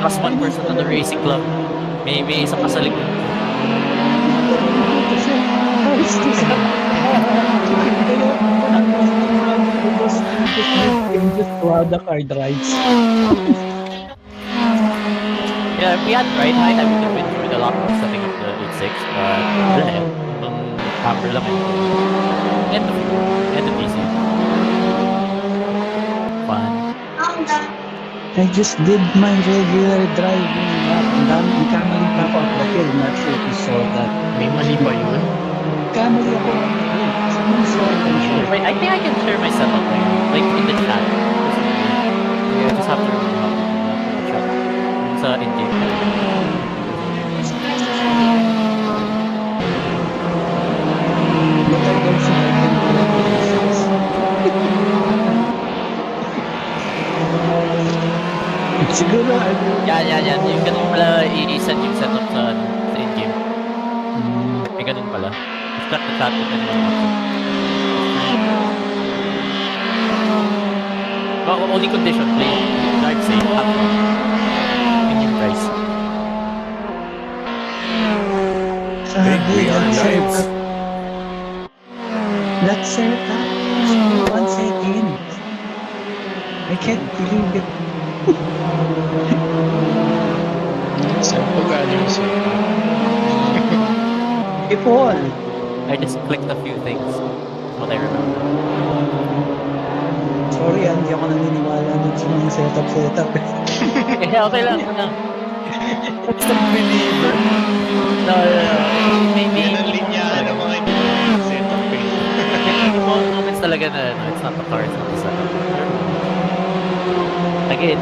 Plus one person on the racing club. May isa pa sa likod. Just to have the card rides. Yeah, if we had ride height, I would have been through the lot of setting up the 8.6, but wala eh. Hammer lang eh. End of easy. Fun. I just did my regular driving lap. Ang daming kamali pa ako at the hill. Not sure if you saw that. May mali ba yun? Kamali ako on the hill. Someone saw it and sure. Wait, I think I can share my setup like in the chat. Yeah, I just have to remember how to do that in the chat. It's in-game. But I don't think I can do it. Siguro, Yan. Yung ganun pala i-set yung setup sa in-game. May ganun pala. Start the chat with anyone. Only condition, play. Drive safe. Have fun. In-game price. Hey, we are live. That setup. 1 second. I can't believe it. Saan po galing yung setup? Ipol. I just clicked a few things. That's what I remember. Sorry, hindi ako naniniwala dun sa mga setup. Okay lang. It's a believer. No. Maybe. Yan ang linya ng mga setup eh. Yung mga moments talaga na it's not the car, it's not the setup. Again.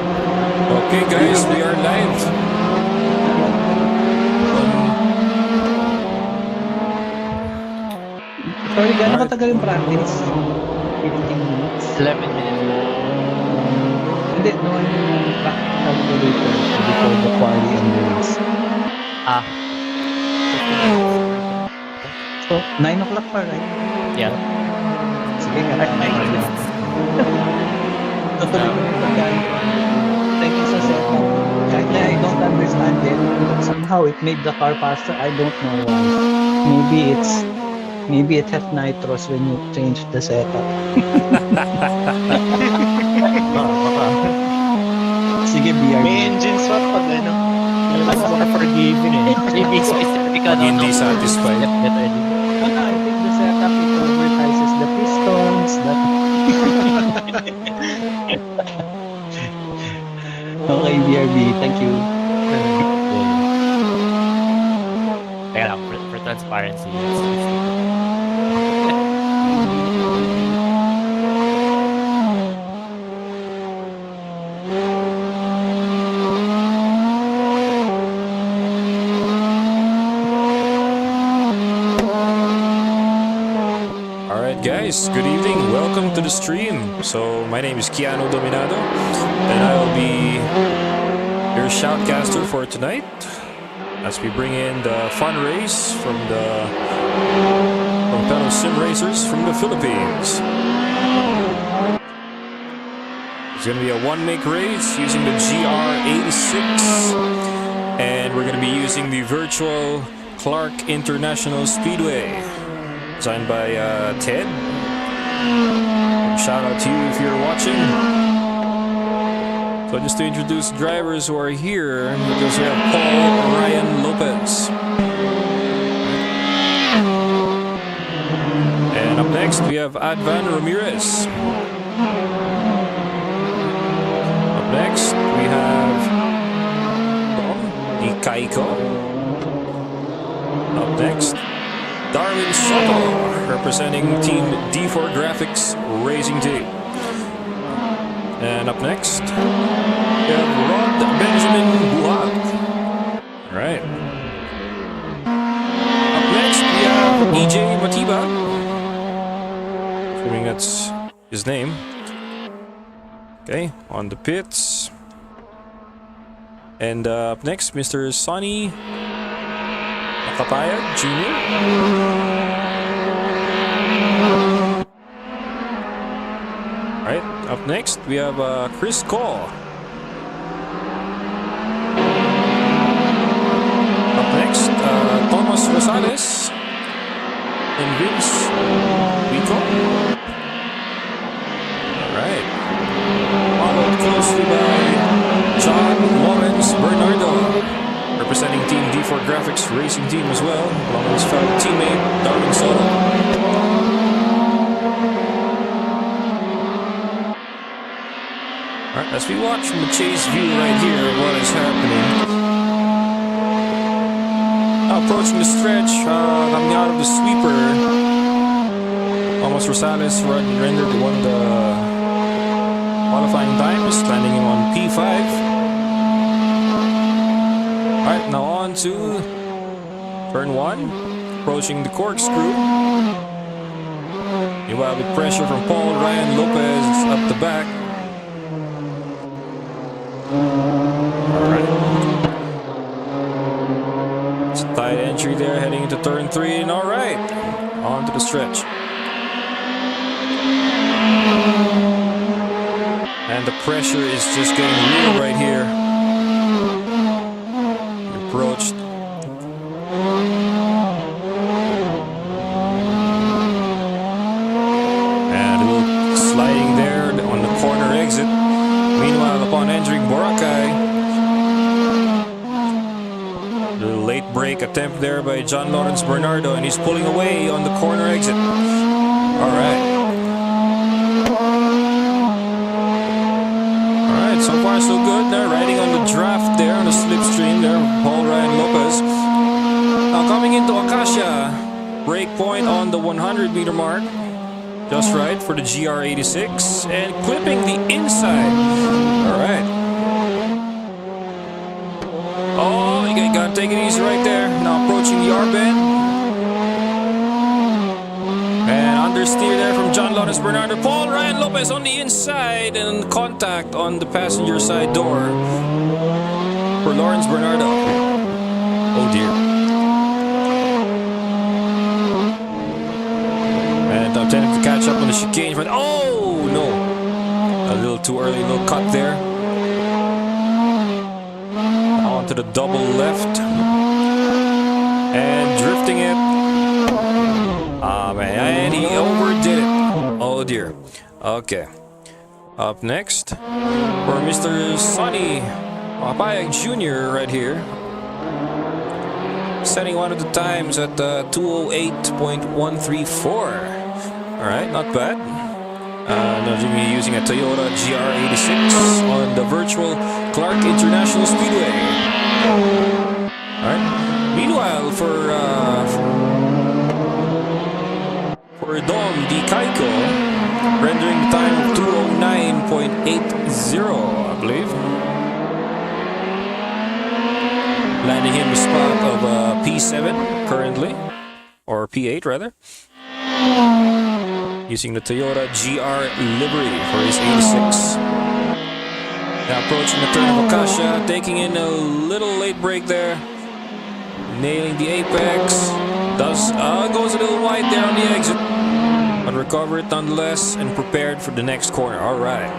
Okay, guys, we are live. Sorry, gano'n katagal yung practice? 15 minutes? 11 minutes. Hindi, noon yung practical later before the quali and the race. 15 minutes. So, 9 o'clock pa, right? Yeah. Sige nga, 9 minutes. Tutuloy ko yung pagkain. Thank you sa setup. Kahit na I don't understand it, somehow it made the car faster. I don't know why. Maybe it has nitros when you change the setup. Sige, BRB. May engine swap pag ano. Mas forgiving eh. Maybe specific ka Hindi satisfied. I think the setup, it advertises the pistons, that... Okay, BRB, thank you. Kaya lang, for transparency, it's Guys, good evening. Welcome to the stream. So, my name is Dominado, and I will be your shoutcaster for tonight as we bring in the fun race from fellow sim racers from the Philippines. It's going to be a one-make race using the GR86, and we're going to be using the virtual Clark International Speedway. Designed by Ted. Shout out to you if you're watching. So just to introduce drivers who are here, because we have Paul Ryan Lopez. And up next we have Advan Ramirez. Up next we have Ikaiko. Up next, Darwin Soto, representing Team D4 Graphics Racing Team. And up next, we have Rod Benjamin Buhat. Alright. Up next, we have EJ Matiba. Assuming that's his name. Okay, on the pits. And up next, Mr. Sonny Papaya Jr. Alright, up next we have Chris Cole. and Vince Wico. Alright. Followed closely by John Lawrence Bernardo, representing Team D4 Graphics Racing Team as well, along with his fellow teammate Darwin Soto. Alright, as we watch from the chase view right here, what is happening. Approaching the stretch, coming out of the sweeper. Almost Rosales rendered one of the qualifying times, landing him on P5. Alright, now on to turn 1, approaching the corkscrew. Meanwhile, with pressure from Paul Ryan Lopez up the back. Alright. It's a tight entry there, heading into turn 3, and alright, on to the stretch. And the pressure is just getting real right here. Approached. And a little sliding there on the corner exit. Meanwhile, upon entering Boracay, a little late brake attempt there by John Lawrence Bernardo, and he's pulling away on the corner exit. Alright. So far so good. They're riding on the draft there, on the slipstream there, Paul Ryan Lopez. Now coming into Acacia, break point on the 100 meter mark. Just right for the GR86 and clipping the inside. Alright. Oh, you gotta take it easy right there. Now approaching the R-bend. And understeer there from John Lawrence Bernardo. Paul Ryan Lopez on the inside and contact on the passenger side door for Lawrence Bernardo. Oh dear. And attempting to catch up on the chicane. Oh no. A little too early, little cut there. On to the double left. And drifting it. Ah man, and he overdid it. Oh dear. Okay. Up next for Mr. Sonny Papayag Jr. right here. Setting one of the times at 208.134. Alright, not bad. Now going to be using a Toyota GR86 on the virtual Clark International Speedway. Alright. Meanwhile, for Dom Di Kaiko, rendering the time of 209.80, I believe. Landing him a spot of P7 currently, or P8 rather. Using the Toyota GR livery for his 86. Now approaching the turn of Acacia, taking in a little late break there. Nailing the apex. Goes a little wide there on the exit. But recover it nonetheless and prepared for the next corner. Alright.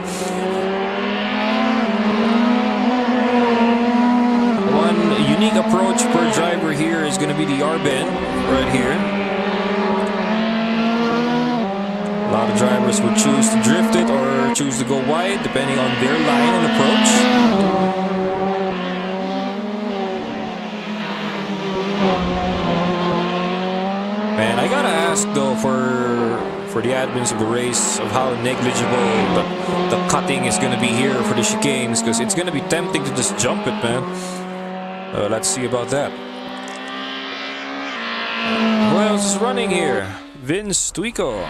One unique approach per driver here is going to be the R-bend right here. A lot of drivers would choose to drift it or choose to go wide depending on their line and approach. Man, I gotta ask though for the admins of the race of how negligible the cutting is gonna be here for the chicanes, because it's gonna be tempting to just jump it, man. Let's see about that. Who else is running here? Vince Tuico.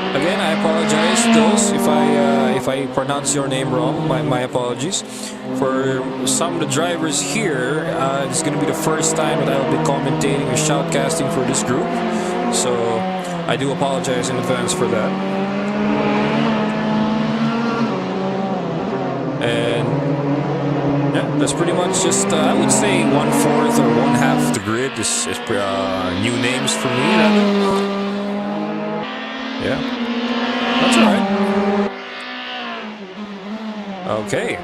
Again, I apologize to those if I pronounce your name wrong. My apologies. For some of the drivers here, it's going to be the first time that I will be commentating or shoutcasting for this group. So I do apologize in advance for that. And yeah, that's pretty much just, I would say 1/4 or 1/2 of the grid is new names for me, rather. Yeah, that's alright. Okay.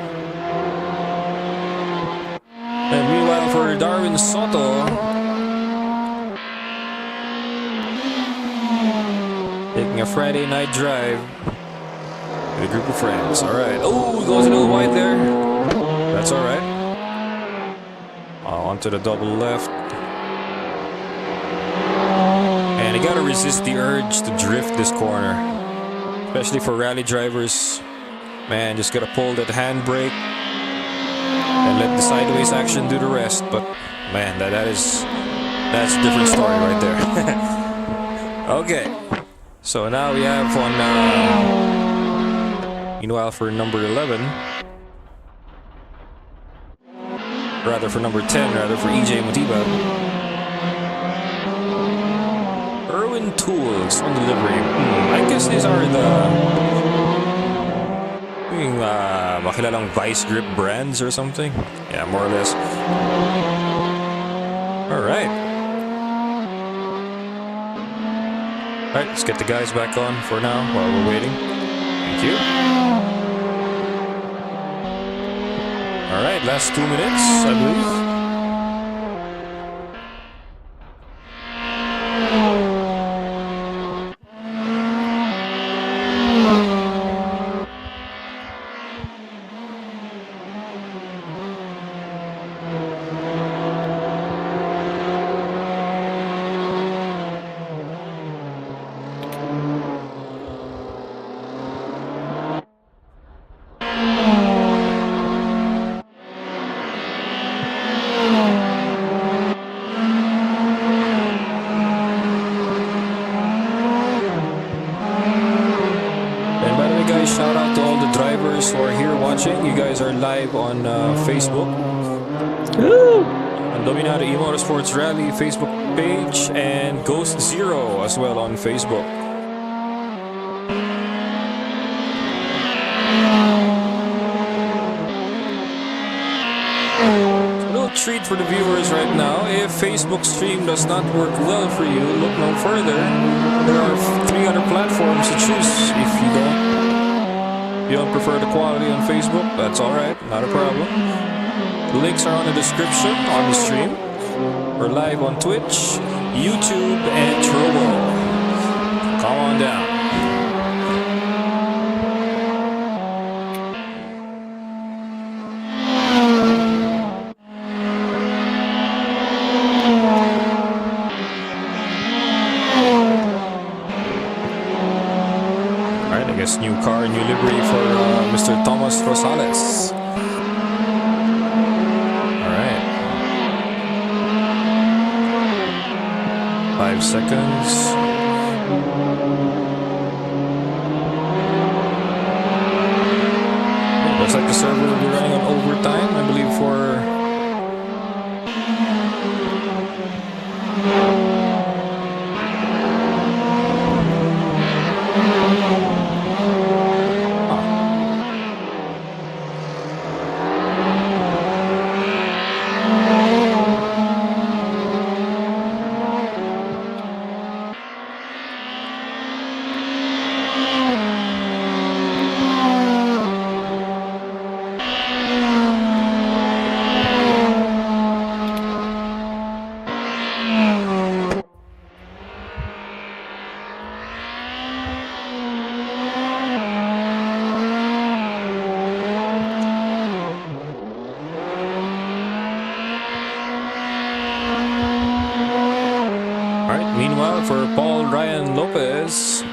And meanwhile for Darwin Soto, taking a Friday night drive with a group of friends. Alright. Oh, goes a little wide there. That's alright. Onto the double left. And you gotta resist the urge to drift this corner. Especially for rally drivers. Man, just gotta pull that handbrake and let the sideways action do the rest. But man, that's a different story right there. Okay, so now we have on meanwhile for number 11, rather for number 10, rather for EJ Motiba, Irwin Tools on delivery. I guess these are the makilalang vice grip brands or something. Yeah, more or less. Alright. Alright, let's get the guys back on for now while we're waiting. Thank you. Alright, last 2 minutes, I believe. Shout out to all the drivers who are here watching. You guys are live on Facebook. On Dominado E-Motorsports Rally Facebook page and Ghost Zero as well on Facebook. A little treat for the viewers right now. If Facebook stream does not work well for you, look no further. There are 3 other platforms to choose if you don't prefer the quality on Facebook. That's alright, not a problem. The links are on the description on the stream. We're live on Twitch, YouTube, and Trovo. Come on down. New car, new livery for Mr. Thomas Rosales. Alright. 5 seconds. Looks like the server will be running on overtime, I believe, for for Paul Ryan Lopez,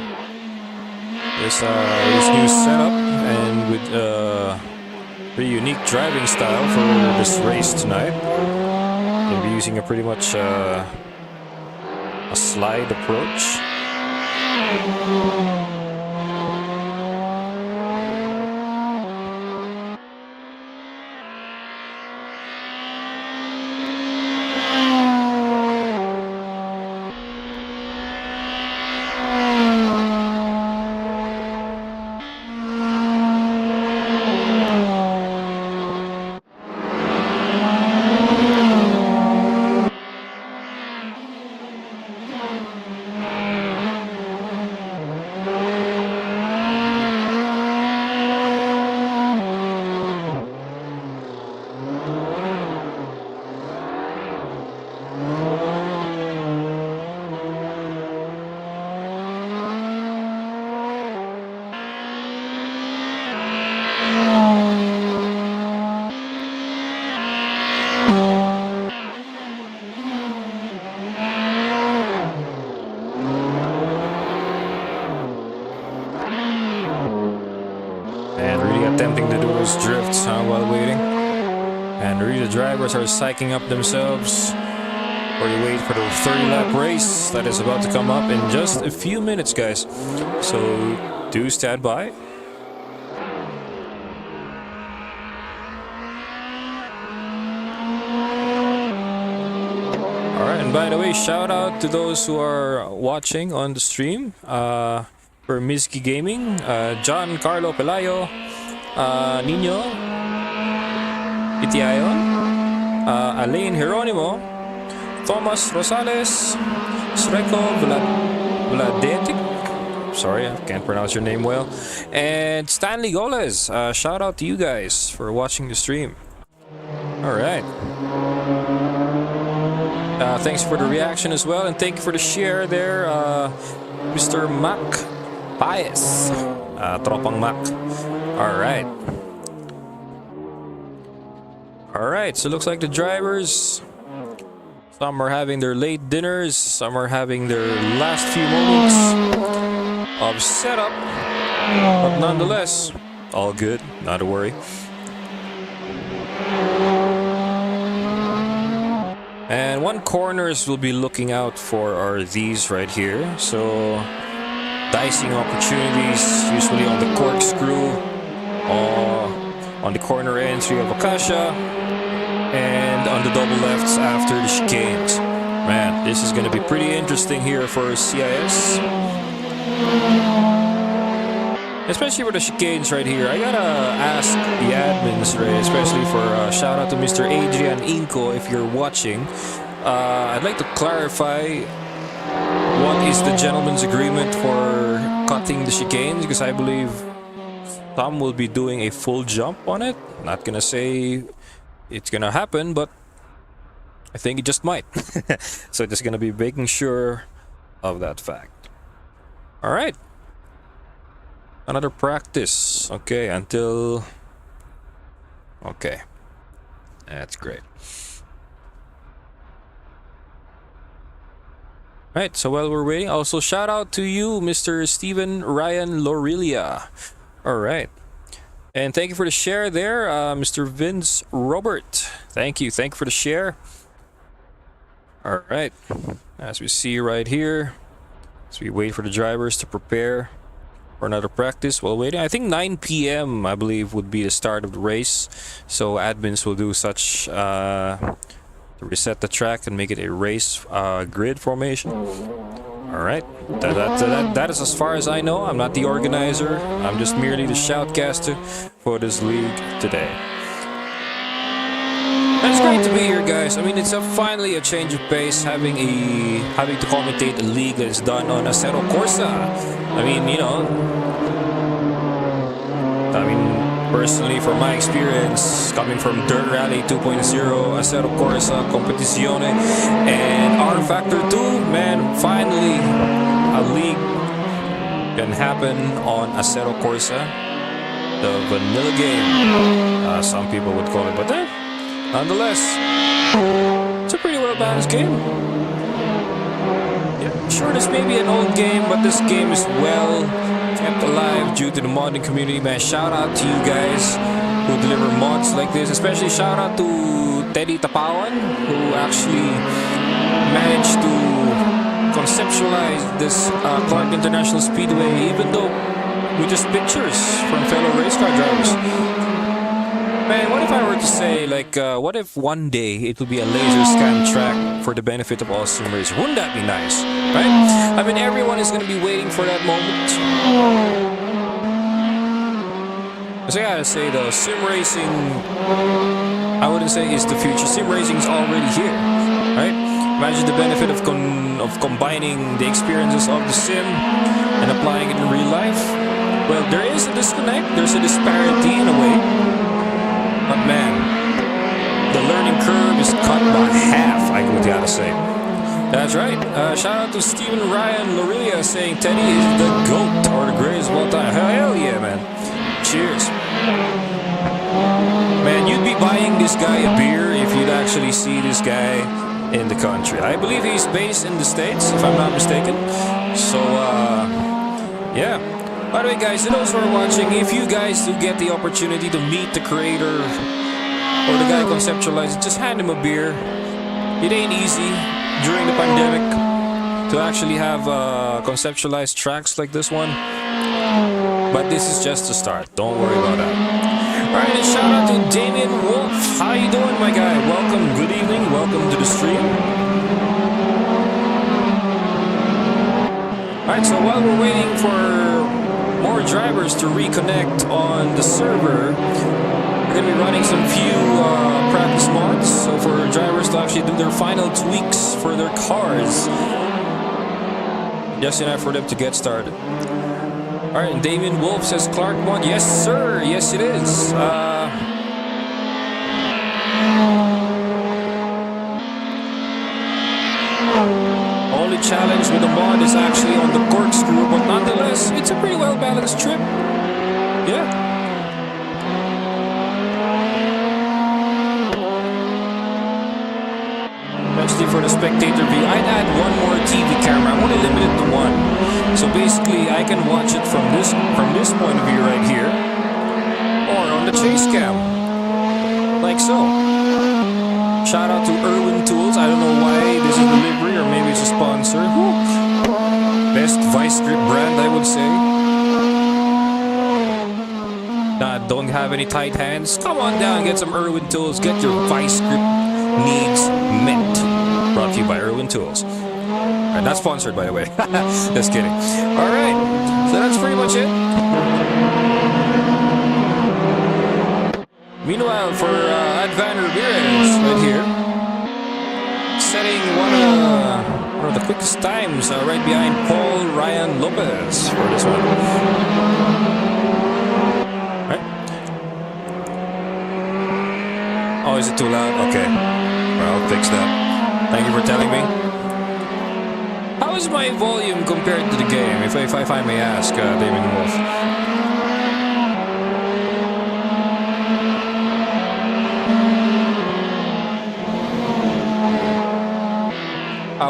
his new setup and with pretty unique driving style for this race tonight. We'll be using a pretty much a slide approach. drivers are psyching up themselves or you wait for the 30-lap race that is about to come up in just a few minutes, guys. So do stand by. Alright, and by the way, shout out to those who are watching on the stream. For Mizki Gaming, John Carlo Pelayo, Nino Itiayon, Alain Jeronimo, Thomas Rosales, Sreko Vladetic, sorry, I can't pronounce your name well, and Stanley Goles. Shout out to you guys for watching the stream. Alright. Thanks for the reaction as well, and thank you for the share there, Mr. Mac Pies. Tropang Mac. Alright. Alright, so looks like the drivers, some are having their late dinners, some are having their last few moments of setup, but nonetheless, all good, not to worry. And one corners we'll be looking out for are these right here. So dicing opportunities, usually on the corkscrew, on the corner entry of Akasha, and on the double lefts after the chicanes. Man, this is going to be pretty interesting here for CIS. Especially for the chicanes right here. I gotta ask the admins, right, especially for shout out to Mr. Adrian Inco if you're watching. I'd like to clarify what is the gentleman's agreement for cutting the chicanes, because I believe some will be doing a full jump on it. Not gonna say it's gonna happen, but I think it just might. So just gonna be making sure of that fact. All right. Another practice. Okay, until... Okay. That's great. Right, so while we're waiting, also shout out to you, Mr. Steven Ryan Lorelia. Alright. And thank you for the share there, Mr. Vince Robert. Thank you for the share. Alright. As we see right here, as we wait for the drivers to prepare for another practice while waiting. I think 9 p.m. I believe would be the start of the race, so admins will do such to reset the track and make it a race grid formation. All right, that is as far as I know. I'm not the organizer, I'm just merely the shoutcaster for this league today. And it's great to be here, guys. I mean, it's finally a change of pace having to commentate a league that is done on Assetto Corsa. I mean, you know, personally, from my experience, coming from Dirt Rally 2.0, Assetto Corsa, Competizione, and R Factor 2, man, finally a league can happen on Assetto Corsa, the vanilla game, some people would call it, but nonetheless, it's a pretty well-balanced game. Yeah, sure, this may be an old game, but this game is well kept alive due to the modding community, man. Shout out to you guys who deliver mods like this. Especially shout out to Teddy Tapawan, who actually managed to conceptualize this Clark International Speedway, even though with just pictures from fellow race car drivers. Man, what if I were to say, like, what if one day it would be a laser scan track for the benefit of all sim racers? Wouldn't that be nice, right? I mean, everyone is going to be waiting for that moment. So I gotta say, though, sim racing, I wouldn't say is the future. Sim racing is already here, right? Imagine the benefit of combining the experiences of the sim and applying it in real life. Well, there is a disconnect. There's a disparity in a way. But man, the learning curve is cut by half, I would gotta say. That's right. Shout out to Steven Ryan Lorelia saying Teddy is the GOAT, or the greatest of all time. Hell yeah, man. Cheers. Man, you'd be buying this guy a beer if you'd actually see this guy in the country. I believe he's based in the States, if I'm not mistaken. So, yeah. By the way, guys, to those who are watching, if you guys do get the opportunity to meet the creator or the guy conceptualized it, just hand him a beer. It ain't easy during the pandemic to actually have conceptualized tracks like this one. But this is just the start. Don't worry about that. Alright, and shout out to Damien Wolf. How you doing, my guy? Welcome, good evening, welcome to the stream. Alright, so while we're waiting for more drivers to reconnect on the server, we're going to be running some few practice mods, so for drivers to actually do their final tweaks for their cars. Just enough for them to get started. Alright, and Damien Wolf says Clark mod. Yes, sir. Yes, it is. Only challenge with the mod is actually on the corkscrew, but nonetheless, it's a pretty well balanced trip. Yeah. Especially for the spectator view, I'd add one more TV camera. I'm only limited to one, so basically I can watch it from this point of view right here, or on the chase cam, like so. Shout out to Irwin Tools. I don't know why this is delivery, or maybe it's a sponsor. Best vice grip brand, I would say. Nah, don't have any tight hands. Come on down and get some Irwin Tools. Get your vice grip needs met. Brought to you by Irwin Tools. Alright, not sponsored, by the way. Just kidding. Alright, so that's pretty much it. Meanwhile, for Advan Ramirez right here, setting one of the quickest times right behind Paul Ryan Lopez for this one. Alright. Oh, is it too loud? Okay. I'll fix that. Thank you for telling me. How is my volume compared to the game, if I may ask, Damien Wolf?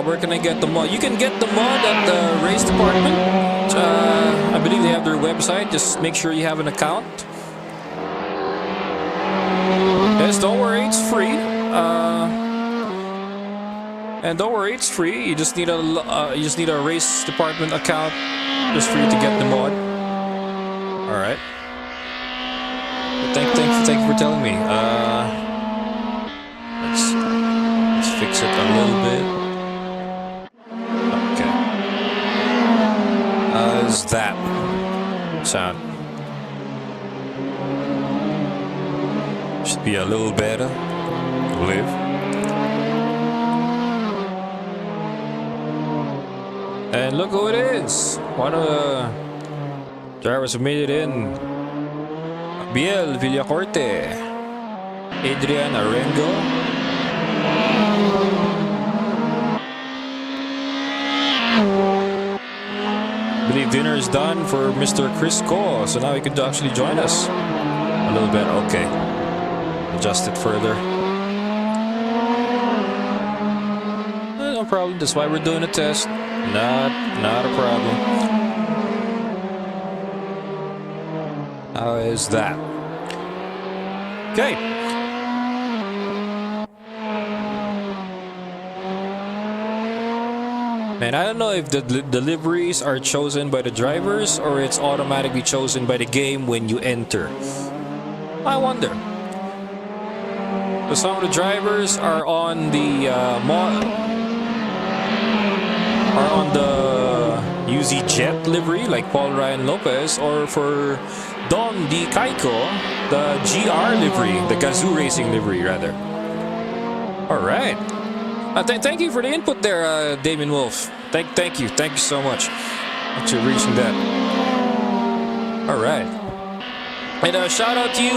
Where can I get the mod? You can get the mod at the race department. I believe they have their website. Just make sure you have an account. Yes, don't worry, it's free. And don't worry, it's free. You just need a race department account just for you to get the mod. All right. Thank you for telling me. Let's fix it a little bit. Okay. How's that sound? Should be a little better. Live. And look who it is. One of the drivers who made it in. Biel Villacorte. Adrian Arengo. I believe dinner is done for Mr. Chris Ko, so now he could actually join us a little bit. Okay. Adjust it further. No problem. That's why we're doing a test. Not a problem. How is that? Okay. Man, I don't know if the deliveries are chosen by the drivers or it's automatically chosen by the game when you enter. I wonder. So some of the drivers are on the UZ Jet livery, like Paul Ryan Lopez, or for Don Di Kaiko, the GR livery, the Gazoo Racing livery, rather. Alright. Thank you for the input there, Damien Wolf. Thank you so much. Actually reaching that. Alright. And shout out to you,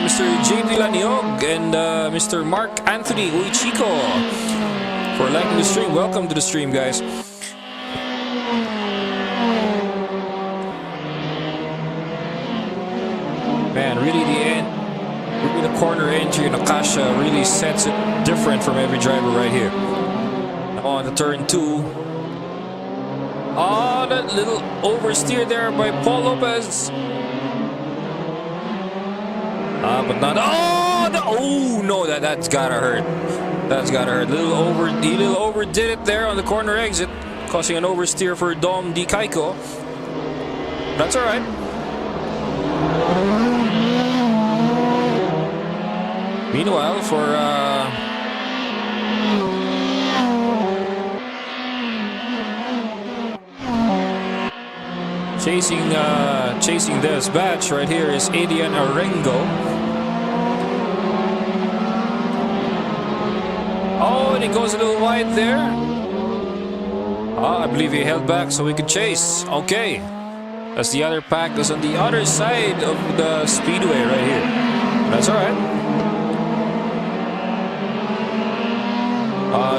Mr. JP Laniog and Mr. Mark Anthony Uichiko for liking the stream. Welcome to the stream, guys. Man, really the corner entry in Akasha really sets it different from every driver right here. Now on the turn 2. Oh, that little oversteer there by Paul Lopez. But not. Oh, Oh no, that's gotta hurt. That's gotta hurt. He little overdid it there on the corner exit, causing an oversteer for Dom Di Kaiko. That's alright. Meanwhile, for chasing this batch right here is Adrian Arengo. Oh, and he goes a little wide there. I believe he held back so he could chase. Okay. As the other pack is on the other side of the speedway right here. That's alright.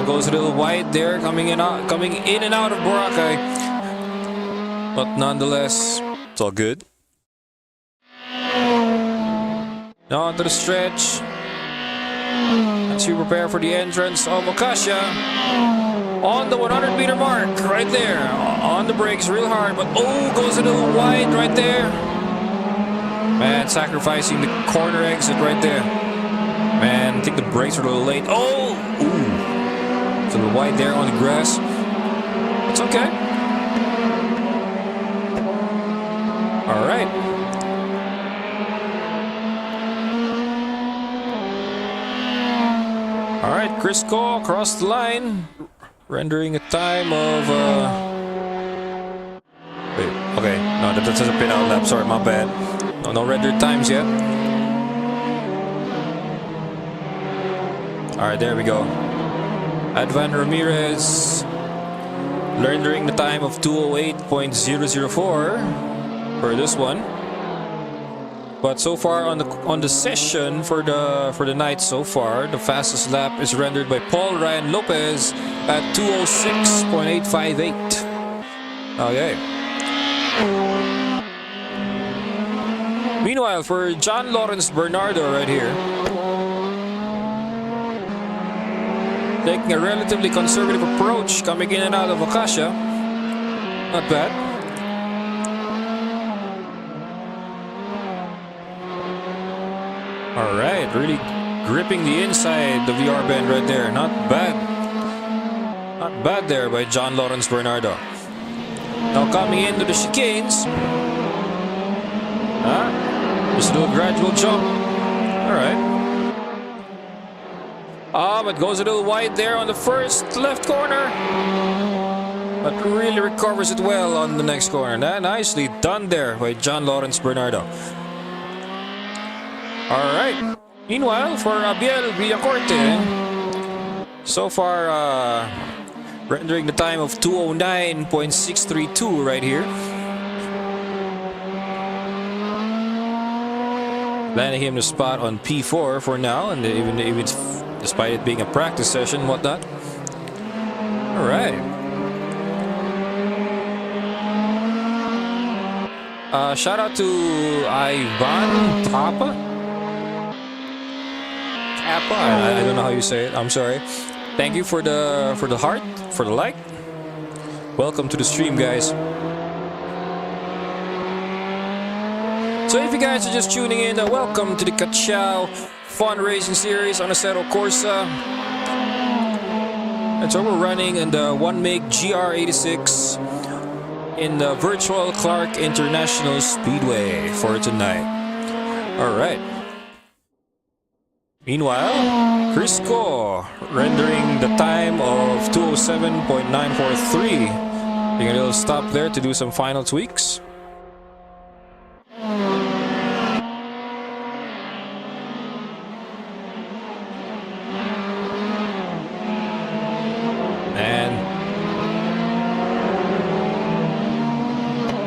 Goes a little wide there, coming in and out of Boracay. But nonetheless, it's all good. Now onto the stretch. As we prepare for the entrance of Acacia. On the 100-meter mark, right there. On the brakes real hard, but oh, goes a little wide right there. Man, sacrificing the corner exit right there. Man, I think the brakes are a little late. Oh! Ooh. It's a little wide there on the grass. It's okay. Alright. Alright, Crisco across the line. Rendering a time of... Wait, okay. No, that's a pin out lap. Sorry, my bad. No rendered times yet. Alright, there we go. Advan Ramirez rendering the time of 2:08.004 for this one. But so far on the session for the night so far, the fastest lap is rendered by Paul Ryan Lopez at 2:06.858. Okay. Meanwhile, for John Lawrence Bernardo right here, taking a relatively conservative approach, coming in and out of Acacia. Not bad. Alright, really gripping the inside of the R-bend right there. Not bad. Not bad there by John Lawrence Bernardo. Now coming into the chicanes. Just a little gradual jump. Alright. But goes a little wide there on the first left corner. But really recovers it well on the next corner. Nicely done there by John Lawrence Bernardo. Alright. Meanwhile, for Abiel Villacorte, so far rendering the time of 2:09.632 right here. Landing him the spot on P4 for now, and even despite it being a practice session and whatnot. Alright. Shout out to Ivan Tapa. I don't know how you say it. I'm sorry. Thank you for the heart, for the like. Welcome to the stream, guys. So if you guys are just tuning in, welcome to the Ka-Chow Fun Racing Series on Assetto Corsa. And so we're running in the 1MiG GR86 in the virtual Clark International Speedway for tonight. Alright. Meanwhile, Crisco rendering the time of 2:07.943. Taking a little stop there to do some final tweaks.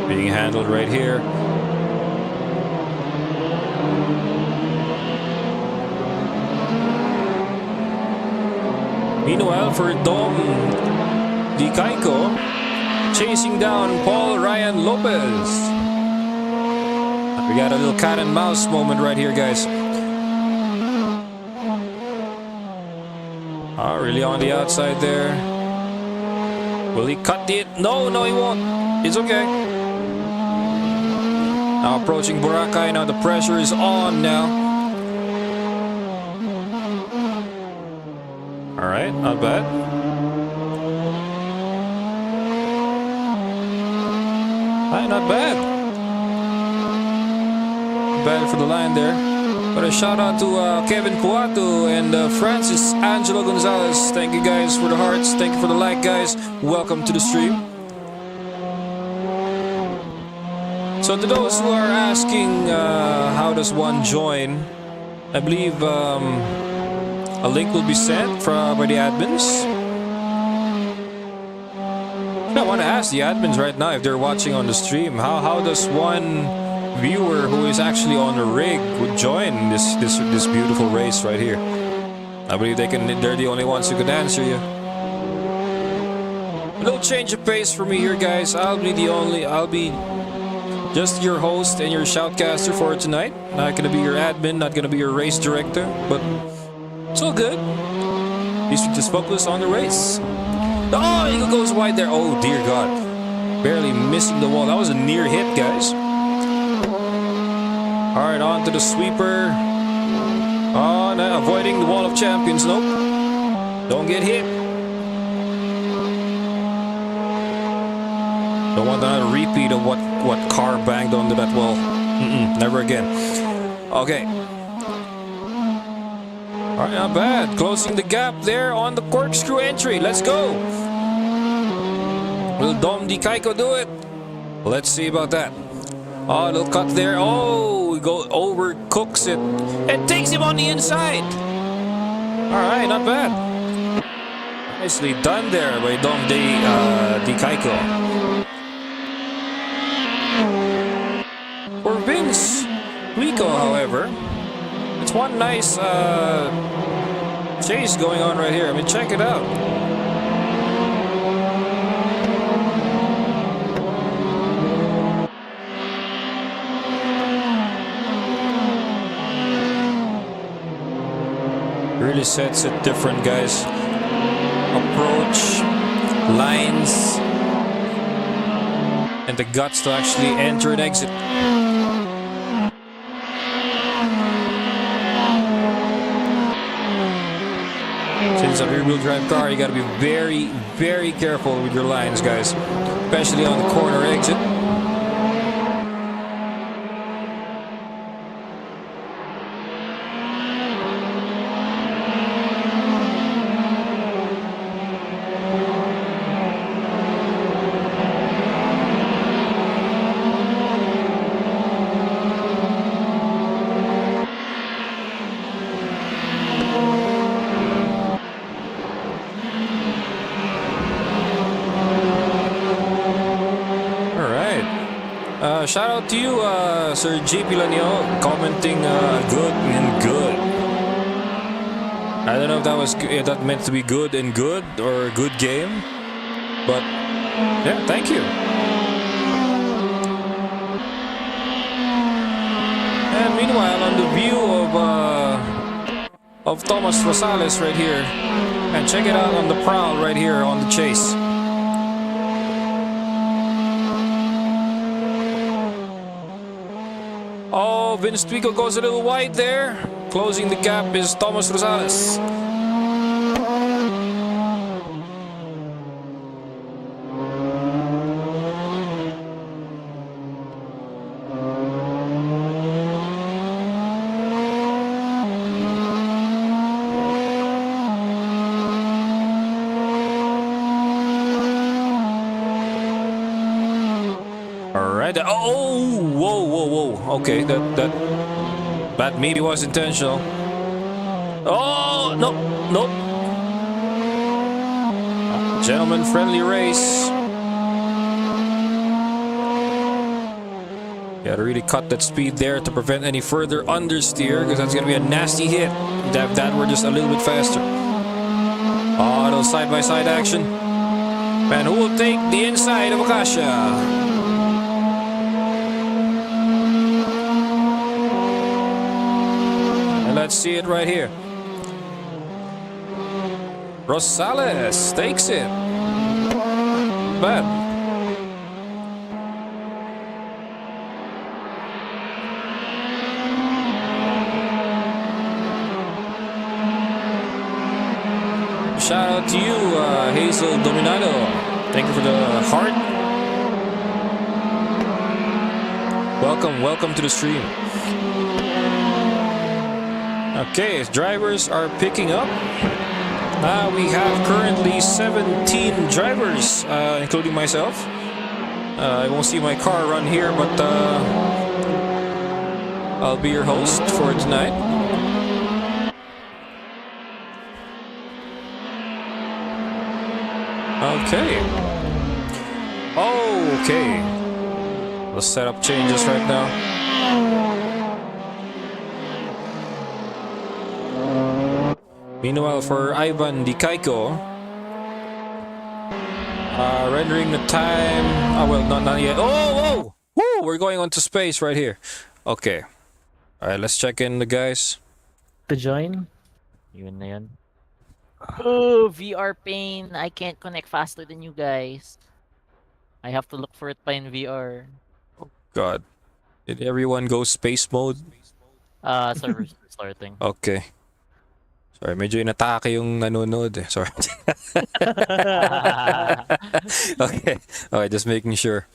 Being handled right here. Meanwhile, for Dom Di Kaiko, chasing down Paul Ryan Lopez. We got a little cat and mouse moment right here, guys. Really on the outside there. Will he cut it? No, he won't. It's okay. Now approaching Boracay. Now the pressure is on now. right, not bad. Not bad. Bad for the line there. But a shout out to Kevin Puato and Francis Angelo Gonzalez. Thank you guys for the hearts. Thank you for the like, guys. Welcome to the stream. So to those who are asking how does one join, I believe a link will be sent by the admins. I want to ask the admins right now if they're watching on the stream, how does one viewer who is actually on the rig would join this beautiful race right here? I believe they're the only ones who could answer you. A little change of pace for me here, guys. I'll be just your host and your shoutcaster for tonight. Not gonna be your admin, not gonna be your race director, but it's all good. You should just focus on the race. Oh, Eagle goes wide there. Oh, dear God. Barely missing the wall. That was a near hit, guys. All right, on to the sweeper. Oh, no, avoiding the wall of champions. Nope. Don't get hit. Don't want another repeat of what car banged onto that wall. Never again. Okay. All right, not bad. Closing the gap there on the corkscrew entry. Let's go. Will Dom Di Kaiko do it? Let's see about that. Oh, little cut there. Oh, overcooks it. And takes him on the inside. All right, not bad. Nicely done there by Dom Di Kaiko. For Vince Rico, however, it's one nice chase going on right here. I mean, check it out. Really sets it different, guys. Approach, lines, and the guts to actually enter and exit. Since it's a rear-wheel drive car, you gotta be very, very careful with your lines, guys. Especially on the corner exit. Shout out to you, Sir JP Lanio, commenting good and good. I don't know if that meant to be good and good or a good game, but yeah, thank you. And meanwhile, on the view of Thomas Rosales right here, and check it out on the prowl right here on the chase. Oh, Vince Twico goes a little wide there. Closing the gap is Thomas Rosales. Oh, whoa. Okay, that maybe was intentional. Oh, no. Gentleman friendly race. Gotta really cut that speed there to prevent any further understeer, because that's gonna be a nasty hit. That we're just a little bit faster. Oh, little side-by-side action. Man, who will take the inside of Akasha? Let's see it right here. Rosales takes it. Bad. shout out to you, Hazel Dominado. Thank you for the heart. Welcome to the stream. Okay, drivers are picking up. We have currently 17 drivers, including myself. I won't see my car run here, but I'll be your host for tonight. Okay. Okay. The setup changes right now. Meanwhile, for Ivan Dikaiko, rendering the time. Oh, well, not yet. Oh! Woo! We're going on to space right here. Okay. Alright, let's check in the guys. To join. Yun na yun. Oh, VR pain. I can't connect faster than you guys. I have to look for it pa in VR. God. Did everyone go space mode? Server's starting. Okay. Sorry, medyo inatake yung nanonood eh. Sorry. Okay. Okay, just making sure.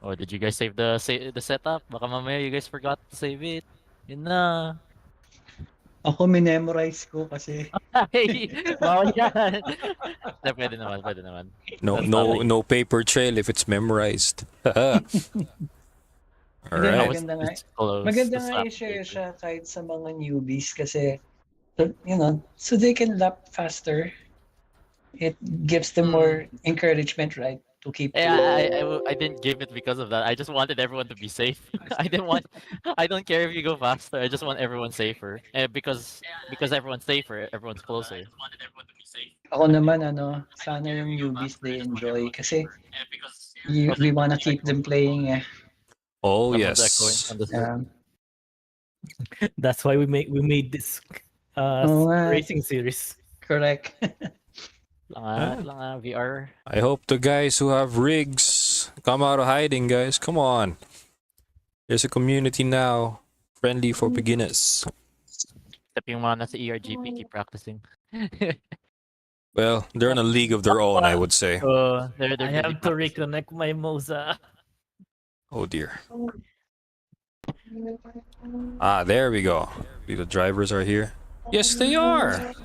Oh, did you guys save the setup? Baka mamaya you guys forgot to save it. Yun na. Ako minemorize ko kasi. Ay, bawal yan. Pwede naman. No paper trail if it's memorized. Alright. Maganda nga i-share siya kahit sa mga newbies kasi, so they can lap faster. It gives them more encouragement, right? To keep. I didn't give it because of that. I just wanted everyone to be safe. I don't care if you go faster. I just want everyone safer. Because everyone's safer, everyone's closer. Ako naman, sana yung newbies they enjoy kasi we wanna keep them playing eh. Oh, Someone's yes. echoing on the server. That's why we made this racing series. Correct. Lang VR. I hope the guys who have rigs come out of hiding, guys. Come on. There's a community now friendly for beginners. Except yung mga nasa ERGP, keep practicing. Well, they're in a league of their own, I would say. They're I have to reconnect my Moza. Oh dear. There we go. The drivers are here. Yes, they are.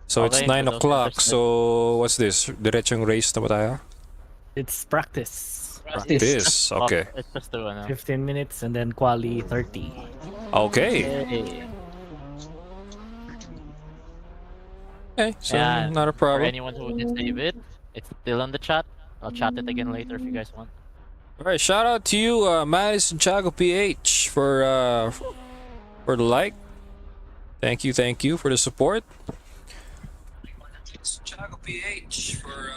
So it's Okay, 9 so o'clock. those are So what's this? Diretsong race na ba tayo? It's practice. This. Okay. It's just the one. 15 minutes and then quali 30. Okay. Hey. Okay. So Yeah, not a For problem. anyone who didn't save it, it's still on the chat. I'll chat it again later if you guys want. All right. Shout out to you, Madison Chago PH, for the like. Thank you for the support. Chago PH for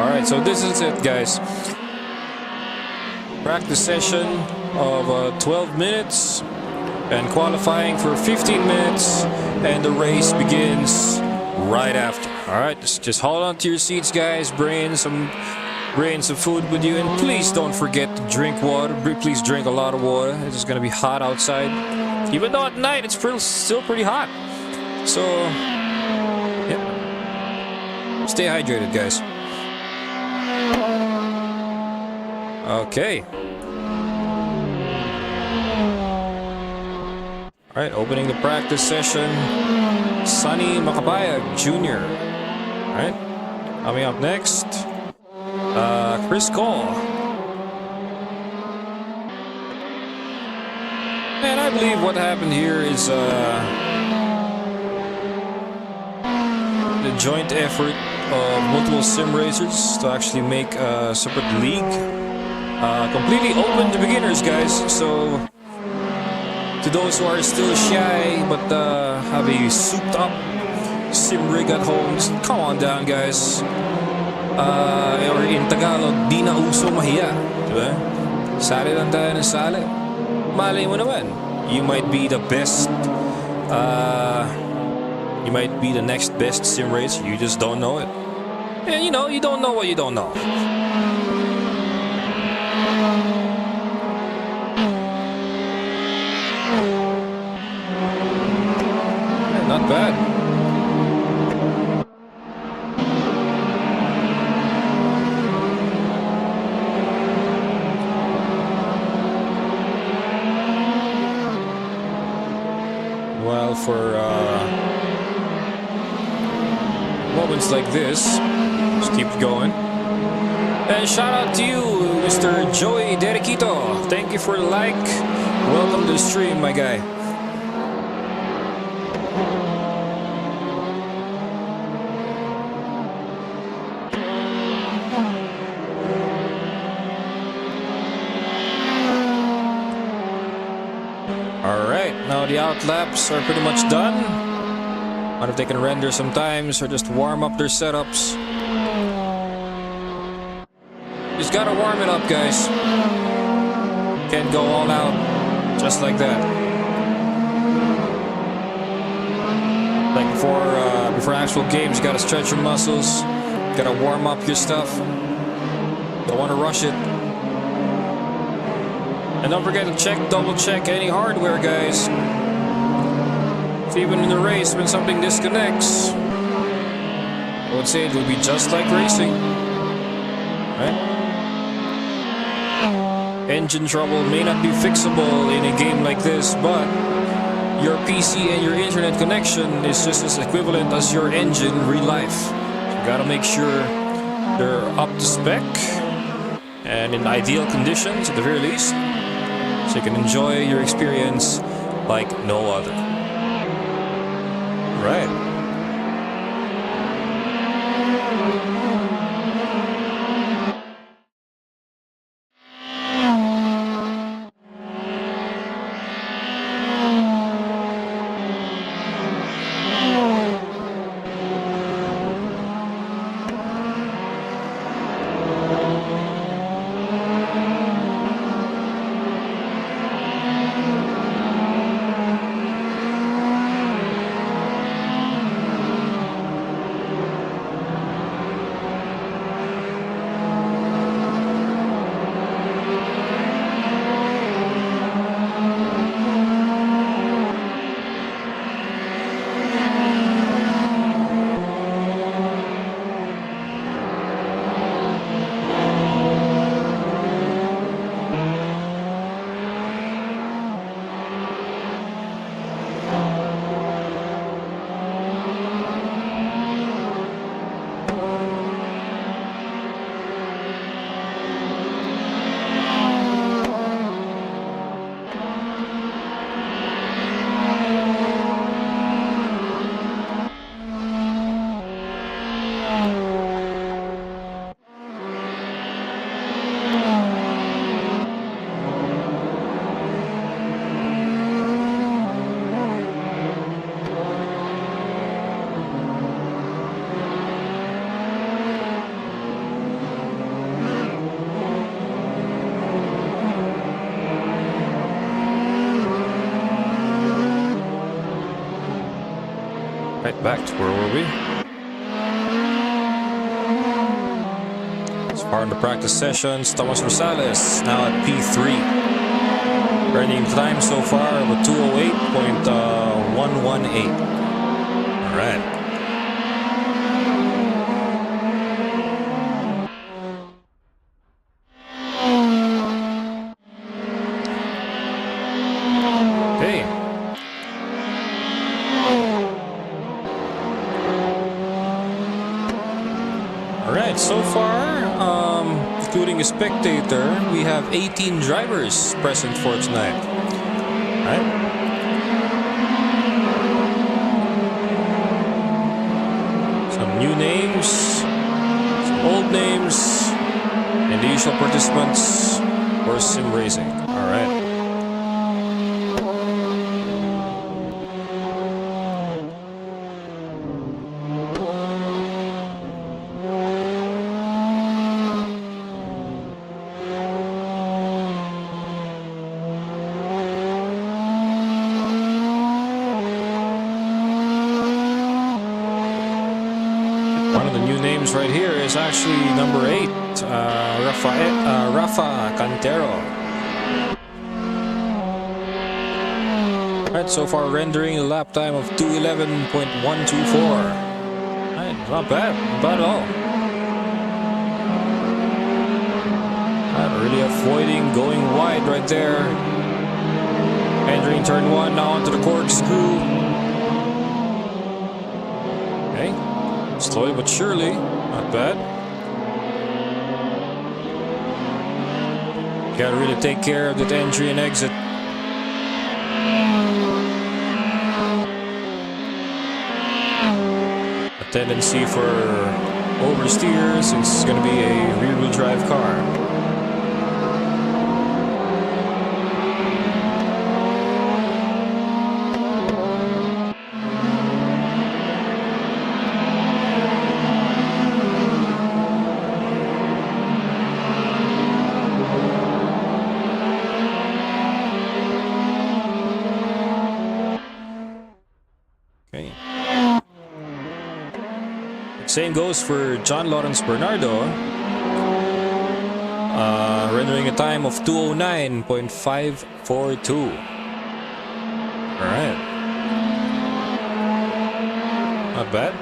Alright, so this is it, guys. Practice session of 12 minutes and qualifying for 15 minutes, and the race begins right after. Alright, just hold on to your seats, guys. Bring some food with you, and please don't forget to drink water. Please drink a lot of water. It's gonna be hot outside. Even though at night it's still pretty hot. So, yeah. Stay hydrated, guys. Okay. Alright, opening the practice session. Sunny Makabayag Jr. Alright. Coming up next, Chris Cole. And I believe what happened here is the joint effort of multiple sim racers to actually make a separate league. Completely open to beginners, guys. So, to those who are still shy but have a souped up sim rig at home, just come on down, guys. or in Tagalog, di na uso mahiya. Diba? Sali lang tayo ng sali. Malay mo naman, you might be the best, you might be the next best sim racer. You just don't know it. And you know, you don't know what you don't know. Not bad. Well, for moments like this, just keep going. And shout out to you, Mr. Joey Derequito. Thank you for the like. Welcome to the stream, my guy. Alright, now the out laps are pretty much done. I wonder if they can render sometimes or just warm up their setups. Just gotta warm it up, guys. Can't go all out just like that. Like before actual games, you gotta stretch your muscles. Gotta warm up your stuff. Don't wanna rush it. And don't forget to double check any hardware, guys. If even in the race, when something disconnects, I would say it will be just like racing. Right? Engine trouble may not be fixable in a game like this, but your PC and your internet connection is just as equivalent as your engine in real life. So you gotta make sure they're up to spec and in ideal conditions at the very least, so you can enjoy your experience like no other. Right. Back to where were we? As far in the practice sessions, Thomas Rosales now at P3. Earning time so far of a 208.118. Alright. So far, including a spectator, we have 18 drivers present for tonight. Right? Some new names, some old names, and the usual participants for sim racing. All right. of the new names right here is actually number 8, Rafa Cantero. Alright, so far rendering a lap time of 2:11.124. Alright, not bad, not bad at all. Really avoiding going wide right there. Entering turn 1 now onto the corkscrew. Okay, slowly but surely, not bad. Gotta really take care of that entry and exit. A tendency for oversteers. It's gonna be a rear-wheel drive car. Same goes for John Lawrence Bernardo, rendering a time of 2:09.542. Alright. Not bad.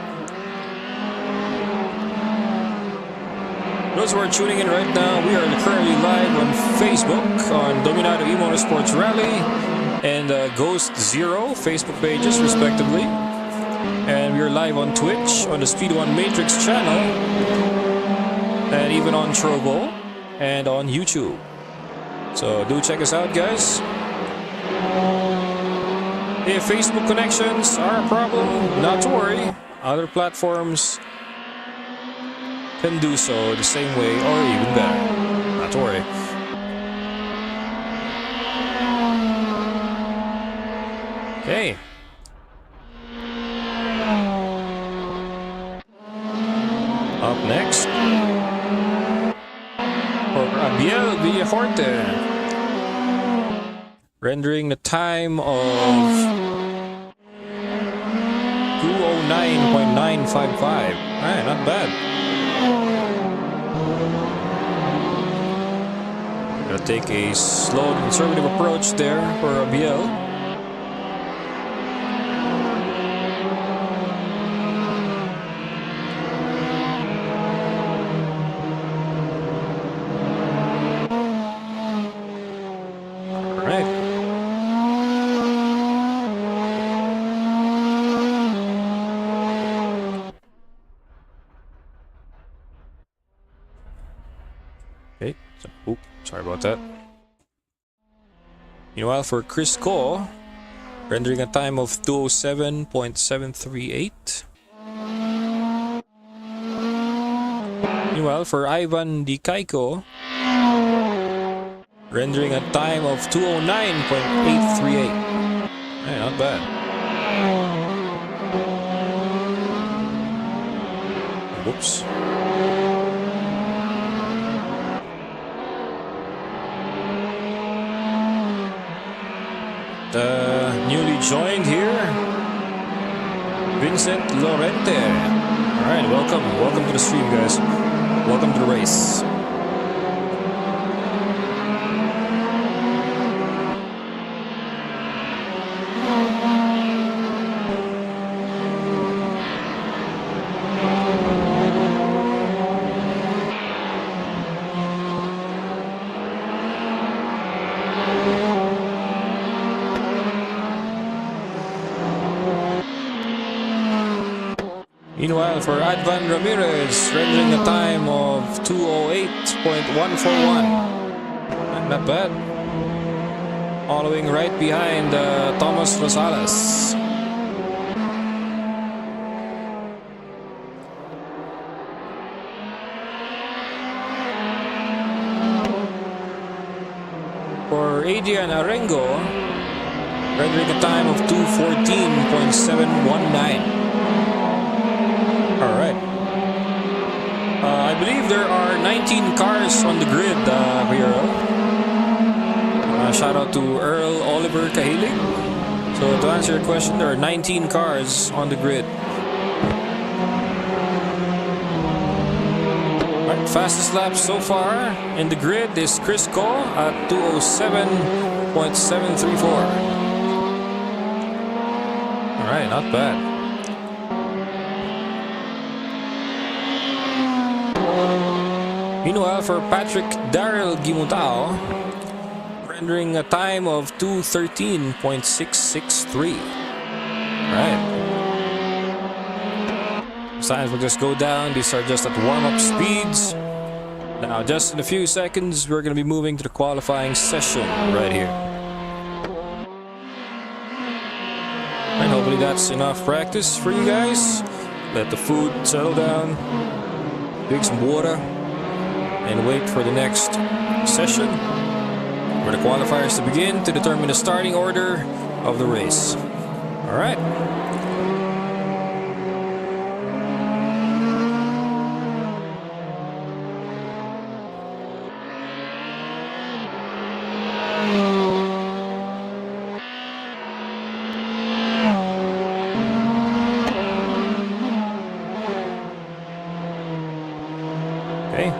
Those who are tuning in right now, we are currently live on Facebook on Dominado E-Motorsports Rally and Ghost Zero Facebook pages respectively. And we are live on Twitch, on the Speed 1 Matrix channel, and even on Trovo, and on YouTube. So do check us out, guys. If Facebook connections are a problem, not to worry. Other platforms can do so the same way or even better. Not to worry. Okay. Up next, for Abiel Villahorte, rendering the time of 2:09.955. Alright, not bad. Gotta take a slow and conservative approach there for Abiel. Sorry about that. Meanwhile, for Chris Ko, rendering a time of 2:07.738. Meanwhile, for Ivan Di Kaiko, rendering a time of 2:09.838. Hey, not bad. Whoops. Newly joined here, Vincent Lorente. Alright, welcome to the stream, guys. Welcome to the race. Meanwhile, for Advan Ramirez, rendering a time of 2:08.141. Not bad. Following right behind Thomas Rosales. For Adrian Arengo, rendering a time of 2:14.719. Alright. I believe there are 19 cars on the grid here. Shout out to Earl Oliver Kahilig. So to answer your question, there are 19 cars on the grid. fastest lap so far in the grid is Chris Cole at 207.734. Alright, not bad. Meanwhile, for Patrick Daryl Gimutao, rendering a time of 2:13.663. Right. Signs will just go down. These are just at warm-up speeds. Now, just in a few seconds, we're going to be moving to the qualifying session right here. And hopefully that's enough practice for you guys. Let the food settle down. Drink some water. And wait for the next session for the qualifiers to begin to determine the starting order of the race. All right. Okay.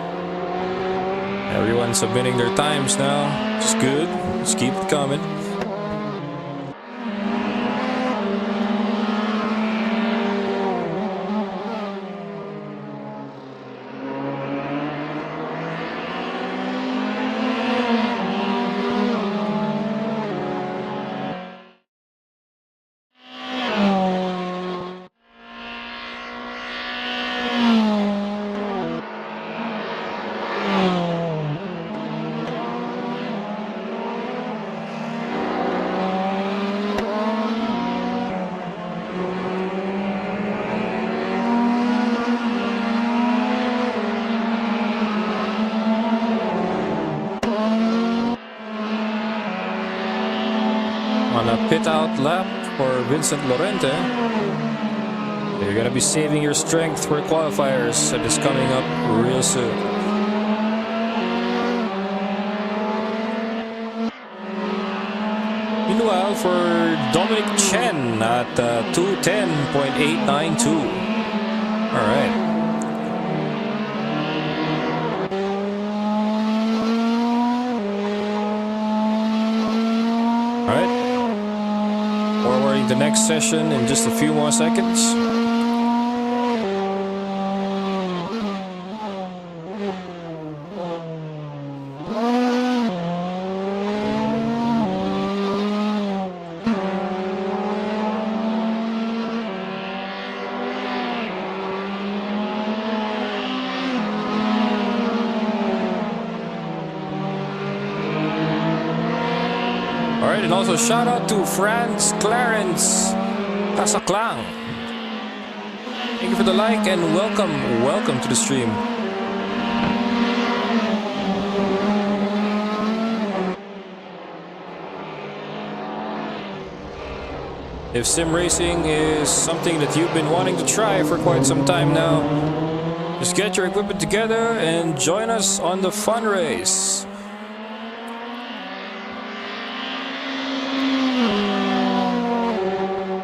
Everyone's submitting their times now. It's good. Just keep it coming. On a pit out lap for Vincent Lorente. You're gonna be saving your strength for qualifiers that is coming up real soon. Meanwhile, for Dominic Chen at 2:10.892. All right. All right. Forwarding the next session in just a few more seconds. Alright, and also shout out to Franz Clarence Casaclang. Thank you for the like and welcome to the stream. If sim racing is something that you've been wanting to try for quite some time now, just get your equipment together and join us on the fun race.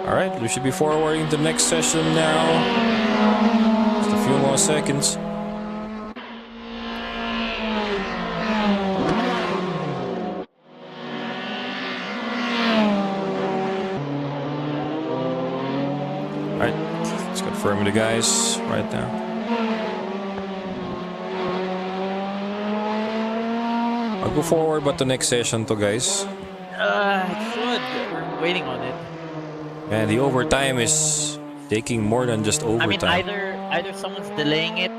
Alright, we should be forwarding the next session now. Just a few more seconds. Alright, let's confirm the guys right now. I'll go forward, but the next session to guys. It should. We're waiting on it. And the overtime is taking more than just overtime. I mean, either someone's delaying it,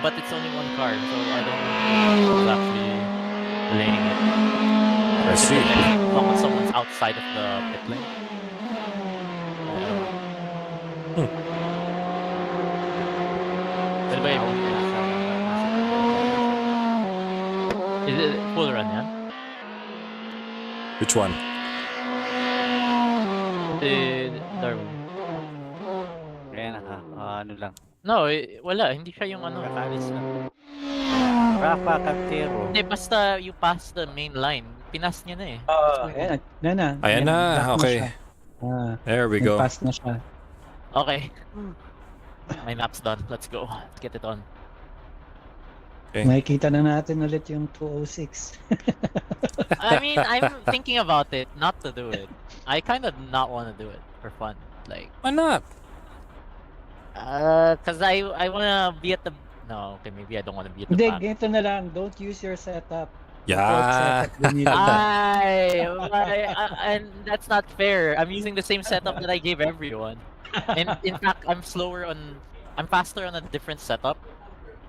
but it's only one car, so I don't know who's actually delaying it. I see. As long as someone's outside of the pit lane. By the way, is it full run, yeah? Which one? Darwin. Kaya ano lang. No, wala. Hindi siya yung ano, kakalis lang. Rafa Cantero. Hindi, basta you pass the main line. Pinas niya na eh. Ayan na. Ayan na, okay. There we go. Pass na siya. Okay. My map's done. Let's go. Let's get it on. Makikita na natin ulit yung 206. I mean, I'm thinking about it, not to do it. I kind of not want to do it for fun, like. Why not? Cause I wanna be at the. No, okay, maybe I don't wanna be at the Hindi, back. ganito na lang. Don't use your setup. Yeah. And that's not fair. I'm using the same setup that I gave everyone. And in fact, I'm faster on a different setup.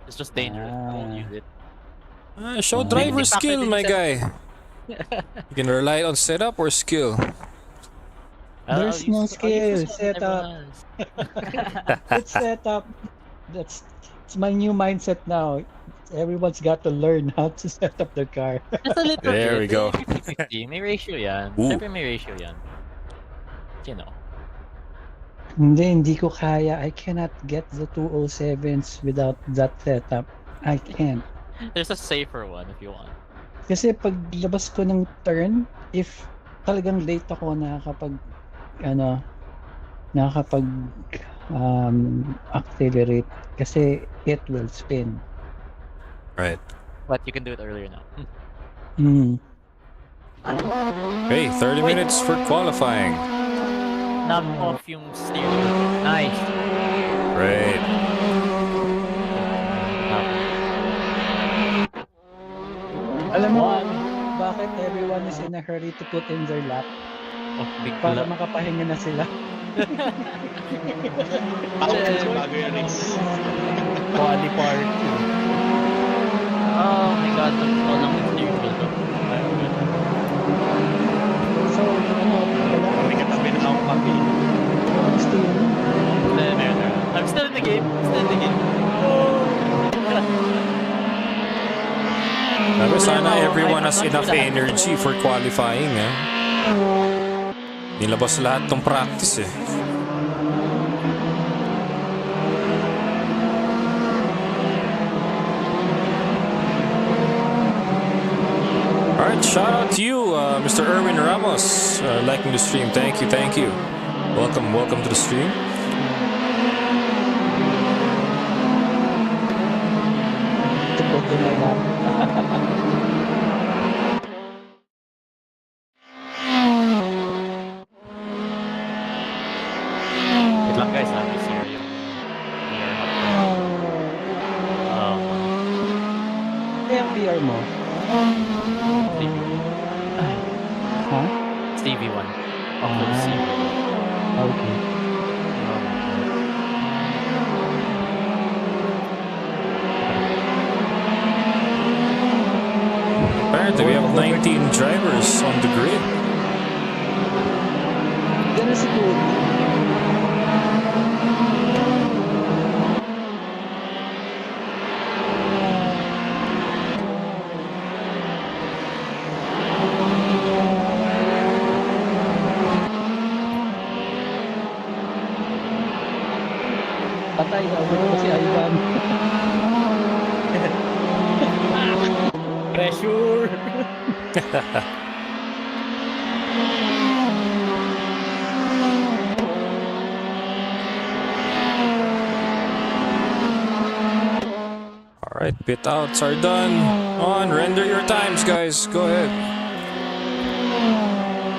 It's just dangerous. I won't use it. Show Ah. driver In fact, I skill, didn't my set- guy. You can rely on setup or skill. There's I'll no use skill, what setup. everyone has. It's setup. It's my new mindset now. Everyone's got to learn how to set up the car. Just a little There we bit. go. 50-50. May ratio yan. Ooh. Siyempre may ratio yan. You know. Hindi ko kaya. I cannot get the 207s without that setup. I can't. There's a safer one if you want. Kasi pag labas ko ng turn, if talagang late ako accelerate kasi it will spin. Right. But you can do it earlier now. Hmm. Hey, 30 minutes for qualifying. Knock off yung steering. Nice. Great. Alam mo, bakit everyone is in a hurry to put in their lap? Oh, big Para lap. makapahinga na sila. Bago yung race. Quali park. Oh my god, walang steering wheel to. So, May katabi na akong papi. steering. There. I'm still in the game. Sabi, sana everyone has enough energy for qualifying. Nilabas lahat ng practice eh. Alright, shout out to you, Mr. Erwin Ramos, liking the stream. Thank you. Welcome to the stream. To put in my lap. Wait lang guys, I'm just here yung VR hub. Kaya ang VR mo? Ha? Stevie 1. Oculus CV. Okay. Apparently, we have 19 drivers on the grid. Ganun siguro. Patay, awit ko si Ivan. Pressure. Alright, pit outs are done. On, render your times, guys. Go ahead.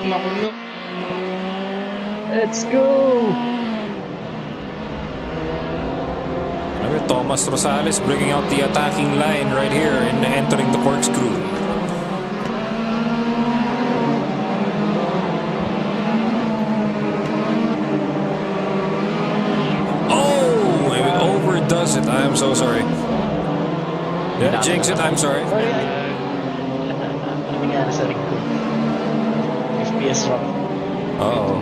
Nakulo. Let's go! Thomas Rosales bringing out the attacking line right here and entering the corkscrew. Oh, it overdoes it. I am so sorry. Yeah, jinx it. I'm sorry. Sorry, Nangyari sa rig ko. FPS drop. Uh-oh.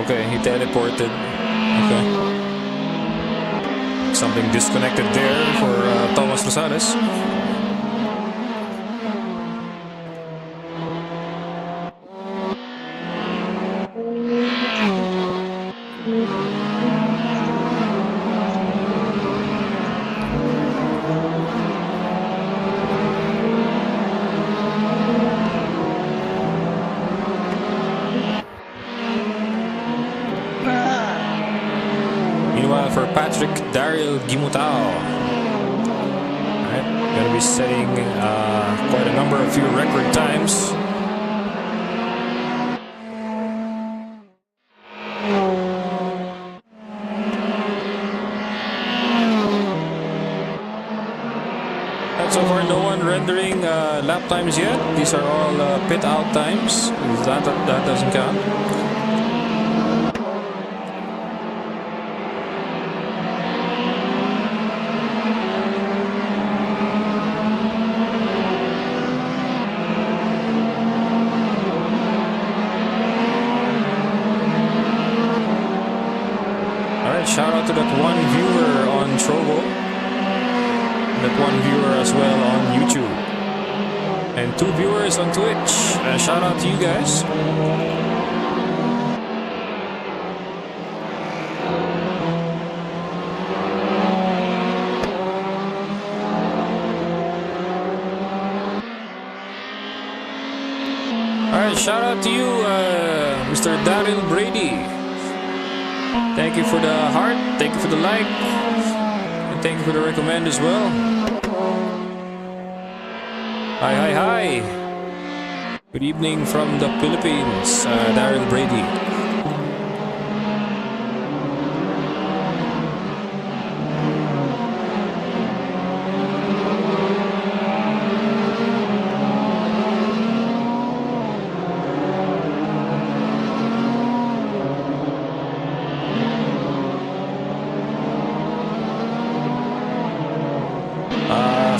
Okay, he teleported. Okay. Something disconnected there for Thomas Rosales. Patrick Daryl Gimutao. Alright, gonna be setting quite a number of few record times. So far, no one rendering lap times yet. These are all pit out times. That doesn't count. Alright, shout out to that one viewer on Trovo. That one viewer as well on YouTube, and 2 viewers on Twitch. Shout out to you guys. Alright, shout out to you, Mr. Daryl Brady. Thank you for the heart, thank you for the like, and thank you for the recommend as well. Hi. Good evening from the Philippines, Daryl Brady.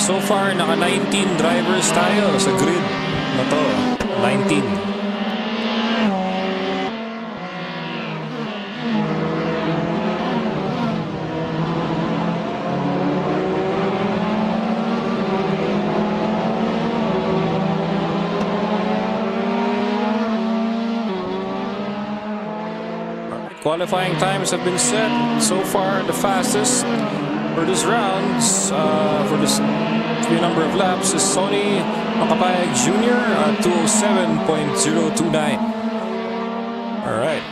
So far, naka 19 drivers tayo sa grid na to. 19. Qualifying times have been set. So far, the fastest for this rounds, for this few number of laps, is Sonny Makapayag Jr. at 207.029. Alright.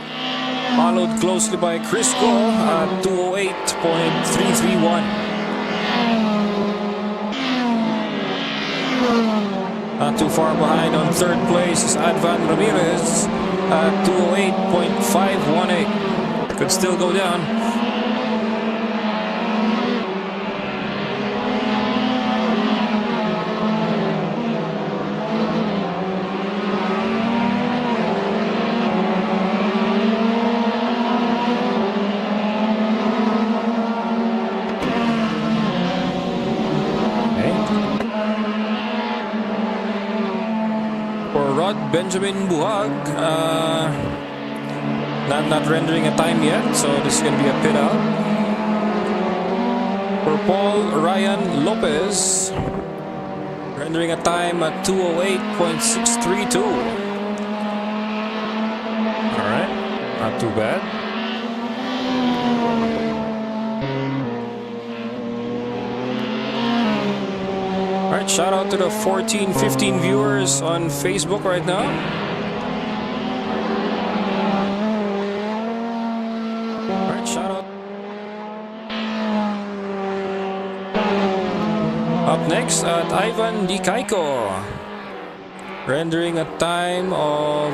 Followed closely by Crisco at 208.331. Not too far behind on third place is Advan Ramirez at 208.518. Could still go down. Benjamin Buhag, not rendering a time yet, so this is going to be a pit out. For Paul Ryan Lopez, rendering a time at 208.632. Alright, not too bad. Alright, shout out to the 14-15 viewers on Facebook right now. Alright, shout out. Up next at Ivan Di Kaiko, rendering a time of,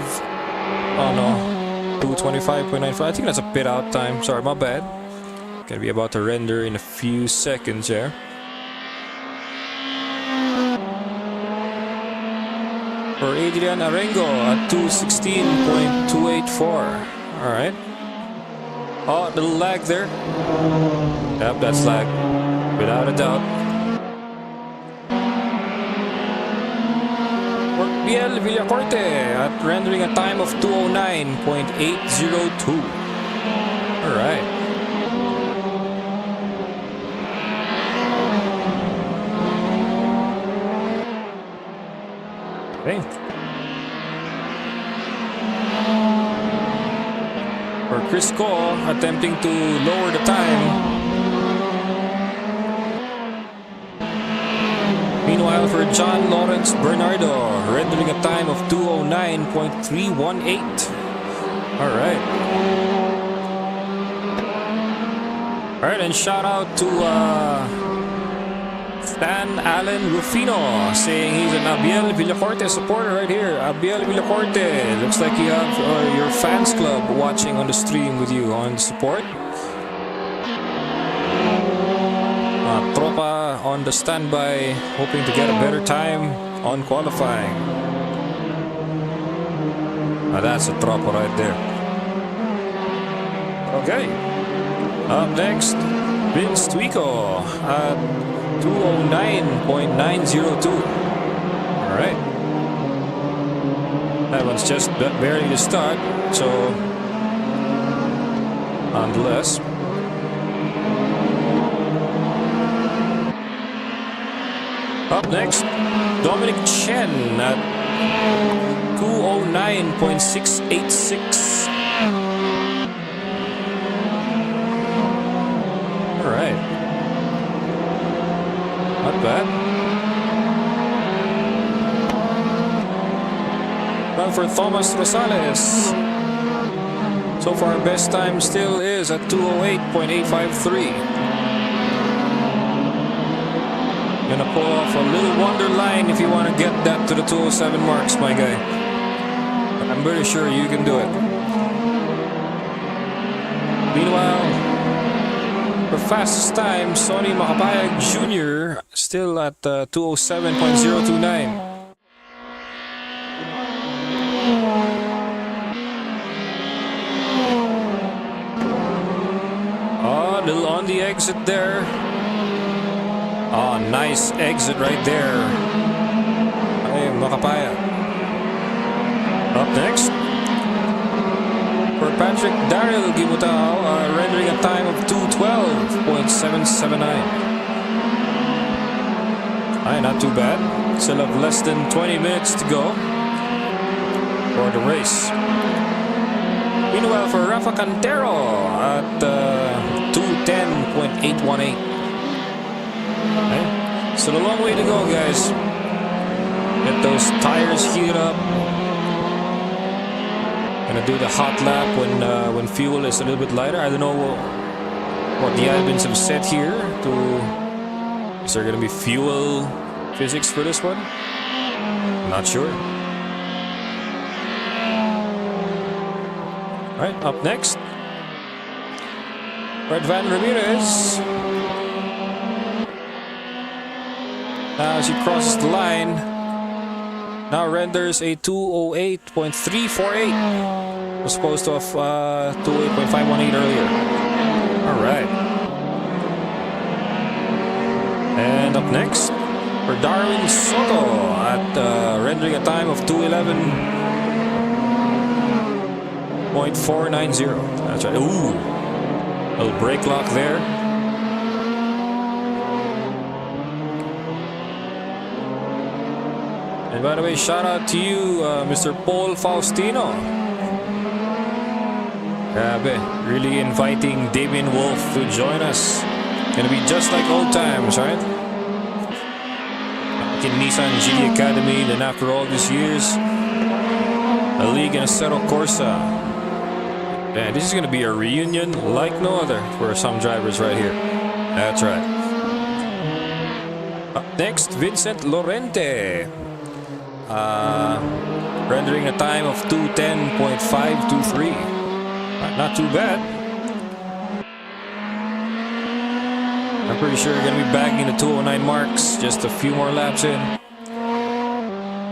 oh no, 225.95. I think that's a pit out time. Sorry, my bad. Gonna be about to render in a few seconds here. For Adrian Arengo at 216.284. Alright. Oh, a little lag there. Yep, that's lag. Without a doubt. For Biel Villacorte at rendering a time of 209.802. Alright. Okay. For Crisco, attempting to lower the time. Meanwhile, for John Lawrence Bernardo, rendering a time of 209.318. All right. Alright, and shout out to Stan Allen Rufino saying he's an Abiel Villacorte supporter right here. Abiel Villacorte, looks like you have your fans club watching on the stream with you on support. Tropa on the standby, hoping to get a better time on qualifying. That's a Tropa right there. Okay. Up next, Vince Twico at 209.902. Alright. That one's just barely the start, so nonetheless. Up next, Dominic Chen at 209.686. Alright. Not bad. Run for Thomas Rosales. So far, best time still is at 208.853. Gonna pull off a little wonder line if you want to get that to the 207 marks, my guy. I'm pretty sure you can do it. Meanwhile, for fastest time, Sonny Makapayag Jr. still at 207.029. Oh, little on the exit there. Oh, nice exit right there. Hey, Makapaya. Up next, for Patrick Daryl Gimutao, rendering a time of 212.779. Not too bad. Still have less than 20 minutes to go for the race. Meanwhile, for Rafa Cantero at 210.818. Okay. Still a long way to go, guys. Get those tires heated up. Gonna do the hot lap when fuel is a little bit lighter. I don't know what the admins have said here. Is there gonna be fuel physics for this one? Not sure. All right, up next, Red Van Ramirez. Now as he crosses the line, now renders a 208.348. Was supposed to have 208.518 earlier. Alright. And up next, for Darwin Soto at rendering a time of 211.490. That's right. Ooh. Little brake lock there. And by the way, shout out to you, Mr. Paul Faustino. Grabe, really inviting Damien Wolf to join us. Gonna be just like old times, right? Back in Nissan GT Academy, then after all these years, a league and Assetto Corsa. Man, this is gonna be a reunion like no other for some drivers right here. That's right. Up next, Vincent Lorente. Rendering a time of 210.523. Not too bad. I'm pretty sure you're gonna be bagging the 209 marks just a few more laps in.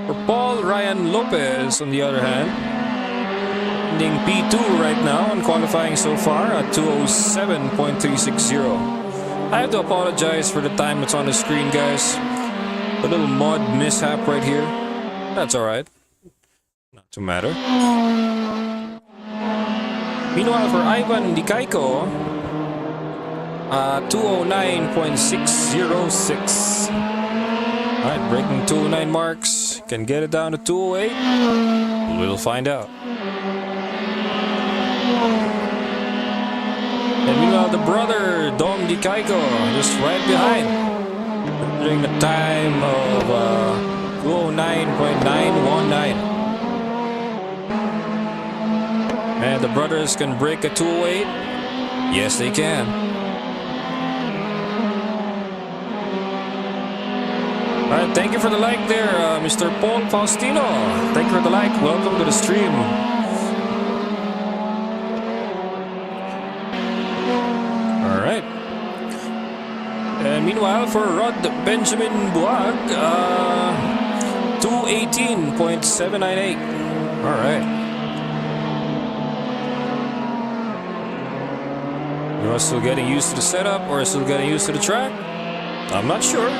For Paul Ryan Lopez, on the other hand, ending P2 right now and qualifying so far at 207.360. I have to apologize for the time that's on the screen, guys. A little mod mishap right here. That's alright. Not to matter. Meanwhile, for Ivan Dikaiko, 209.606. Alright, breaking 209 marks. Can get it down to 208. We'll find out. And meanwhile, the brother, Dom Dikaiko, just right behind. During the time of 209.919. And the brothers can break a 208. Yes, they can. Alright, thank you for the like there, Mr. Paul Faustino. Thank you for the like. Welcome to the stream. Alright. And meanwhile, for Rod Benjamin Buag, 218.798. Alright. You are still getting used to the setup or still getting used to the track? I'm not sure.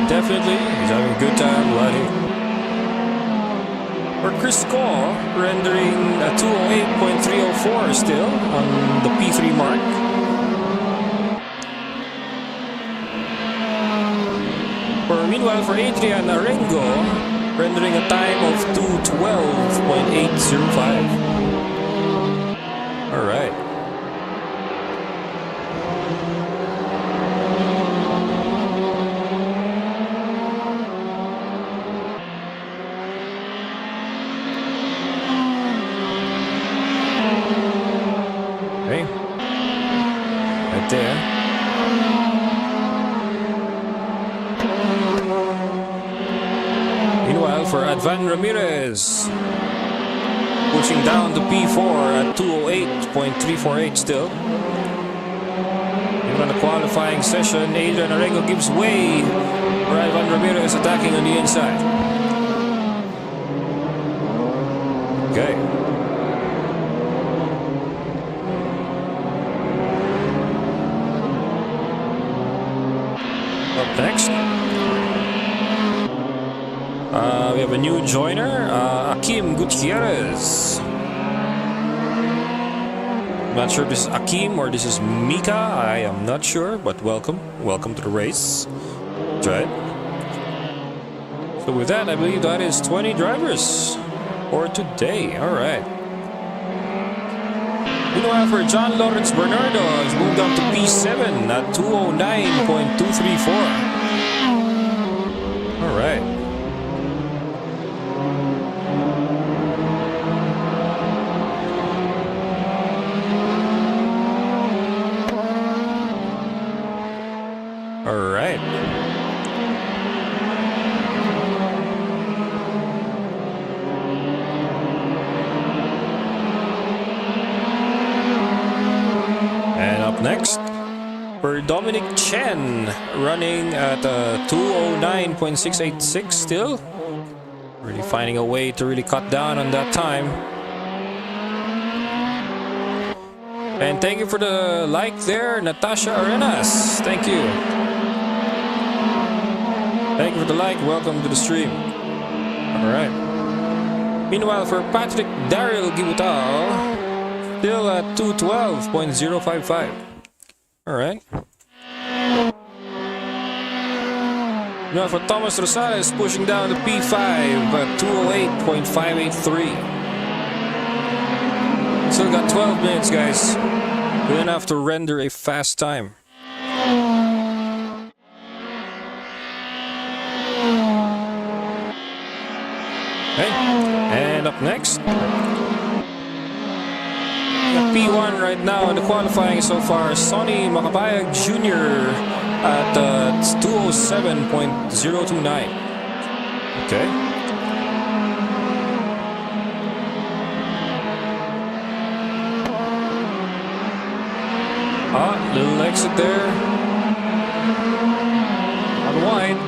Definitely, he's having a good time, buddy. For Chris Cole, rendering a 208.304 still on the P3 mark. Meanwhile, for Adrian Arengo, rendering a time of 212.805. Alright. Okay. Right there. Meanwhile, for Advan Ramirez, pushing down the P4 at 208.348 still. Even on the qualifying session, Adrian Arengo gives way for Advan Ramirez attacking on the inside. Okay. Up next, we have a new joiner, Akim Gutierrez. I'm not sure if this is Akim or this is Mika. I am not sure, but welcome. Welcome to the race. Try it. So with that, I believe that is 20 drivers for today. All right. Meanwhile, for John Lawrence Bernardo, has moved up to P7 at 209.234. All right. All right. And up next, for Dominic Chen, running at 209.686 still. Really finding a way to really cut down on that time. And thank you for the like there, Natasha Arenas. Thank you. Thank you for the like. Welcome to the stream. Alright. Meanwhile, for Patrick Daryl Gibutao, still at 212.055. Alright. Now for Thomas Rosales, pushing down the P5 at 208.583. Still got 12 minutes, guys. We're gonna have to render a fast time. Okay, and up next, P1 right now in the qualifying so far, Sonny Makabayag Jr. at 207.029. Okay. Little exit there. On wide.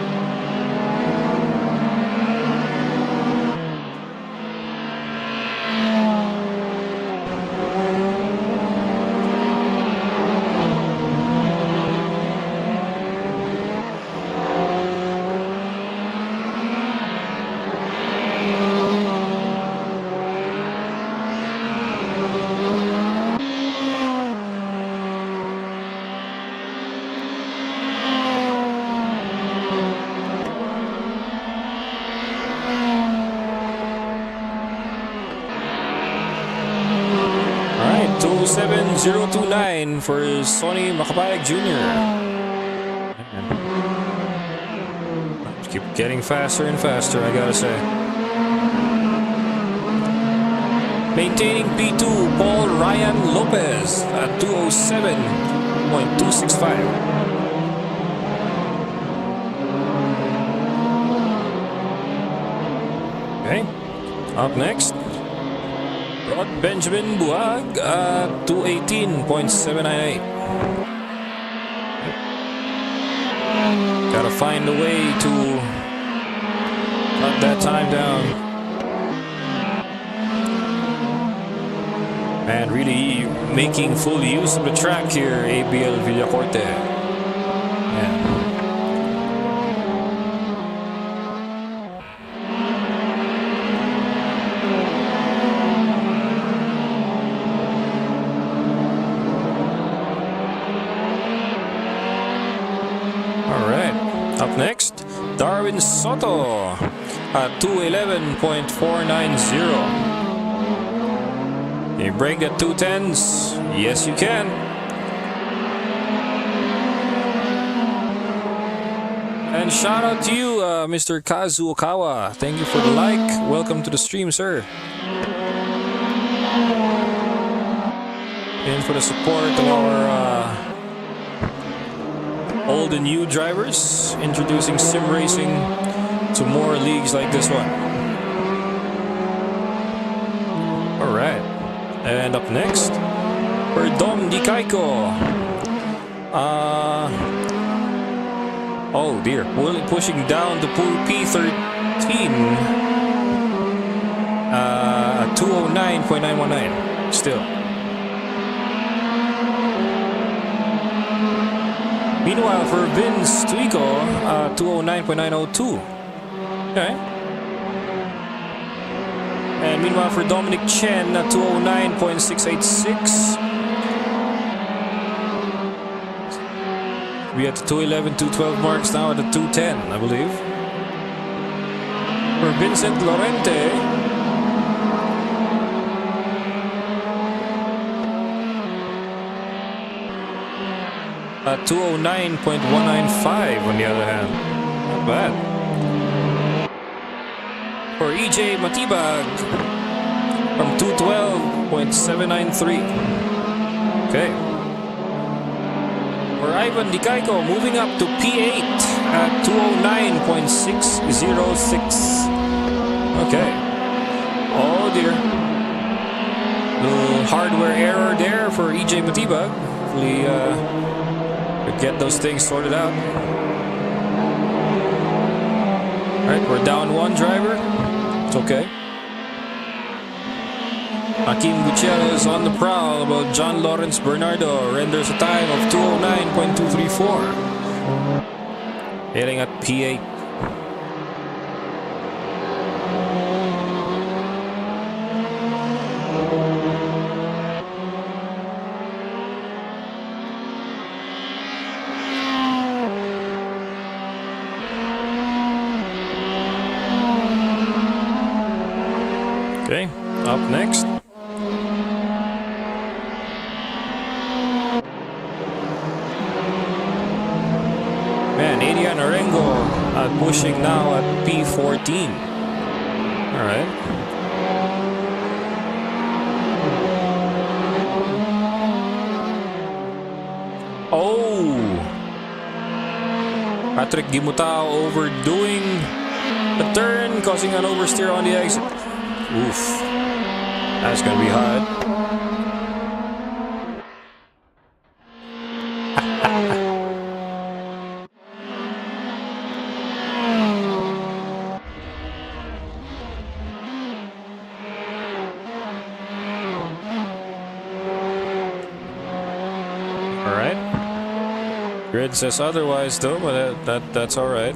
Alright, 27029 for Sonny Makabayag Jr. Keep getting faster and faster, I gotta say. Maintaining P2, Paul Ryan Lopez at 207.265. Okay. Up next, Rod Benjamin Buag at 218.798. Gotta find a way to cut that time down. And really making full use of the track here, ABL Villacorte. Yeah. Up next, Darwin Soto at 211.490. Can you break that 210s? Yes, you can. And shout out to you, Mr. Kazu Okawa. Thank you for the like. Welcome to the stream, sir. And for the support of our old and new drivers, introducing sim racing to more leagues like this one. Alright, and up next for Dom Di Kaiko. Oh dear, pushing down to pool P13 at 209.919 still. Meanwhile, for Vince Tuico, 209.902. Okay. And meanwhile, for Dominic Chen, 209.686. We at the 211, 212 marks now at the 210, I believe. For Vincent Lorente, at 209.195 on the other hand. Not bad. For EJ Matibag from 212.793. Okay. For Ivan Dikaiko moving up to P8 at 209.606. Okay. Oh dear. Little hardware error there for EJ Matibag. Hopefully get those things sorted out. Alright, we're down one driver. It's okay. Hakim Gutierrez on the prowl about John Lawrence Bernardo. Renders a time of 209.234. Hitting at P8. Okay, up next. Man, Adrian Arengo pushing now at P14. Alright. Oh! Patrick Gimutao overdoing the turn, causing an oversteer on the exit. Oof. That's gonna be hard. Alright. Grid says otherwise though, but that's alright.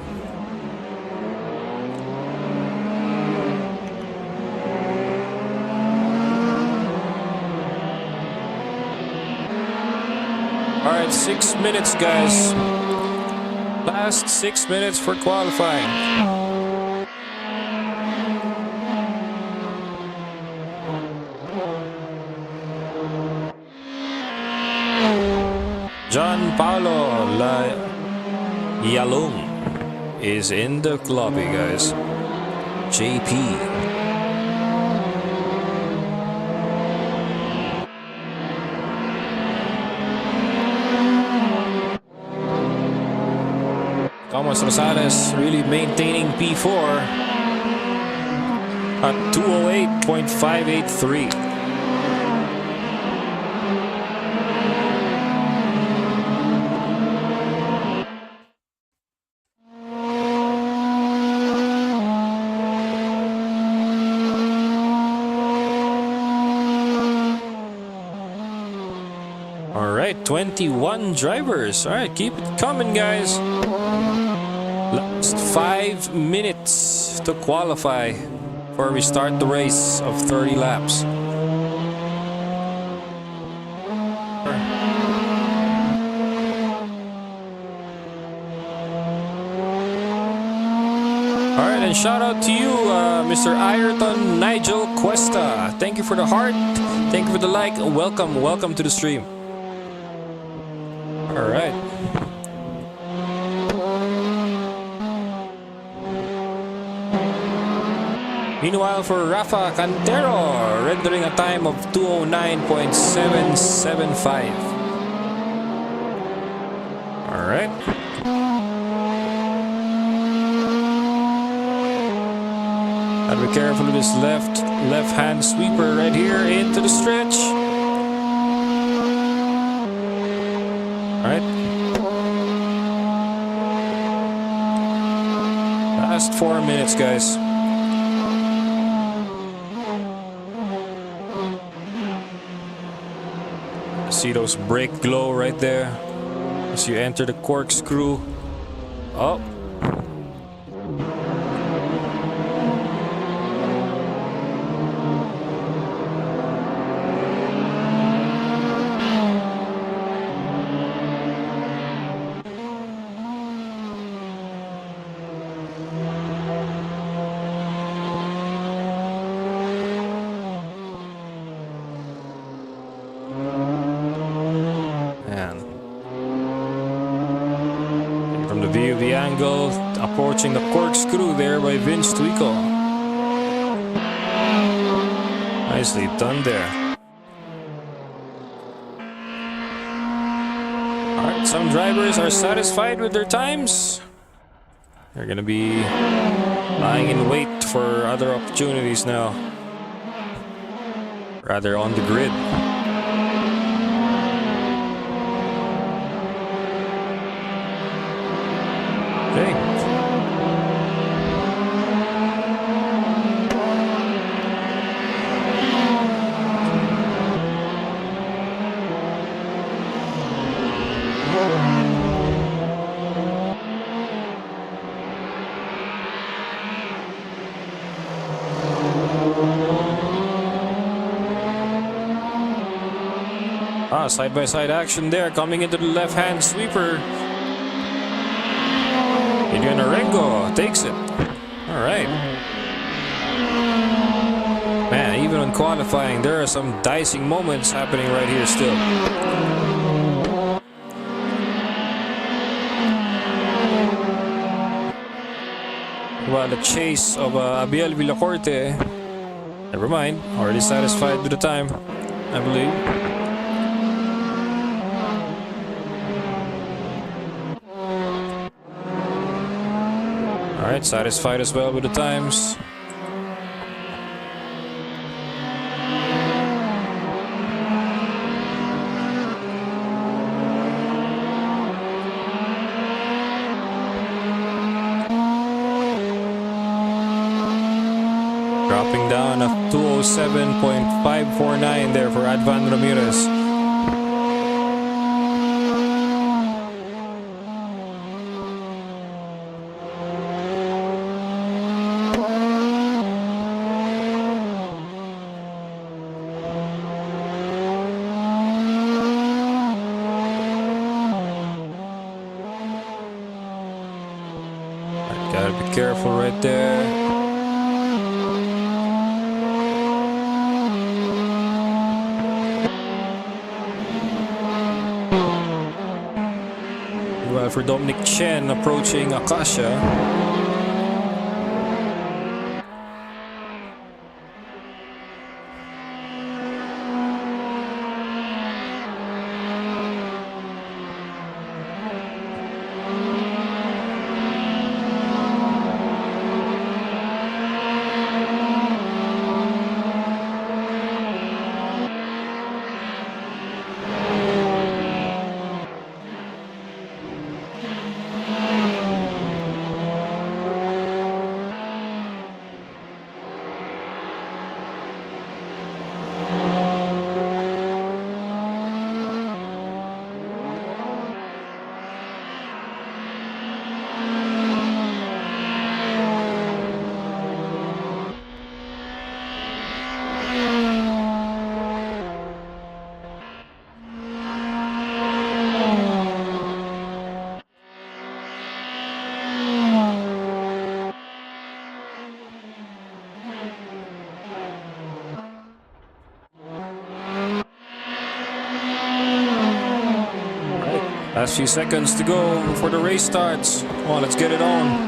Alright, 6 minutes, guys. Last 6 minutes for qualifying. John Paulo Yalong is in the lobby, guys. JP. Thomas Rosales really maintaining P4. at 208.583. All right, 21 drivers. All right, keep it coming, guys. Last 5 minutes to qualify before we start the race of 30 laps. All right, and shout out to you, Mr. Ayrton Nigel Cuesta. Thank you for the heart. Thank you for the like. Welcome, welcome to the stream. All right. Meanwhile, for Rafa Cantero, rendering a time of 209.775. All right. Gotta be careful with this left-hand sweeper right here into the stretch. All right. Last 4 minutes, guys. See those brake glow right there as you enter the corkscrew. Oh. Approaching the corkscrew there by Vince Twico. Nicely done there. Alright, some drivers are satisfied with their times. They're gonna be lying in wait for other opportunities now. Rather on the grid. Okay. Side-by-side action there, coming into the left-hand sweeper. Adrian Arengo takes it. All right. Man, even on qualifying, there are some dicing moments happening right here still. Well, the chase of Abiel Villacorte. Never mind, already satisfied with the time, I believe. Alright, satisfied as well with the times. Dropping down of 207.549 there for Advan Ramirez. Gotta be careful right there. Well, for Dominic Chen approaching Akasha. Last few seconds to go before the race starts. Come on, let's get it on.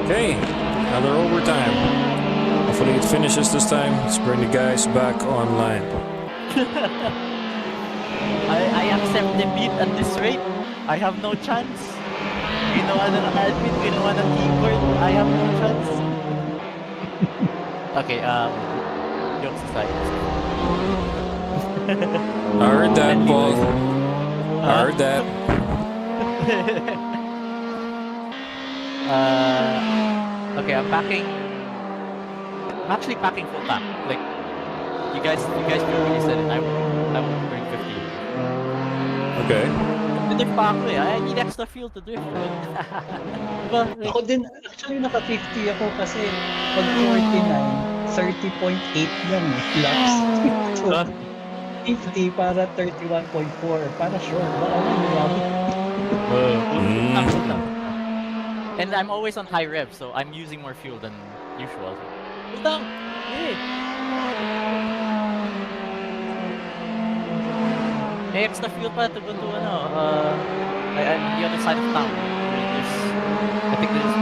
Okay, another overtime. Hopefully it finishes this time. Let's bring the guys back online. I accept defeat at this rate. I have no chance. Ginawa na ng admin, ginawa ng keyboard. I have no chance. Okay, jokes aside. I heard that, Paul. I heard that. Okay, I'm actually packing full tank. Like, you guys really said it. I will bring 50. Okay. Drift pa ako eh. I need extra fuel to drift. Diba? Like, Ako din, actually naka-50 ako kasi pag 49, 30.8 lang laps. So, 50 para 31.4. Para sure, baka And I'm always on high rev, so I'm using more fuel than usual. Utang! Yeah. May extra fuel pa to go to the other side of town. I think there's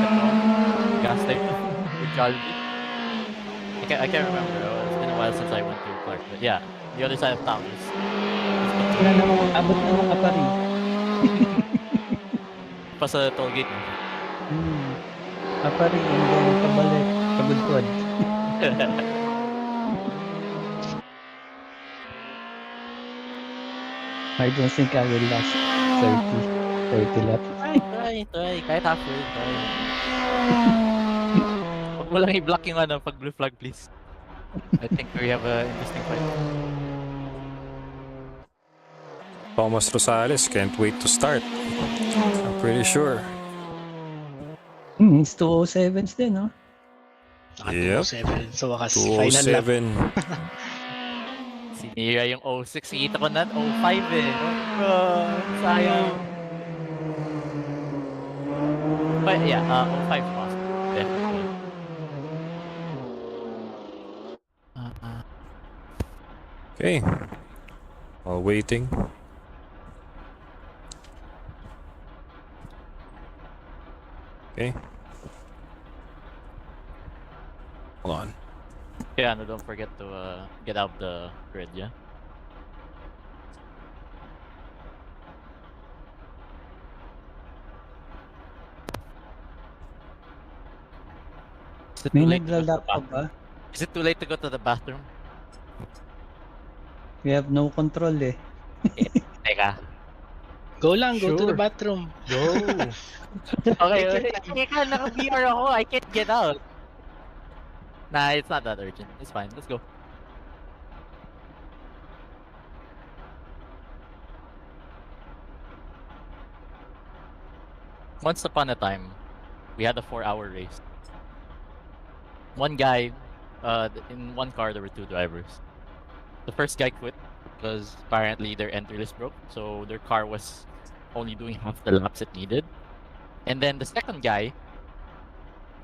gas station with Jollibee. I can't remember. It's been a while since I went to Clark, but yeah, the other side of town is. Wala namang abot na ng kapari. Pa sa toll gate. Kapari, and then pabalik, pagudpod. I don't think I will last 30 laps. Try. Kahit halfway, try. Huwag mo lang i-block yung pag blue flag, please. I think we have an interesting fight. Thomas Rosales can't wait to start. I'm pretty sure. It's 207s din, no? Yep. 207. So, wakas final lap. 207. Sinira yung 06. Kita ko na 05 eh. Sayang. But yeah, 05 possible. Definitely. Okay. While waiting. Okay. Hold on. Yeah, no, don't forget to get out the grid, yeah? Is it May too late to go to the naglalap pa bathroom? ba? Is it too late to go to the bathroom? We have no control eh. Teka. Go lang, go to the Sure. bathroom. Go! Okay, teka, naka-VR ako. I can't get out. Nah, it's not that urgent. It's fine. Let's go. Once upon a time, we had a 4-hour race. One guy, in one car there were 2 drivers. The first guy quit because apparently their entry list broke, so their car was only doing half the laps it needed. And then the second guy,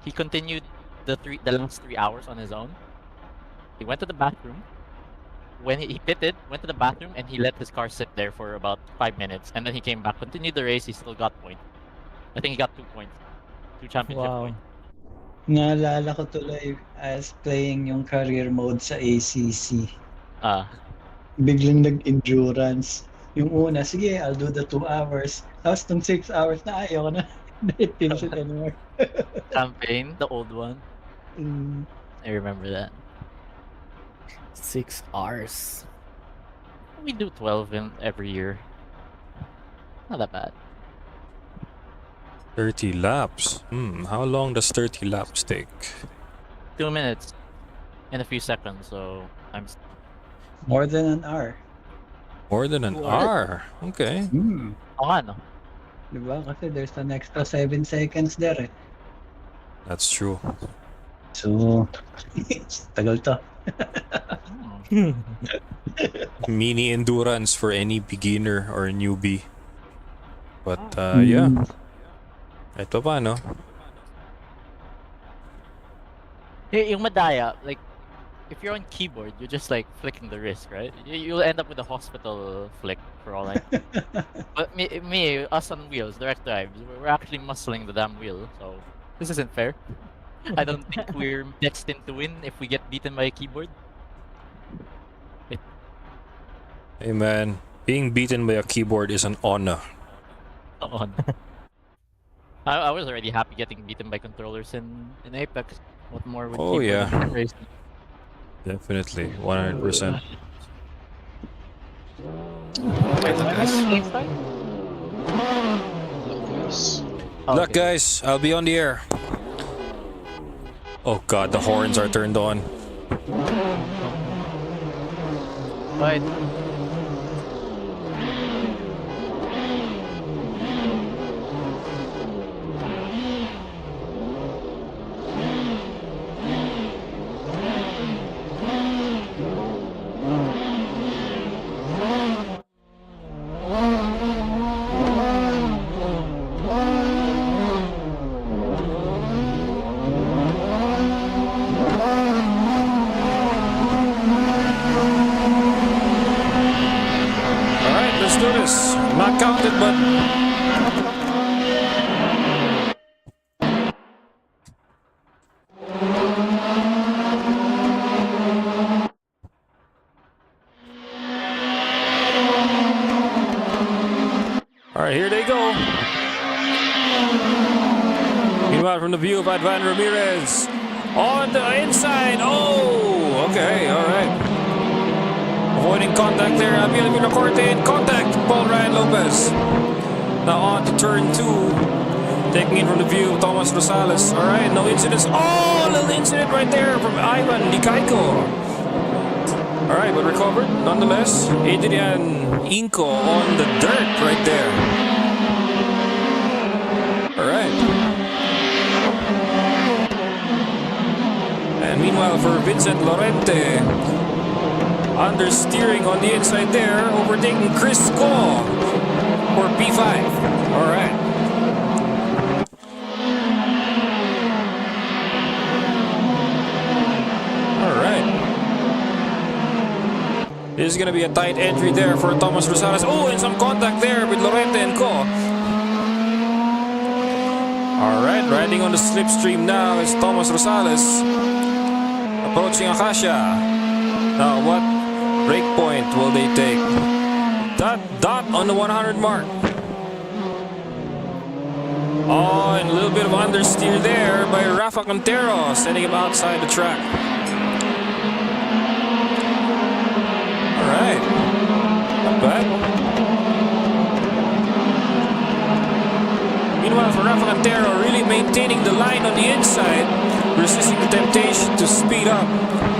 he continued the last 3 hours on his own. He went to the bathroom. When he pitted, went to the bathroom, and he let his car sit there for about 5 minutes. And then he came back, continued the race. He still got points. I think he got 2 points, 2 championship Wow. points. Naalala ko tuloy as playing yung career mode sa ACC. Biglang nag-endurance. Yung una, sige, I'll do the 2 hours. Tapos tong 6 hours na ayaw ko na. It didn't fit anymore. Campaign, the old one. Mm. I remember that. 6 hours. We do 12 in every year. Not that bad. 30 laps. How long does 30 laps take? 2 minutes and a few seconds, so I'm More than an hour. More than an hour. Okay. ano. Diba? Kasi there's an extra 7 seconds there eh. That's true. So, tagal to. Mini endurance for any beginner or newbie. But yeah. Kahit pa paano. Yung madaya, like, if you're on keyboard, you're just like flicking the wrist, right? You'll end up with a hospital flick for all I know. But us on wheels, direct drives, we're actually muscling the damn wheel, so this isn't fair. I don't think we're destined to win if we get beaten by a keyboard. Hey man, being beaten by a keyboard is an honor. I was already happy getting beaten by controllers in Apex. What more would Oh, keyboard yeah. race? Definitely, 100%. Luck, guys. I'll be on the air. Oh god, the horns are turned on. Right. Let's do this. Not counted, but all right, here they go. Meanwhile, from the view of Advan Ramirez on the inside. Oh, okay, all right. Avoiding contact there. Abiel Villacorte in contact. Paul Ryan Lopez. Now on to turn 2. Taking in from the view of Thomas Rosales. Alright, no incidents. Oh, a little incident right there from Ivan Dikaiko. Alright, but recovered nonetheless. Adrian Inco on the dirt right there. Alright. And meanwhile for Vincent Lorente. Understeering on the inside there, overtaking Chris Ko for P5. All right. All right. This is going to be a tight entry there for Thomas Rosales. Oh, and some contact there with Lorente and Co. All right, riding on the slipstream now is Thomas Rosales. Approaching Acacia. Now what break point will they take? Dot on the 100 mark. Oh, and a little bit of understeer there by Rafa Quintero, sending him outside the track. All right, not bad. Meanwhile, for Rafa Quintero, really maintaining the line on the inside, resisting the temptation to speed up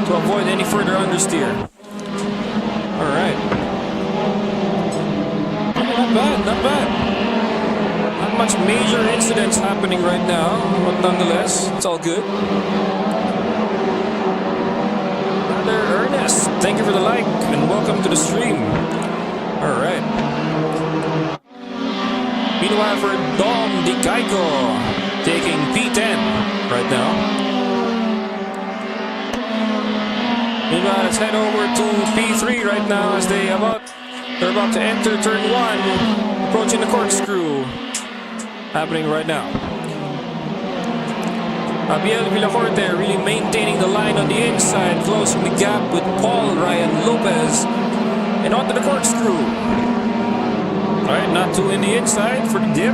to avoid any further understeer. All right. Not bad, not bad. Not much major incidents happening right now, but nonetheless, it's all good. Brother Ernest, thank you for the like and welcome to the stream. All right. Meanwhile, for Dom Dikaiko, taking P10 right now. Meanwhile, let's head over to P3 right now as they're about to enter turn 1, approaching the corkscrew. Happening right now. Abiel Villacorte really maintaining the line on the inside, closing the gap with Paul Ryan Lopez. And onto the corkscrew. Alright, not too in the inside for the dip.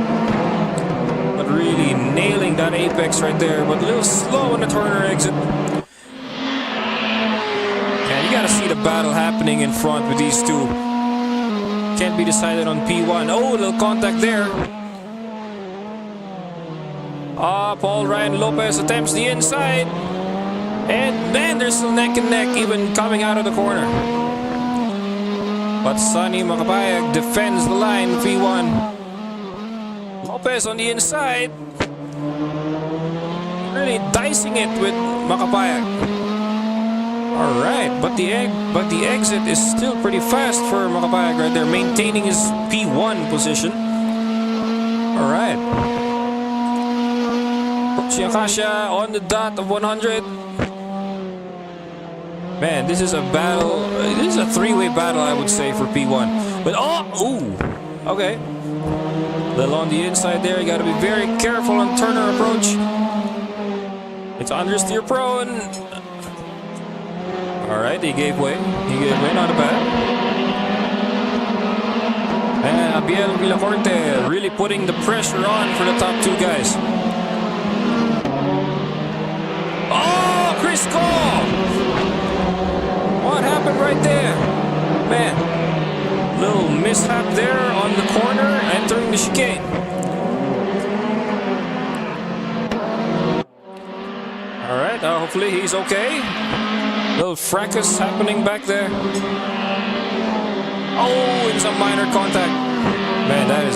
But really nailing that apex right there. But a little slow on the corner exit. You gotta see the battle happening in front with these two. Can't be decided on P1. Oh, a little contact there. Paul Ryan Lopez attempts the inside. And man, they're still neck and neck even coming out of the corner. But Sonny Makapayag defends the line, P1. Lopez on the inside. Really dicing it with Makapayag. Alright, but the exit is still pretty fast for Makapayag right there, maintaining his P1 position. Alright. Akasha on the dot of 100. Man, this is a battle. This is a three-way battle, I would say, for P1. But okay. Little on the inside there. You got to be very careful on turner approach. It's understeer pro and. All right, he gave way. Not bad. And Abiel Villacorte really putting the pressure on for the top two guys. Oh, Chris Cole! What happened right there? Man, little mishap there on the corner, entering the chicane. All right, hopefully he's okay. Little fracas happening back there. Oh, and some minor contact. Man, that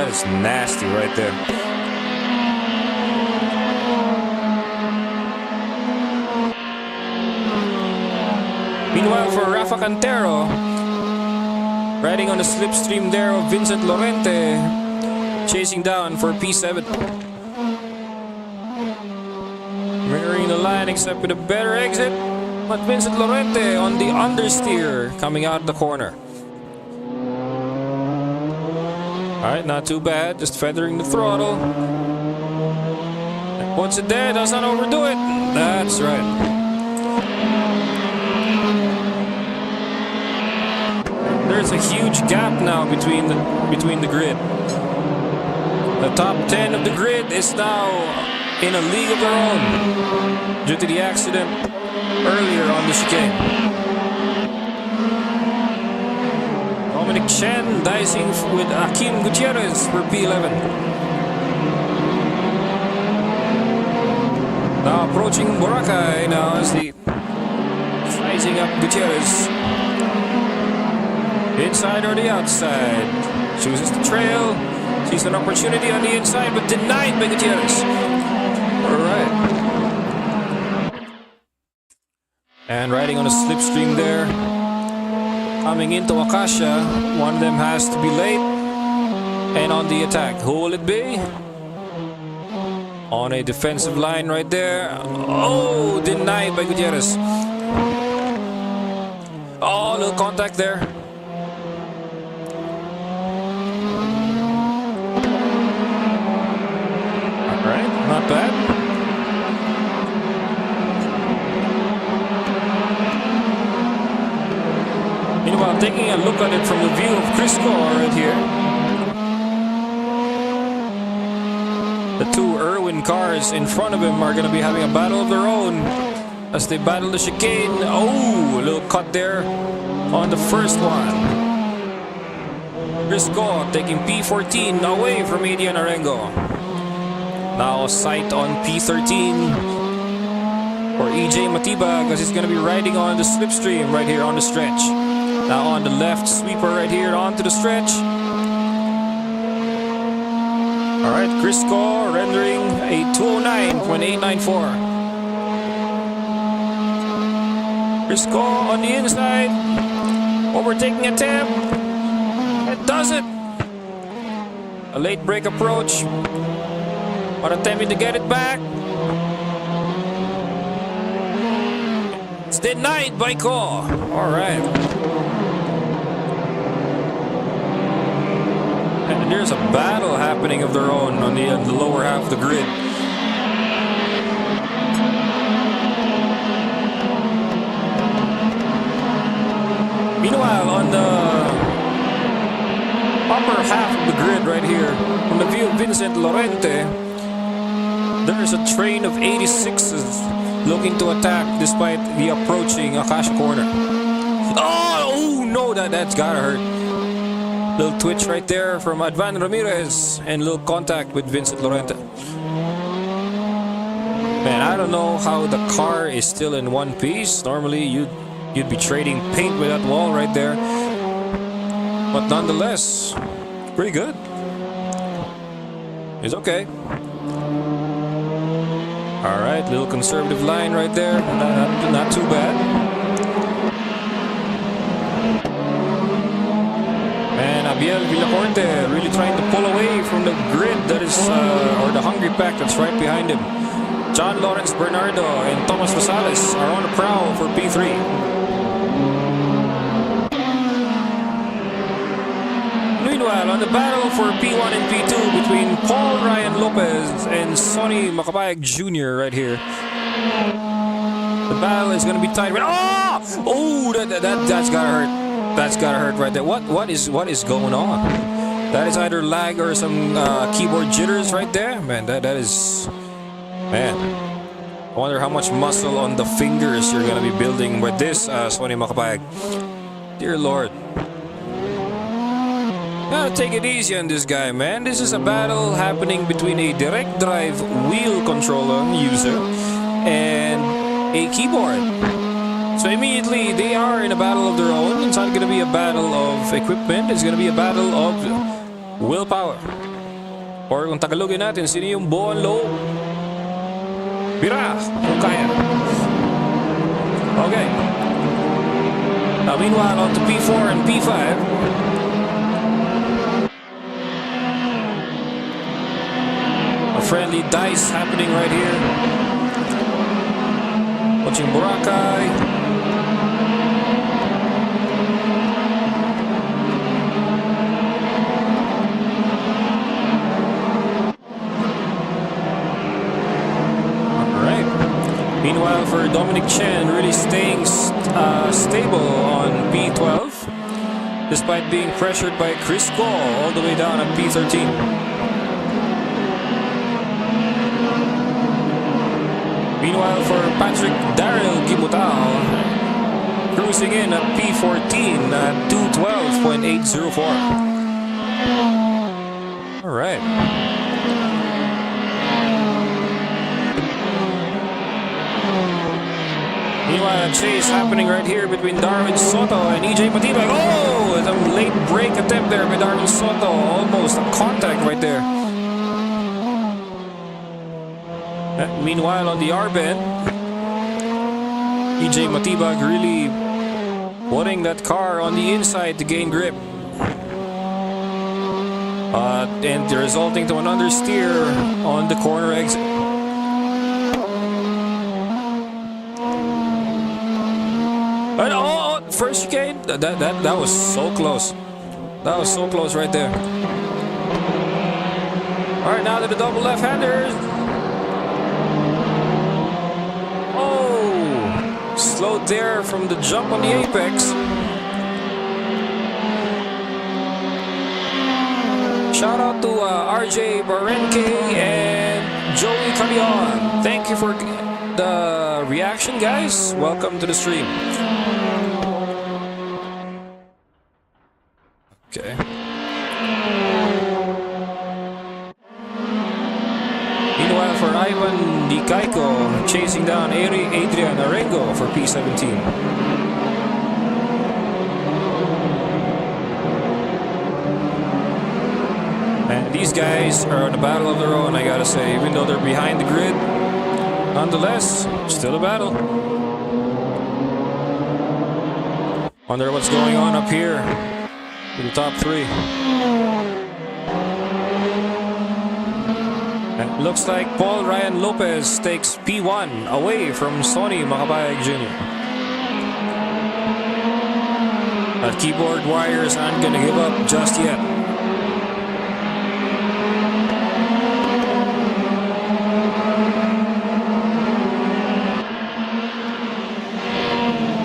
is nasty right there. Meanwhile, for Rafa Cantero, riding on the slipstream there of Vincent Lorente, chasing down for P7. Mirroring the line except with a better exit, but Vincent Lorente on the understeer coming out of the corner. Alright, not too bad, just feathering the throttle. And once it there, does not overdo it. That's right. There's a huge gap now between the grid. The top 10 of the grid is now in a league of their own due to the accident earlier on the chicane. Dominic Chen dicing with Akim Gutierrez for P11. Now approaching Boracay now as the sizing up Gutierrez. Inside or the outside. Chooses the trail. Sees an opportunity on the inside, but denied by Gutierrez. Alright. And riding on a slipstream there. Coming into Akasha. One of them has to be late. And on the attack. Who will it be? On a defensive line right there. Oh, denied by Gutierrez. Oh, little contact there. Not bad. Meanwhile, taking a look at it from the view of Crisco right here. The two Irwin cars in front of him are going to be having a battle of their own as they battle the chicane. Oh, a little cut there on the first one. Crisco taking P14 away from Adrian Arengo. Now sight on P13 for EJ Matiba because he's going to be riding on the slipstream right here on the stretch. Now on the left sweeper right here onto the stretch. Alright, Crisco rendering a 209.894. Crisco on the inside. Overtaking attempt. It does it. A late break approach. But attempting to get it back. It's denied by Ko. Alright. And there's a battle happening of their own on the lower half of the grid. Meanwhile, on the upper half of the grid right here, from the view of Vincent Lorente, there is a train of 86s looking to attack despite the approaching Akasha corner. Oh no, that's gotta hurt. Little twitch right there from Advan Ramirez and little contact with Vincent Lorente. Man, I don't know how the car is still in one piece. Normally, you'd be trading paint with that wall right there. But nonetheless, pretty good. It's okay. Alright, little conservative line right there. Not too bad. Man, Abiel Villacorte really trying to pull away from the grid that is, or the hungry pack that's right behind him. John Lawrence Bernardo and Thomas Rosales are on the prowl for P3. Meanwhile, on the battle for P1 and P2 between Paul Ryan Lopez and Sonny Macapayag Jr. right here. The battle is going to be tight. Oh, that's gotta hurt. That's gotta hurt right there. What is going on? That is either lag or some keyboard jitters right there. Man, that is... Man, I wonder how much muscle on the fingers you're gonna be building with this, Sonny Macapayag. Dear Lord. Gotta take it easy on this guy, man. This is a battle happening between a direct drive wheel controller user and a keyboard. So immediately they are in a battle of their own. It's not gonna be a battle of equipment. It's gonna be a battle of willpower. Or kung Tagalogin natin, sino yung buo ang loob? Bira! Kung kaya. Okay. Now meanwhile, on to P4 and P5. A friendly dice happening right here. Watching Boracay. Meanwhile, for Dominic Chen, really staying stable on P12, despite being pressured by Chris Gall all the way down at P13. Meanwhile, for Patrick Daryl Gibutao, cruising in at P14 at 212.804. All right. Meanwhile, a chase happening right here between Darwin Soto and EJ Matibag. Oh, it's a late break attempt there by Darwin Soto. Almost a contact right there. Meanwhile, on the R-bend, EJ Matibag really putting that car on the inside to gain grip. And resulting to an understeer on the corner exit. And oh, first chicane. That was so close. That was so close right there. All right, now to the double left-handers. Oh, slowed there from the jump on the apex. Shout out to RJ Barenke and Joey Carrion. Thank you for the reaction, guys. Welcome to the stream. Okay. Meanwhile, for Ivan Di Caico, chasing down Adrian Arengo for P17. And these guys are on a battle of their own, I gotta say. Even though they're behind the grid, nonetheless, still a battle. Wonder what's going on up here in the top three. And it looks like Paul Ryan Lopez takes P1 away from Sonny Macapayag Jr. That keyboard warriors aren't gonna give up just yet.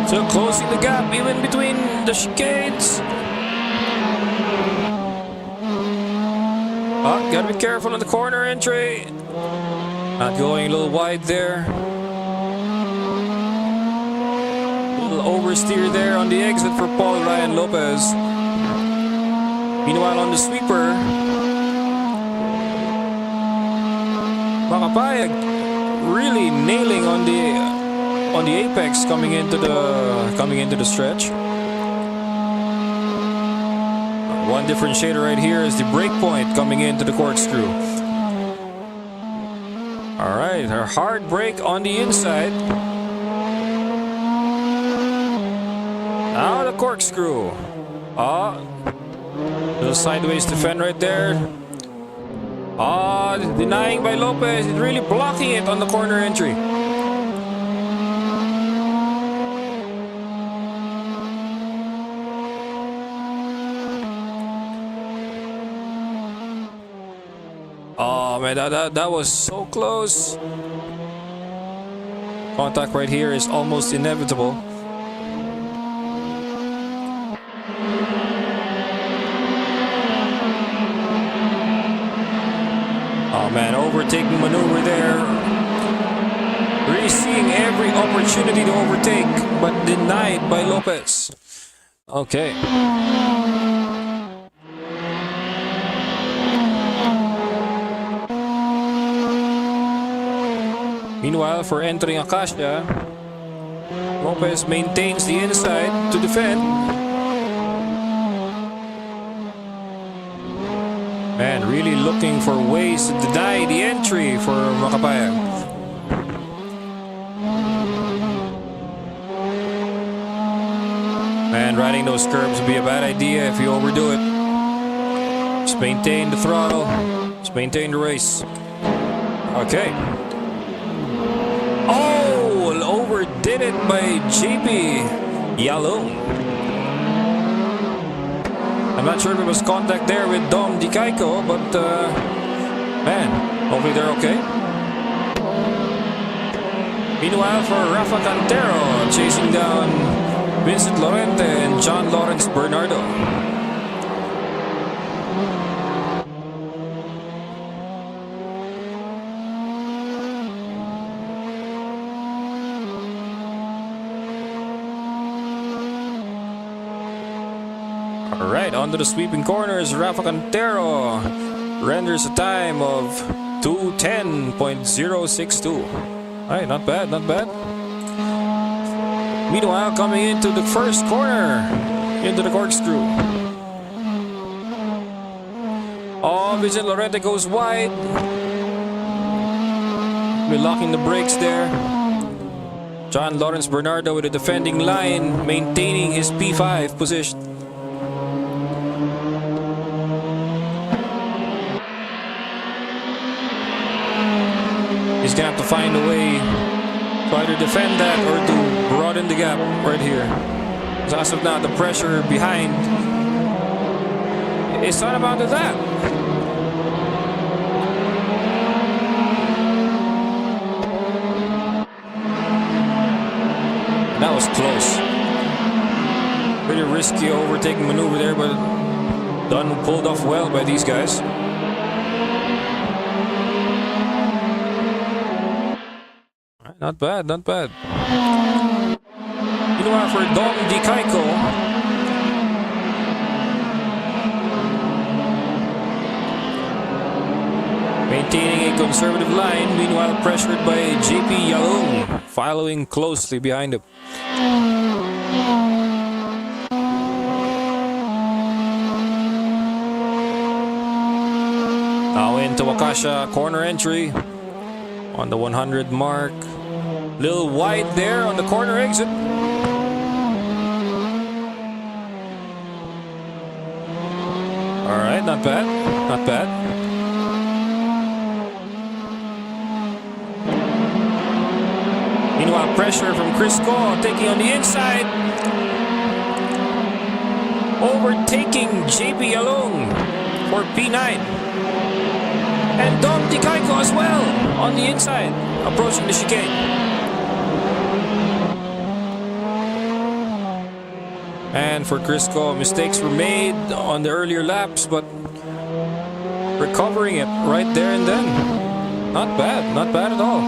So closing the gap even between the chicanes. Oh, gotta be careful on the corner entry. Not going a little wide there. A little oversteer there on the exit for Paul Ryan Lopez. Meanwhile, on the sweeper, Macapayag really nailing on the apex coming into the stretch. One differentiator right here is the brake point coming into the corkscrew. All right, her hard brake on the inside. Now the corkscrew. Little sideways defend right there. Denying by Lopez. It's really blocking it on the corner entry. Oh man, that was so close. Contact right here is almost inevitable. Oh man, overtaking maneuver there. Really seeing every opportunity to overtake, but denied by Lopez. Okay. Meanwhile, for entering Acacia, Lopez maintains the inside to defend. Man, really looking for ways to deny the entry for Macapayag. Man, riding those curbs would be a bad idea if you overdo it. Just maintain the throttle. Just maintain the race. Okay. Oh, overdid it by JP Yalong. I'm not sure if it was contact there with Dom Dikaiko, but man, hopefully they're okay. Meanwhile, for Rafa Cantero, chasing down Vincent Lorente and John Lawrence Bernardo. Alright, onto the sweeping corners. Rafa Cantero renders a time of 2:10.062. Alright, not bad, not bad. Meanwhile, coming into the first corner, into the corkscrew. Oh, Vincent Lorente goes wide. We're locking the brakes there. John Lawrence Bernardo with a defending line, maintaining his P5 position. He's gonna have to find a way to either defend that or to broaden the gap right here. Because as of now, the pressure behind is not about that. That was close. Pretty risky overtaking maneuver there, but pulled off well by these guys. Not bad, not bad. Meanwhile, for Dom Dikaiko, maintaining a conservative line. Meanwhile, pressured by JP Yalong, following closely behind him. Now into Acacia corner entry on the 100 mark. Little wide there on the corner exit. Alright, not bad. Not bad. Meanwhile, pressure from Chris Ko taking on the inside. Overtaking JP Yalong for P9. And Dom Dikaiko as well on the inside, approaching the chicane. And for Crisco, mistakes were made on the earlier laps, but recovering it right there and then. Not bad at all.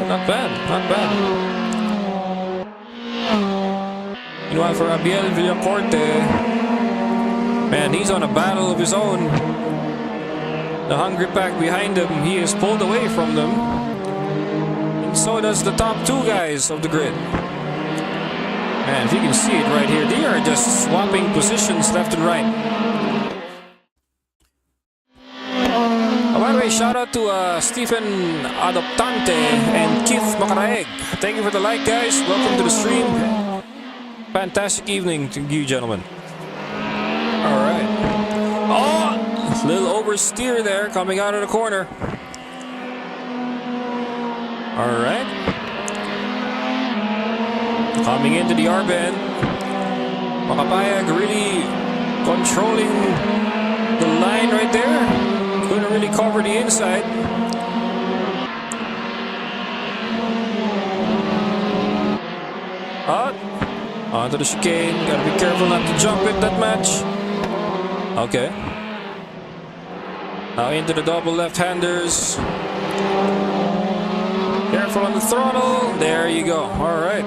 Not bad, not bad. Meanwhile, for Abiel Villacorte, man, he's on a battle of his own. The Hungry Pack behind him, he is pulled away from them. And so does the top two guys of the grid. Man, if you can see it right here, they are just swapping positions left and right. Oh, by the way, shout out to Stephen Adoptante and Keith Macaraeg. Thank you for the like, guys. Welcome to the stream. Fantastic evening to you, gentlemen. Alright. Oh! Little oversteer there coming out of the corner. Alright. Coming into the R-bend. Makapayag really controlling the line right there. Couldn't really cover the inside. Onto the chicane. Gotta be careful not to jump with that match. Okay. Now into the double left-handers. Careful on the throttle. There you go. All right.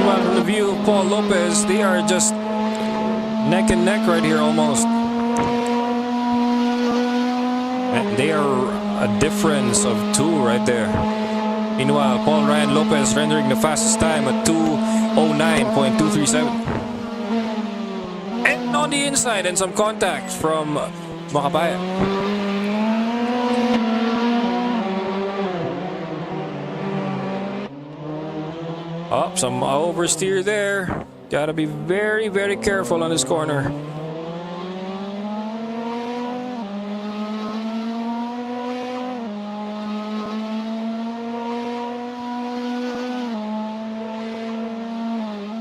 Well, from the view of Paul Lopez, they are just neck and neck right here almost. And they are a difference of 2 right there. Meanwhile, Paul Ryan Lopez rendering the fastest time at 2:09.237. And on the inside, and some contact from Makapaya. Oh, some oversteer there. Gotta be very, very careful on this corner.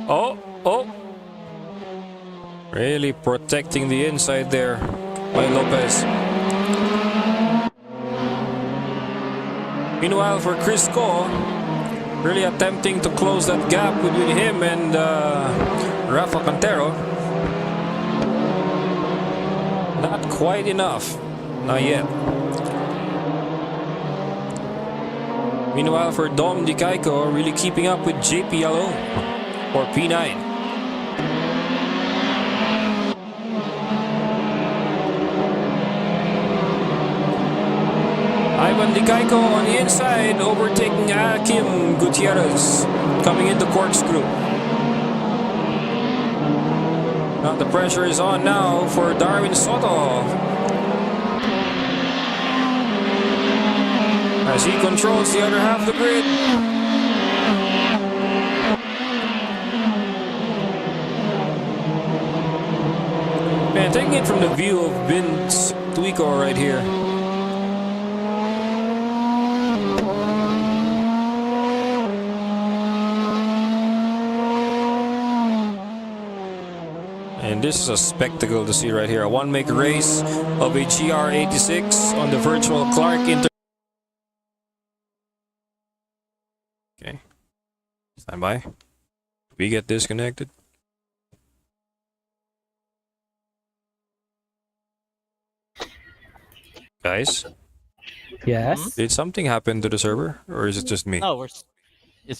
Oh. Really protecting the inside there by Lopez. Meanwhile, for Chris Ko, really attempting to close that gap between him and Rafa Cantero. Not quite enough. Not yet. Meanwhile, for Dom Dikaiko, really keeping up with JPLO or P9. Ivan Dikaiko on the inside, overtaking Akim Gutierrez, coming into corkscrew. Now the pressure is on now for Darwin Soto, as he controls the other half of the grid. Man, taking it from the view of Vince Tuico right here. And this is a spectacle to see right here. A one-make race of a GR86 on the virtual Clark Inter. Okay. Stand by. We get disconnected. Guys, Yes. did something happen to the server? Or is it just me? No, it's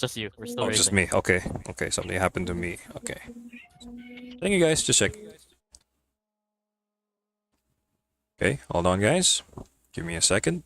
just you. We're still Oh, racing. just me. Okay. Okay, something happened to me. Okay. Thank you, guys. Just check. Okay, hold on, guys. Give me a second.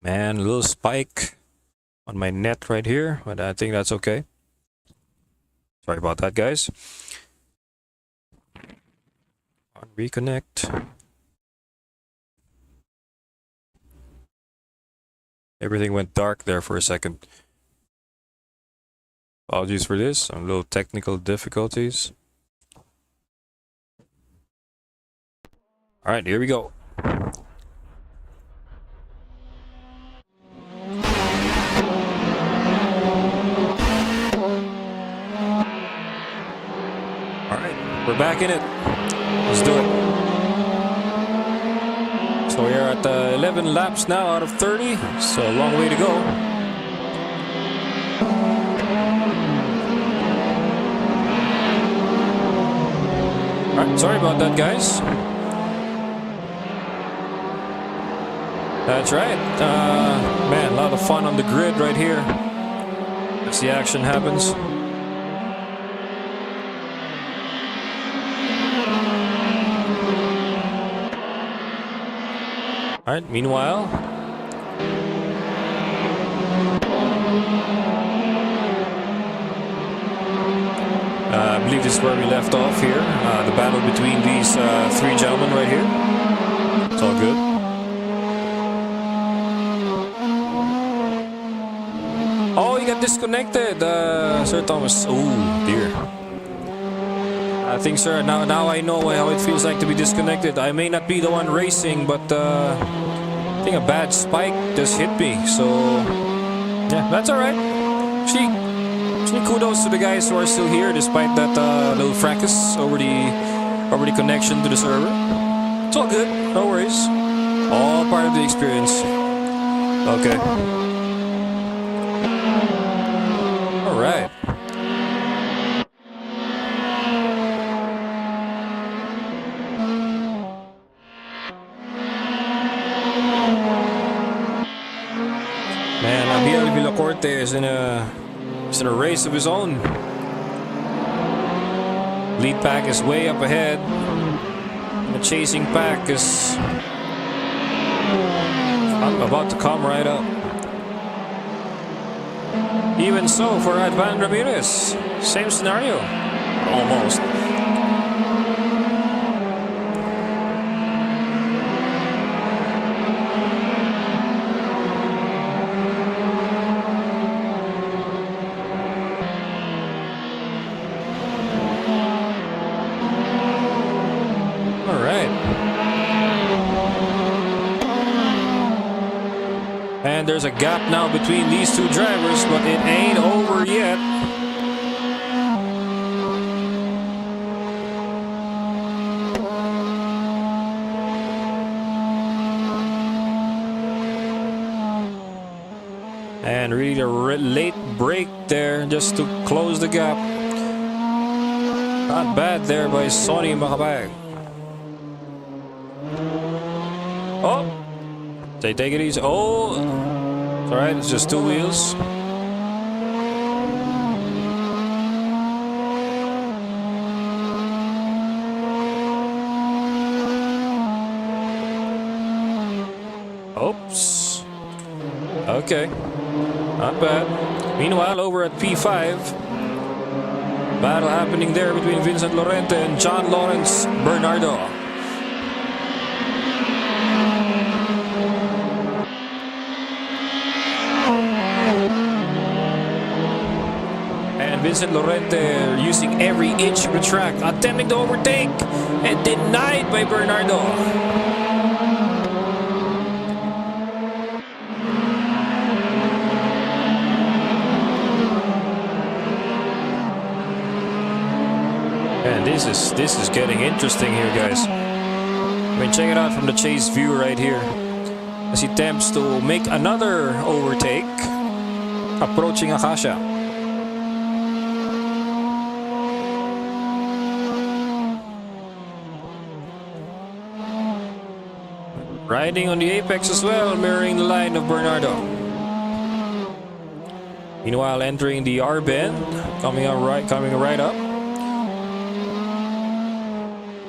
Man, a little spike on my net right here, but I think that's okay. Sorry about that, guys. On reconnect. Everything went dark there for a second. Apologies for this, some little technical difficulties. All right, here we go. All right, we're back in it. Let's do it. So we are at 11 laps now out of 30. So a long way to go. All right, sorry about that, guys. That's right. Man, a lot of fun on the grid right here as the action happens. All right, meanwhile, I believe this is where we left off here. The battle between these three gentlemen right here. It's all good. Oh, you got disconnected, Sir Thomas. Oh, dear. I think, sir, now I know how it feels like to be disconnected. I may not be the one racing, but I think a bad spike just hit me. So, yeah, that's all right. Actually, kudos to the guys who are still here despite that little fracas over the connection to the server. It's all good, no worries. All part of the experience. Okay. All right. Man, Javier Villacorte is in a race of his own. Lead pack is way up ahead. The chasing pack is about to come right up. Even so, for Advan Ramirez, same scenario, almost. And there's a gap now between these two drivers, but it ain't over yet. And really a late break there just to close the gap. Not bad there by Sonny Makabag. Oh! They take it easy. Oh! It's alright, it's just two wheels. Oops. Okay. Not bad. Meanwhile, over at P5, battle happening there between Vincent Lorente and John Lawrence Bernardo. Vincent Lorente using every inch of the track, attempting to overtake, and denied by Bernardo. And this is getting interesting here, guys. I mean, check it out from the chase view right here, as he attempts to make another overtake, approaching Akasha. Riding on the apex as well, mirroring the line of Bernardo. Meanwhile, entering the R bend, coming right up.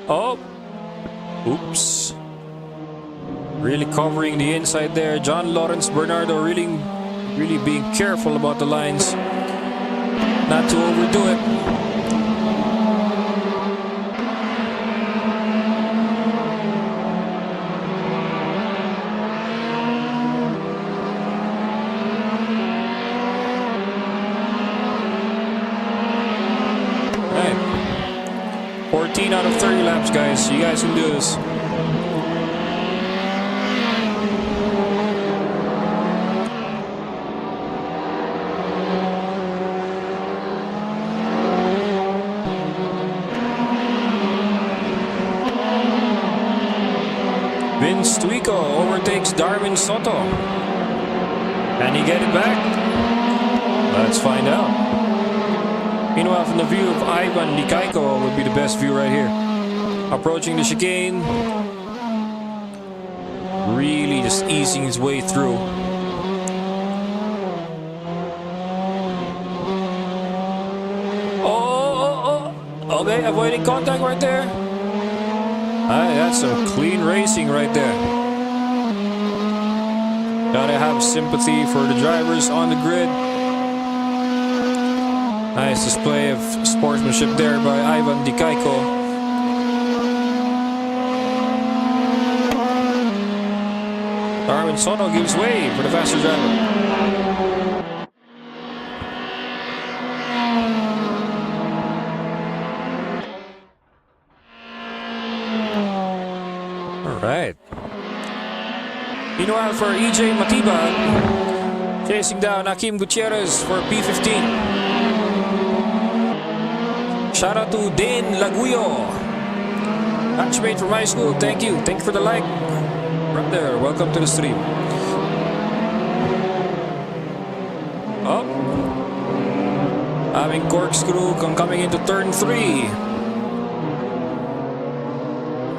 Oh, oops! Really covering the inside there. John Lawrence Bernardo really being careful about the lines, not to overdo it. Out of 30 laps, guys. You guys can do this. Stuico overtakes Darwin Soto. Can he get it back? Let's find out. Meanwhile, from the view of Ivan Nikaiko would be the best view right here. Approaching the chicane. Really just easing his way through. Okay, avoiding contact right there. That's some clean racing right there. Gotta have sympathy for the drivers on the grid. Nice display of sportsmanship there by Ivan Dikaiko. Darwin Soto gives way for the faster driver. Right. Meanwhile, for EJ Matiba, chasing down Hakim Gutierrez for P15. Shout out to Dane Laguyo, batchmate from high school. Thank you for the like. Right there, welcome to the stream. Up, having corkscrew coming into turn 3.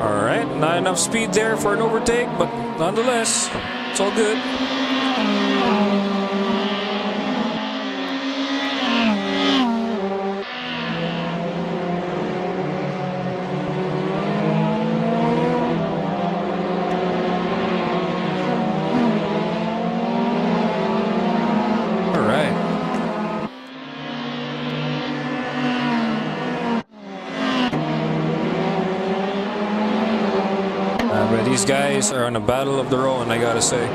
Alright, not enough speed there for an overtake, but nonetheless, it's all good. These guys are on a battle of their own, I gotta say.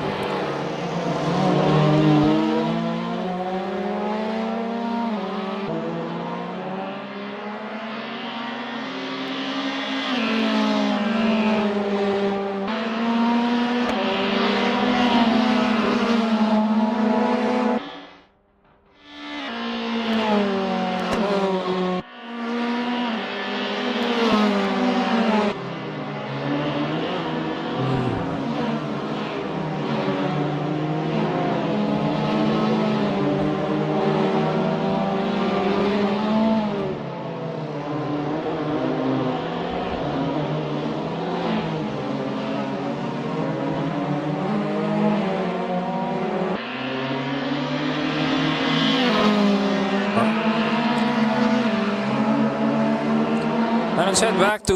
Let's head back to...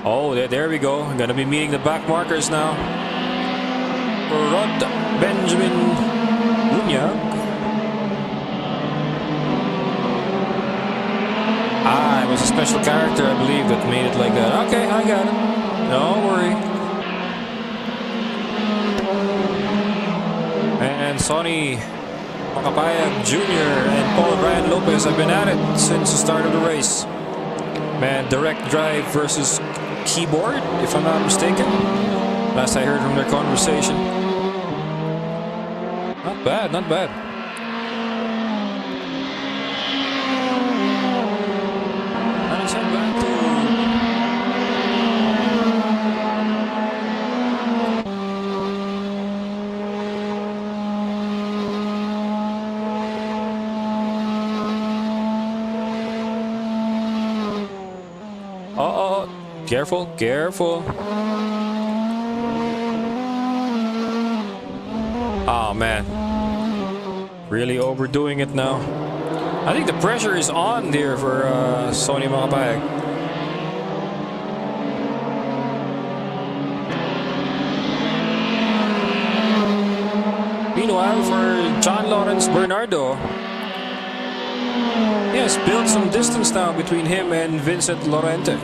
Oh, there we go. I'm gonna be meeting the back markers now. Rod Benjamin Lunya. It was a special character, I believe, that made it like that. Okay, I got it. Don't worry. And Sonny Macapayag Jr. and Paul Brian Lopez have been at it since the start of the race. Man, direct drive versus keyboard, if I'm not mistaken. Last I heard from their conversation. Not bad, not bad. Let's head back to... Uh-oh. Careful, careful. Oh, man. Really overdoing it now. I think the pressure is on there for Sonny Macapayag. Meanwhile, for John Lawrence Bernardo, he has built some distance now between him and Vincent Lorente.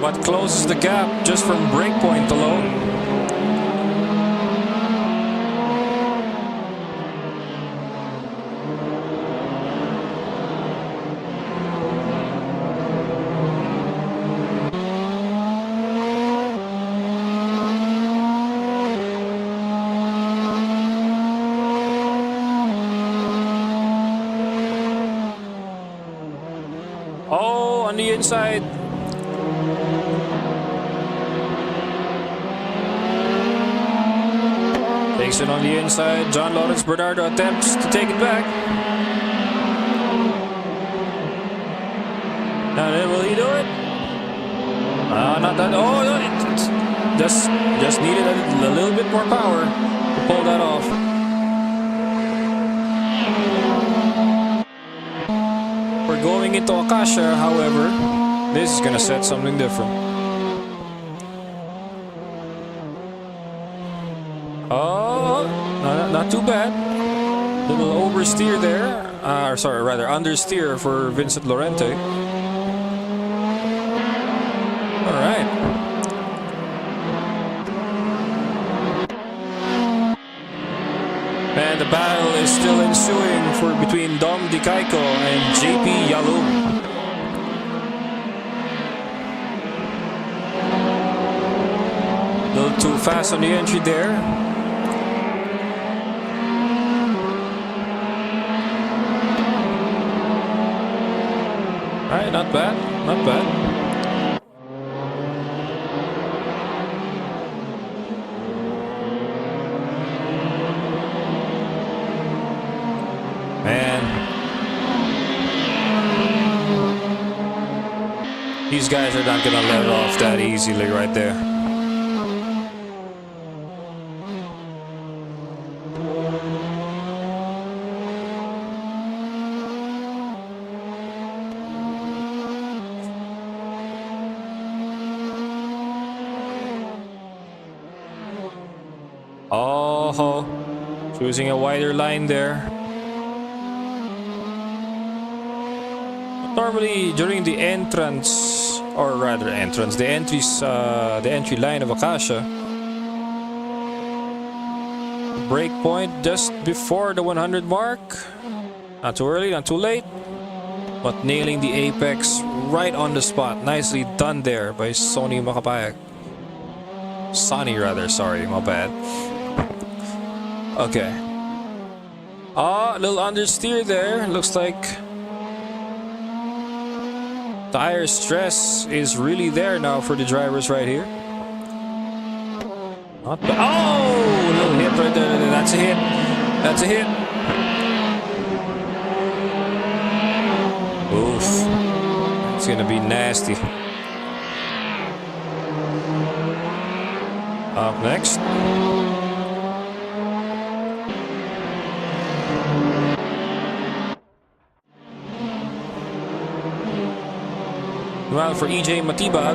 What closes the gap just from breakpoint alone? Oh, on the inside. Racing on the inside. John Lawrence Bernardo attempts to take it back. Now then, will he do it? Not that. Oh, no, it just needed a little bit more power to pull that off. We're going into Akasha, however. This is gonna set something different. Oh, not too bad. Little oversteer there. Or sorry, rather understeer for Vincent Lorente. All right. And the battle is still ensuing between Dom Dikaiko and JP Yalum. A little too fast on the entry there. Alright, not bad, not bad. Man, these guys are not gonna let it off that easily right there. Oh, choosing a wider line there. Normally during the entrance, or rather entrance, the entry line of Akasha, break point just before the 100 mark. Not too early, not too late, but nailing the apex right on the spot. Nicely done there by Sonny Makapayag. Sonny rather, sorry, my bad. Okay. A little understeer there. Looks like tire stress is really there now for the drivers right here. Not bad. Oh, a little hit right there. That's a hit. That's a hit. Oof. It's gonna be nasty. Up next. Well, for EJ Matibag,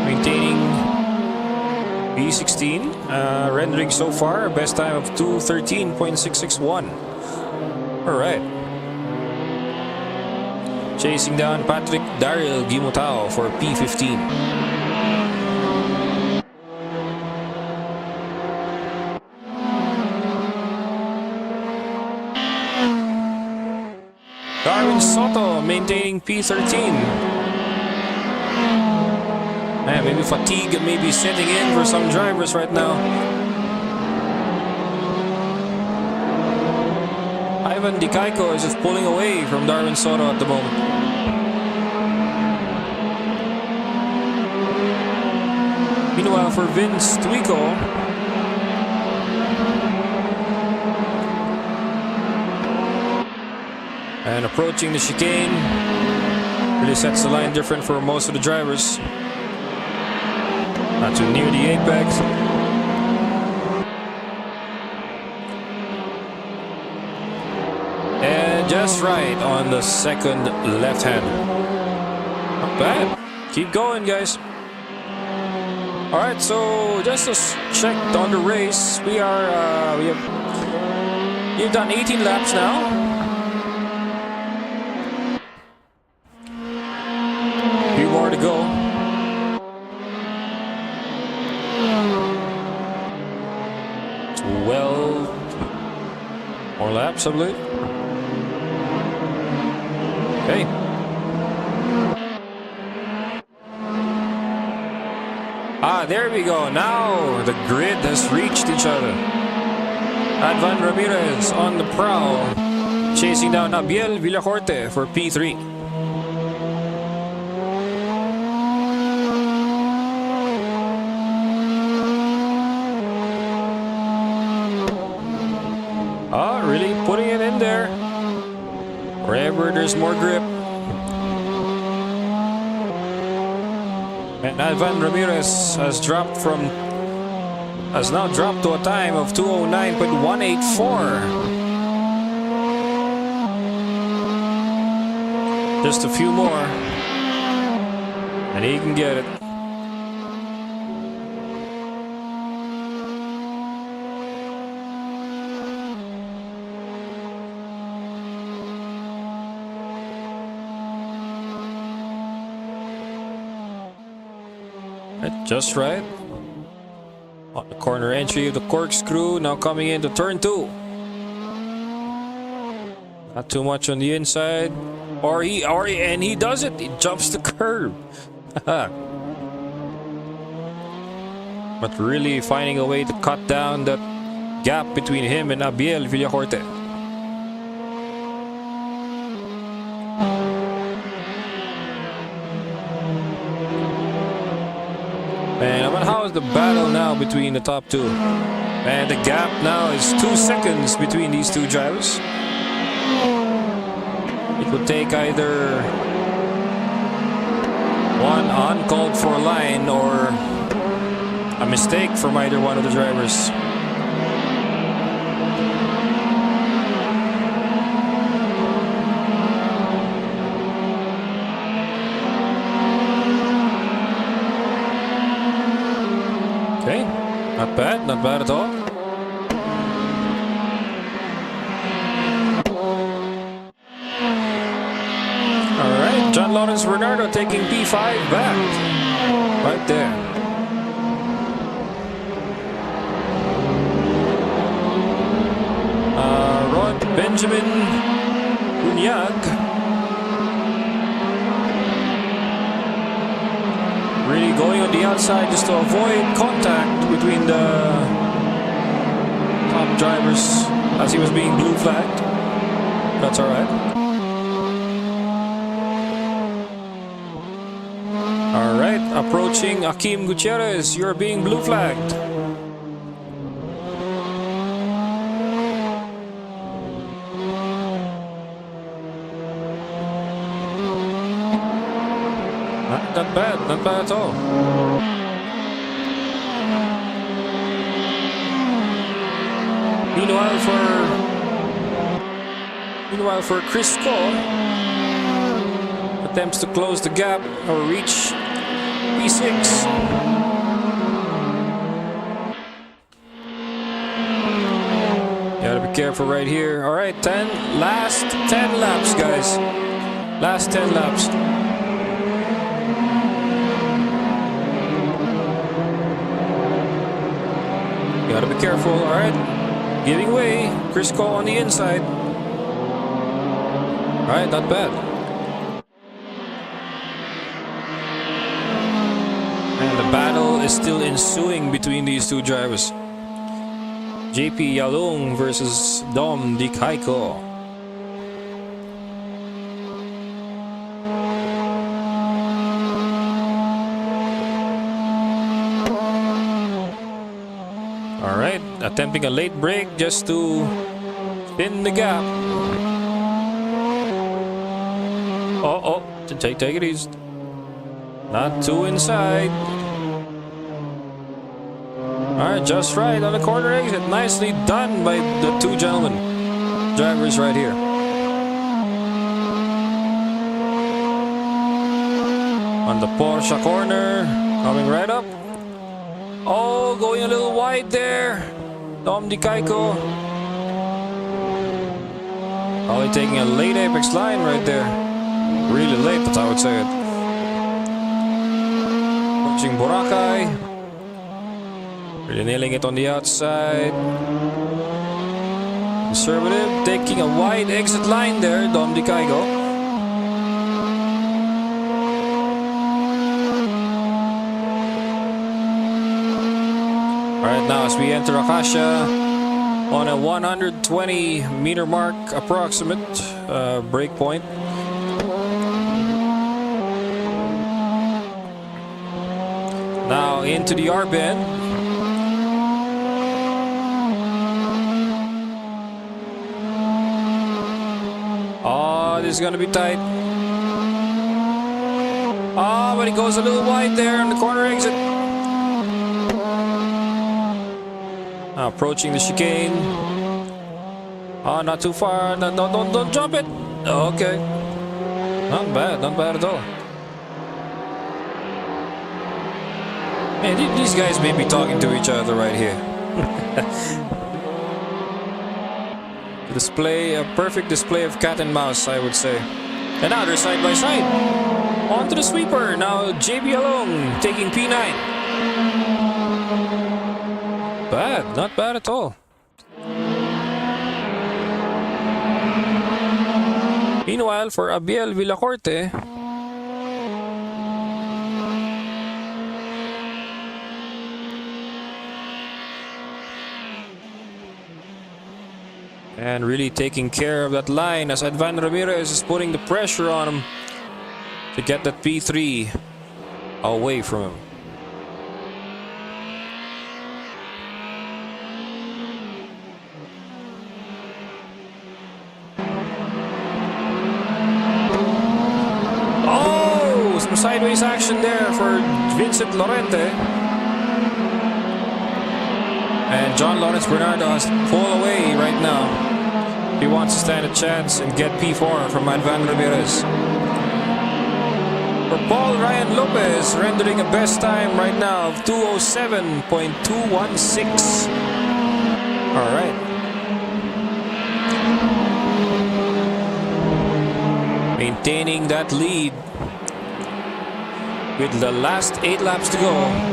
maintaining B16, rendering so far best time of 2:13.661. All right. Chasing down Patrick Daryl Gimutao for P15. Darwin Soto maintaining P13. Man, maybe fatigue may be setting in for some drivers right now. Ivan Dikaiko is just pulling away from Darwin Soto at the moment. Meanwhile, for Vince Tuico, and approaching the chicane, really sets the line different for most of the drivers. Not too near the apex. And just right on the second left-hander. Not bad. Keep going, guys. Alright, so just to check on the race, we've done 18 laps now. Few more to go. 12 more laps, I believe. Okay. There we go. Now the grid has reached each other. Advan Ramirez on the prowl, chasing down Abiel Villacorte for P3. Wherever there's more grip. And Ivan Ramirez has now dropped to a time of 209.184. Just a few more, and he can get it. Just right. On the corner entry of the corkscrew, now coming into turn 2. Not too much on the inside. And he does it. He jumps the curb. But really finding a way to cut down that gap between him and Abiel Villacorte. Man, but how is the battle now between the top two? And the gap now is 2 seconds between these two drivers. It would take either one uncalled for line or a mistake from either one of the drivers. Okay, not bad at all. Alright, John Lawrence Bernardo taking P5 back. Right there. Rod Benjamin Bunyag really going on the outside just to avoid contact between the top drivers as he was being blue flagged. That's alright. Alright, approaching Akim Gutierrez, you're being blue flagged. Not bad at all. Meanwhile for Chris Cole, attempts to close the gap or reach P6. Gotta be careful right here. Alright, last 10 laps, guys. Last 10 laps. Gotta be careful, alright. Giving way. Chris Cole on the inside. Alright, not bad. And the battle is still ensuing between these two drivers. JP Yalung versus Dom Di Kaiko. Alright, attempting a late break just to thin the gap. Take it easy. Not too inside. Alright, just right on the corner exit. Nicely done by the two gentlemen. Drivers right here. On the Porsche corner. Coming right up. Oh, going a little wide there. Dom Di Kaiko. Probably taking a late apex line right there. Really late, that's how I would say it. Approaching Boracay. Really nailing it on the outside. Conservative, taking a wide exit line there, Dom Di Kaiko. Alright, now as we enter Acacia on a 120 meter mark approximate break point. Now into the R bend. Oh, is going to be tight. Oh, but he goes a little wide there on the corner exit. Now approaching the chicane. Oh, not too far. No, don't jump it. Okay. Not bad at all. Man, these guys may be talking to each other right here. Display, a perfect display of cat and mouse, I would say. And now they're side by side. On to the sweeper. Now JB Along taking P9. Not bad at all. Meanwhile, for Abiel Villacorte, and really taking care of that line as Advan Ramirez is putting the pressure on him to get that P3 away from him. Oh, some sideways action there for Vincent Lorente. And John Lawrence Bernardo has to pull away right now. He wants to stand a chance and get P4 from Advan Ramirez. For Paul Ryan Lopez, rendering a best time right now of 207.216. All right. Maintaining that lead with the last 8 laps to go.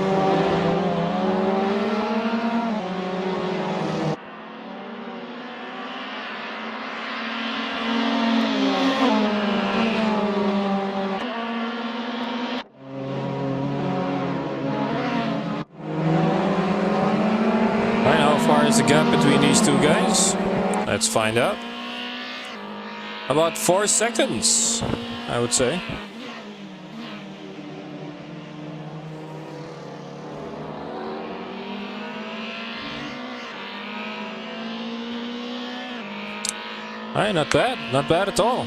The gap between these two guys, let's find out. About 4 seconds, I would say. Alright, not bad at all.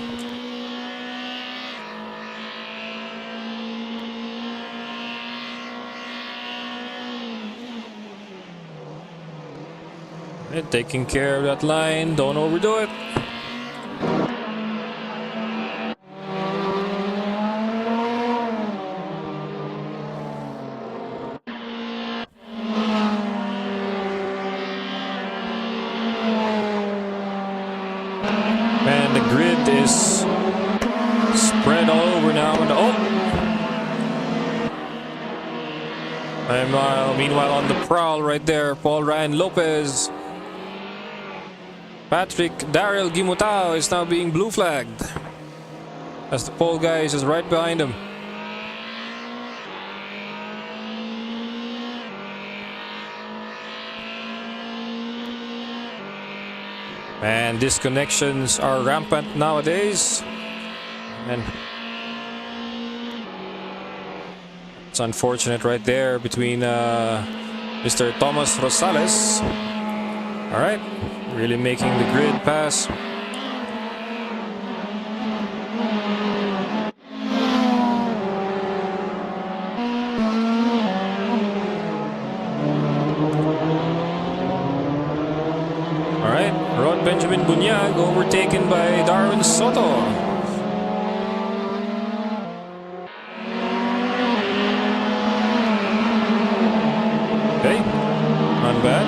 And taking care of that line, don't overdo it. And the grid is spread all over now. And meanwhile on the prowl right there, Paul Ryan Lopez. Patrick Daryl Gimutao is now being blue flagged as the pole guy is just right behind him. And disconnections are rampant nowadays. And it's unfortunate right there between Mr. Thomas Rosales. All right. Really making the grid pass. All right, Rod Benjamin Bunyag overtaken by Darwin Soto. Okay, not bad.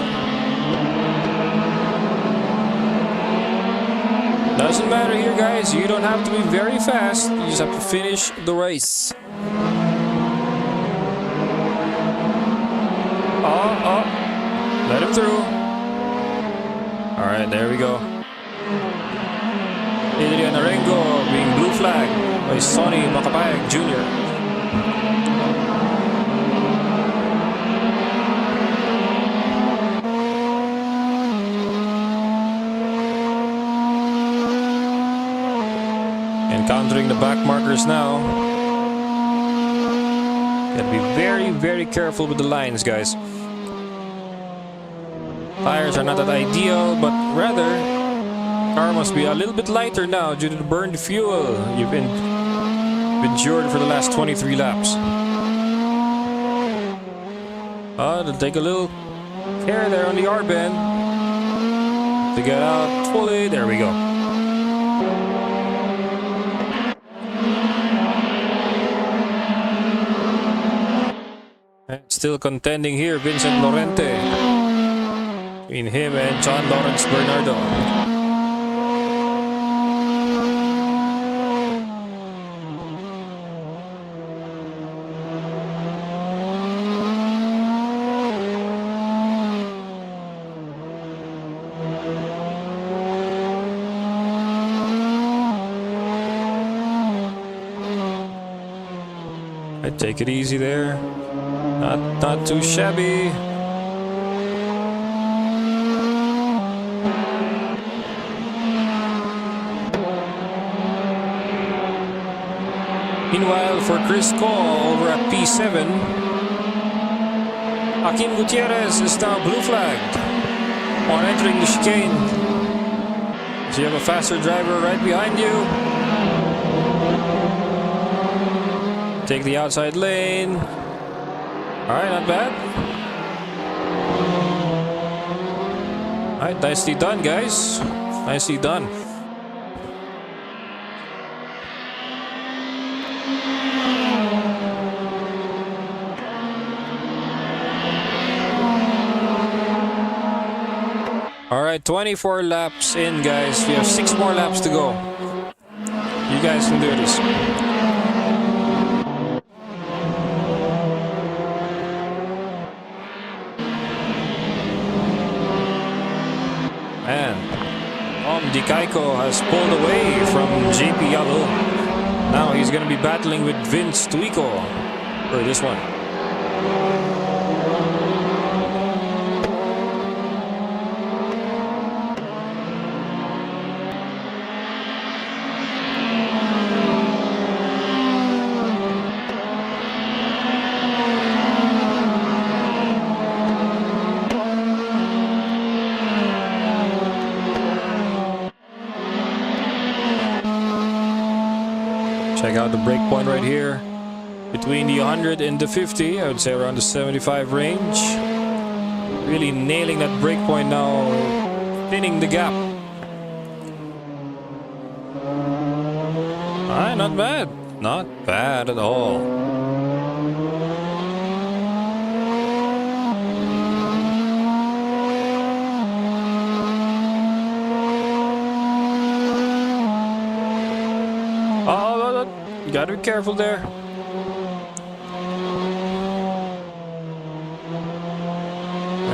Doesn't matter here, guys. You don't have to be very fast. You just have to finish the race. Oh, let him through. All right, there we go. Adrian Arengo being blue flagged by Sonny Macapayag Jr. Encountering the back markers now. Gotta be very, very careful with the lines, guys. Tires are not that ideal, but rather car must be a little bit lighter now due to the burned fuel you've endured for the last 23 laps. It'll take a little care there on the R bend to get out fully. There we go. And still contending here, Vincent Lorente. Between him and John Lawrence Bernardo. Take it easy there. Not too shabby. Meanwhile, for Chris Cole over at P7, Hakim Gutierrez is now blue flagged on entering the chicane. So you have a faster driver right behind you. Take the outside lane. Alright, not bad. Alright, nicely done, guys. Nicely done. Alright, 24 laps in, guys. We have 6 more laps to go. You guys can do this. Kaiko has pulled away from JP Yalo. Now he's going to be battling with Vince Tuico for this one. Check out the break point right here. Between the 100 and the 50, I would say around the 75 range. Really nailing that break point now, thinning the gap. Alright, not bad. Not bad at all. Gotta be careful there.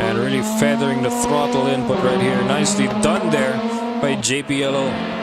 And really feathering the throttle input right here. Nicely done there by JPLO.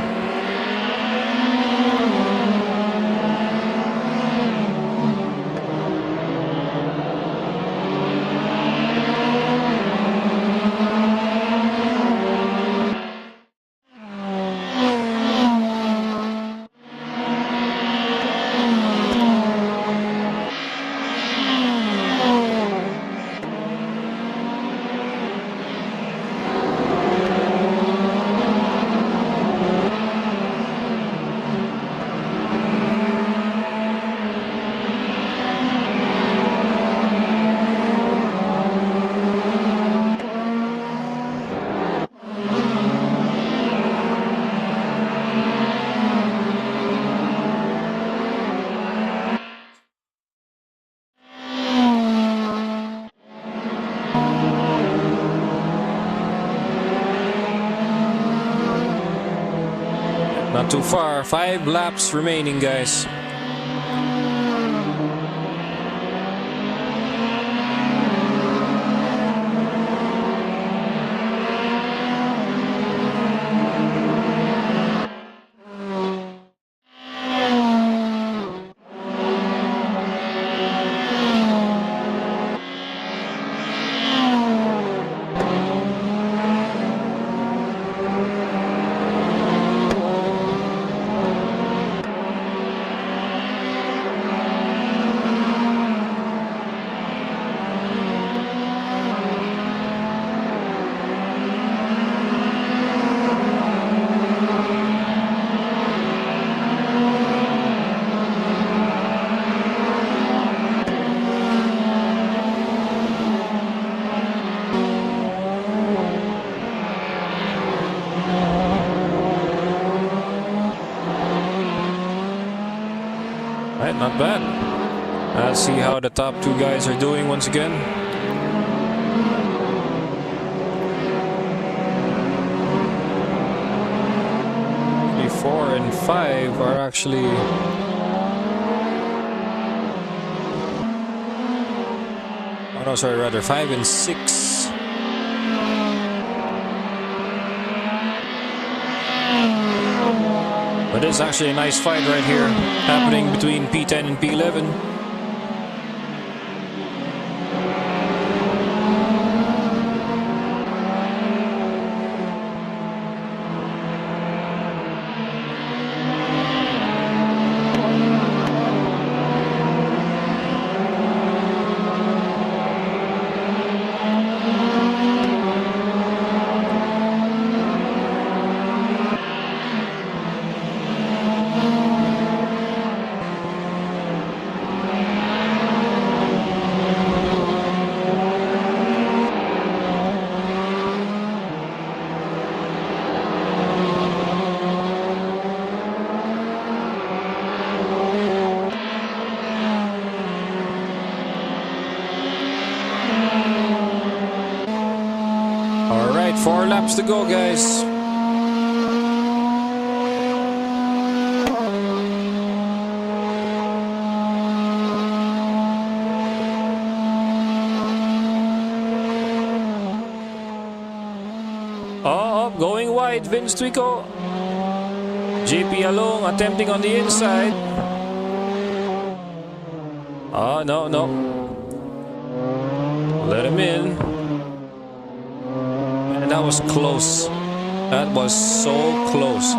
Not too far. 5 laps remaining, guys. Alright, not bad. Let's see how the top two guys are doing once again. Actually, 4 and 5 are actually... Oh no, sorry, rather 5 and 6. But it's actually a nice fight right here, happening between P10 and P11. Alright, 4 laps to go, guys. Oh, going wide, Vince Twico. JP Along attempting on the inside. Oh, no, no. Let him in. And that was close. That was so close.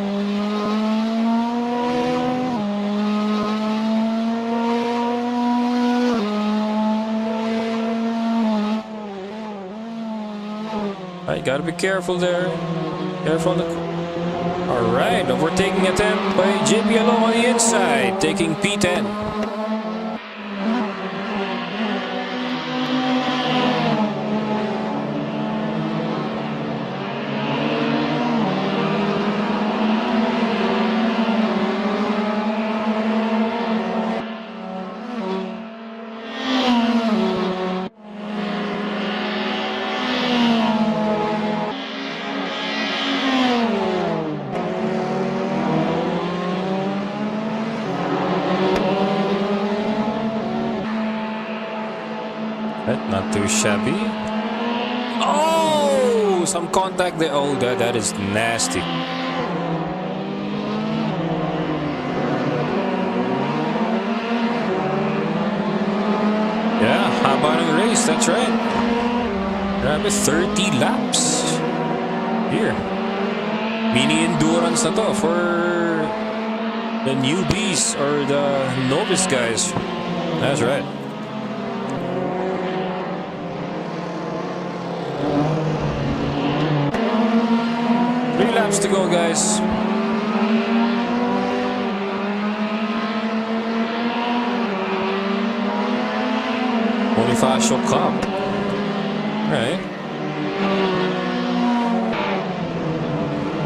I gotta be careful there. Careful on the... Alright, overtaking attempt by JP Along on the inside, taking P10. Not too shabby. Oh, some contact there. Oh, that is nasty. Yeah, how about a race? That's right. Grabe, 30 laps. Here. Mini endurance na to for the newbies or the novice guys. That's right. 3 laps to go, guys. Bonifacio Cup. Right.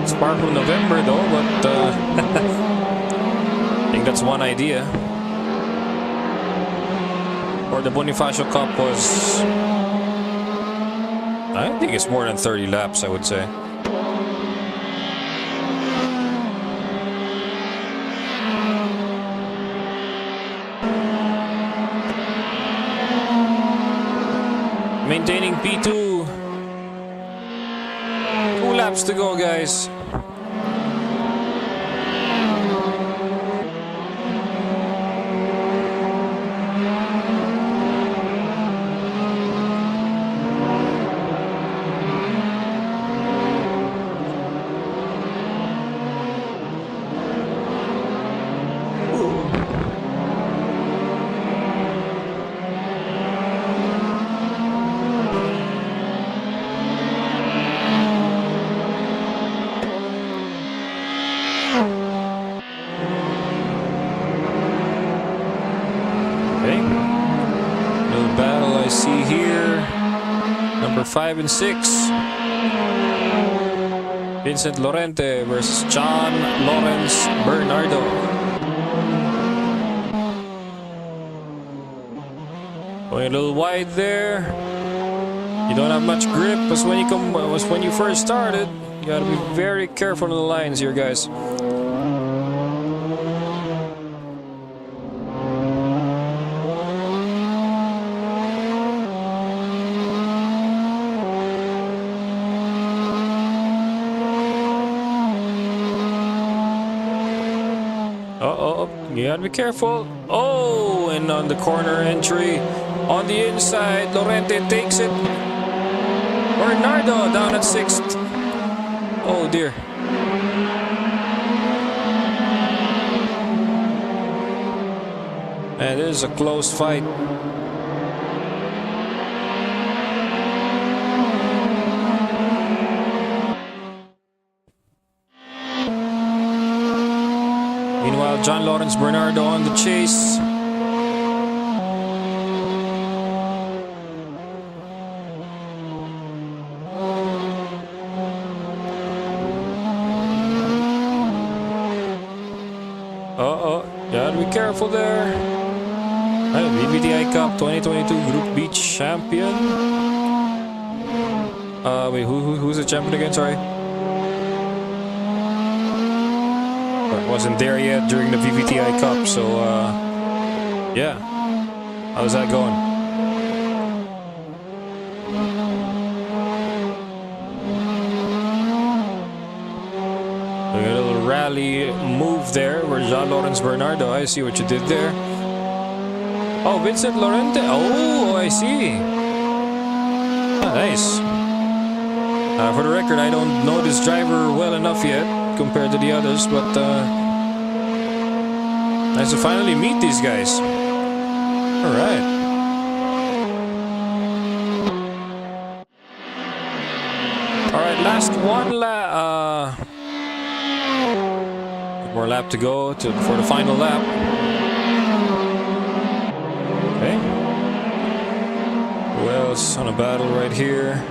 It's far from November though, but I think that's one idea. Or the Bonifacio Cup was... I think it's more than 30 laps, I would say. Maintaining P2. 2 laps to go, guys. See here, number 5 and 6, Vincent Lorente versus John Lawrence Bernardo. Going a little wide there. You don't have much grip as when you first started. You gotta be very careful on the lines here, guys. Uh-oh, you gotta be careful. Oh, and on the corner entry, on the inside, Lorente takes it. Bernardo down at 6th. Oh dear. And it is a close fight. Meanwhile, John Lawrence Bernardo on the chase. Gotta be careful there. Right, VVTI Cup 2022 Group B champion. Wait, who's the champion again? Sorry. I wasn't there yet during the VVTI Cup, so yeah. How's that going? We got a little rally move there where Jean Lawrence Bernardo. I see what you did there. Oh, Vincent Lorente. Oh, I see. Ah, nice. For the record, I don't know this driver well enough yet compared to the others, but nice to finally meet these guys. All right. All right, last one more lap to go for the final lap. Okay. Who else on a battle right here?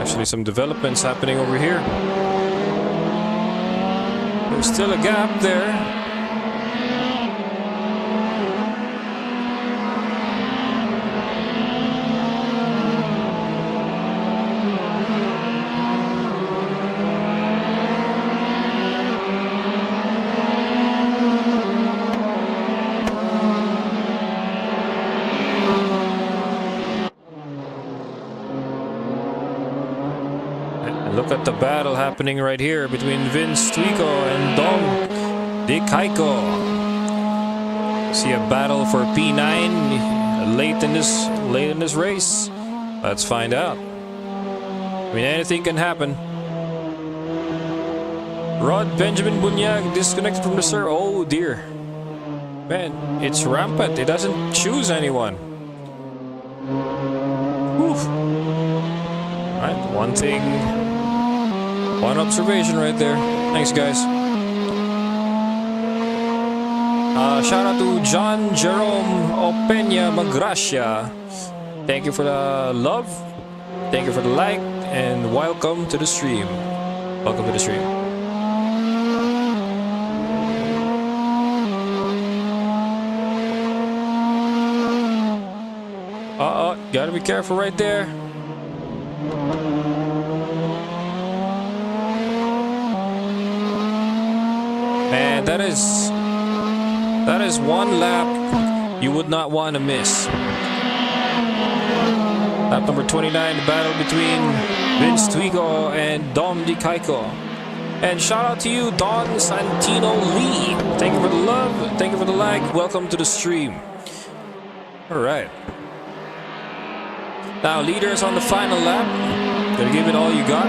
Actually, some developments happening over here. There's still a gap there. Look at the battle happening right here between Vince Twico and Dom DeKaiko. See a battle for P9 late in this race. Let's find out. I mean, anything can happen. Rod Benjamin Bunyag disconnected from the server. Oh dear. Man, it's rampant. It doesn't choose anyone. Oof. Alright, one observation right there. Thanks, guys. Shout out to John Jerome Opeña Magracia. Thank you for the love. Thank you for the like. And welcome to the stream. Welcome to the stream. Gotta be careful right there. Man, that is one lap you would not want to miss. Lap number 29, the battle between Vince Twigo and Dom DeKaiko. And shout out to you, Don Santino Lee. Thank you for the love. Thank you for the like. Welcome to the stream. All right. Now, leaders on the final lap. Gotta give it all you got.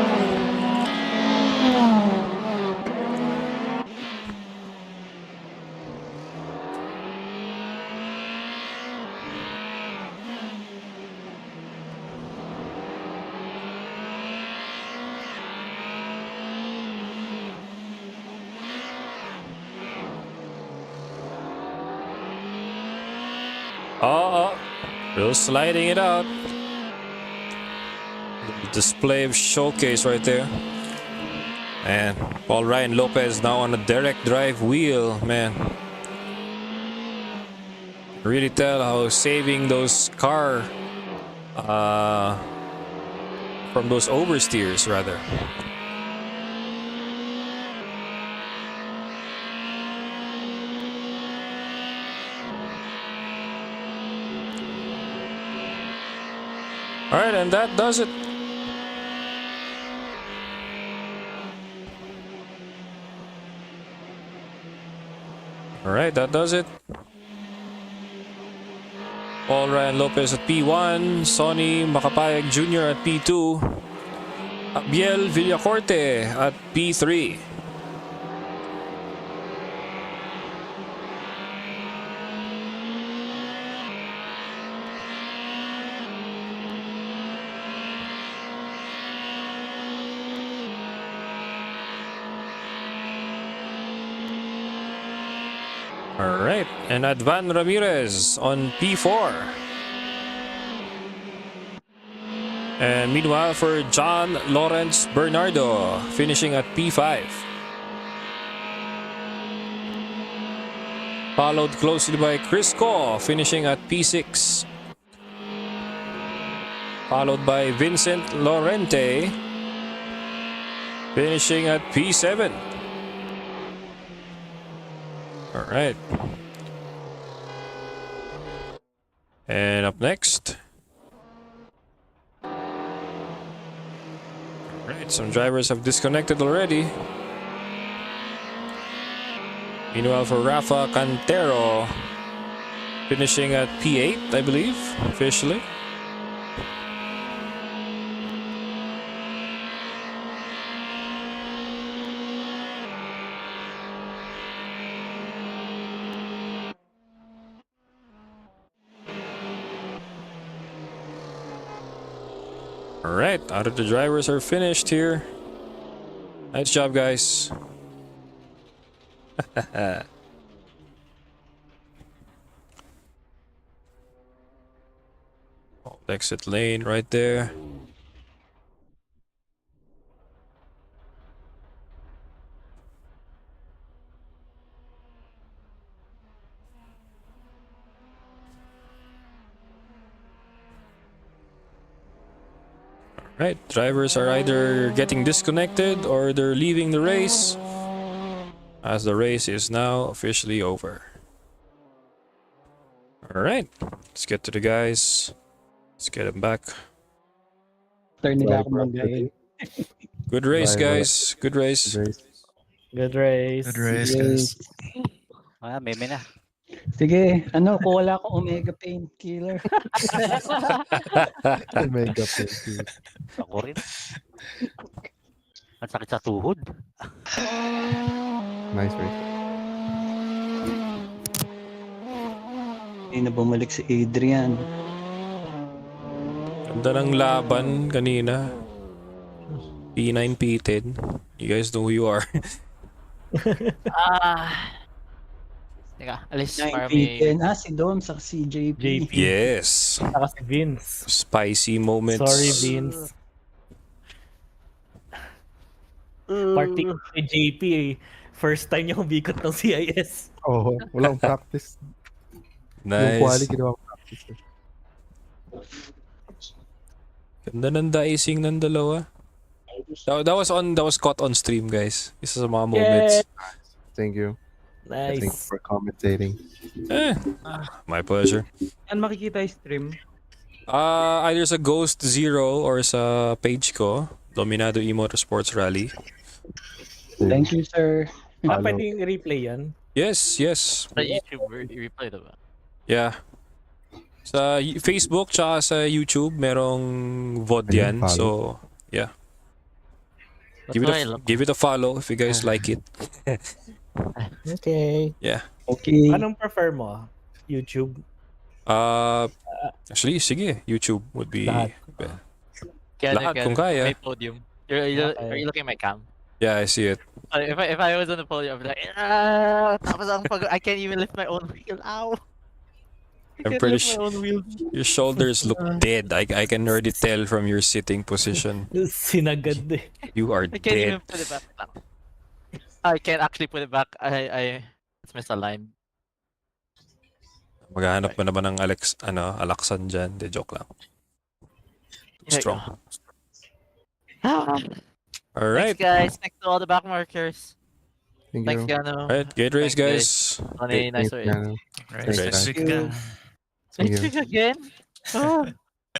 Still sliding it out. The display of showcase right there. And Paul Ryan Lopez now on a direct drive wheel, man. Really tell how saving those car from those oversteers rather. All right, and that does it. All right, that does it. Paul Ryan Lopez at P1, Sonny Macapayag Jr. at P2, Abiel Villacorte at P3. Alright, and Advan Ramirez on P4. And meanwhile for John Lawrence Bernardo, finishing at P5. Followed closely by Chris Ko, finishing at P6. Followed by Vincent Lorente, finishing at P7. All right. And up next. All right, some drivers have disconnected already. Meanwhile, for Rafa Cantero, finishing at P8, I believe, officially. Alright, out of the drivers are finished here. Nice job, guys. Exit lane right there. Right, drivers are either getting disconnected or they're leaving the race, as the race is now officially over. Alright, let's get to the guys. Let's get them back. Turn nila ako mag-gain. Good race, guys. Good race. Good race. Good race, guys. Ah, meme na. Sige, kung wala akong Omega Painkiller. Omega Painkiller. Ako rin. Ang sakit sa tuhod. Nice race. Hindi na bumalik si Adrian. Ganda ng laban kanina. P9, P10. You guys know who you are. Teka, alis 9 para P10. Si Dom sa si JP. JP. Yes. Saka si Vince. Spicy moments. Sorry, Vince. Party kay JP eh. First time niya humikot ng CIS. Oo, walang practice. Yung quali, Nice. ginawa practice. Ganda ng dicing ng dalawa. That was caught on stream, guys. Isa sa mga moments. Thank you. Thank you Nice. for commentating. My pleasure. Saan makikita yung stream? Either sa Ghost Zero or sa page ko, Dominado E-Motorsports Rally. Thank you, sir. Pwedeng i-replay yan? Yes, yes. Sa YouTube, i-replay diba? Yeah. Sa Facebook tsaka sa YouTube, merong VOD yan. Ayun, So, yeah. Give it a follow if you guys like it. Okay. Yeah. Okay. Anong prefer mo? YouTube? Actually, sige. YouTube would be... Lahat. Lahat, kung kaya. May podium. Are you looking at my cam? Yeah, I see it. If I was on the podium, I'd be like, tapos I can't even lift my own wheel. Ow! I'm can't pretty lift my sure own wheels. your shoulders look dead. I can already tell from your sitting position. Sinagad eh. You are I can't dead. even put it back. I can't actually put it back. It's misaligned. Maghahanap mo naman ng Alaksan dyan. De, joke lang. Here you Strong. go. Ah, Alright. Thanks, guys. Thanks to all the back markers. Thank Thanks, you. Gano. Alright, great race, Thanks, guys. Tony, nice Thanks, race. Gano. Great. Thanks, Thank you. Thank you. Next week again? Oh.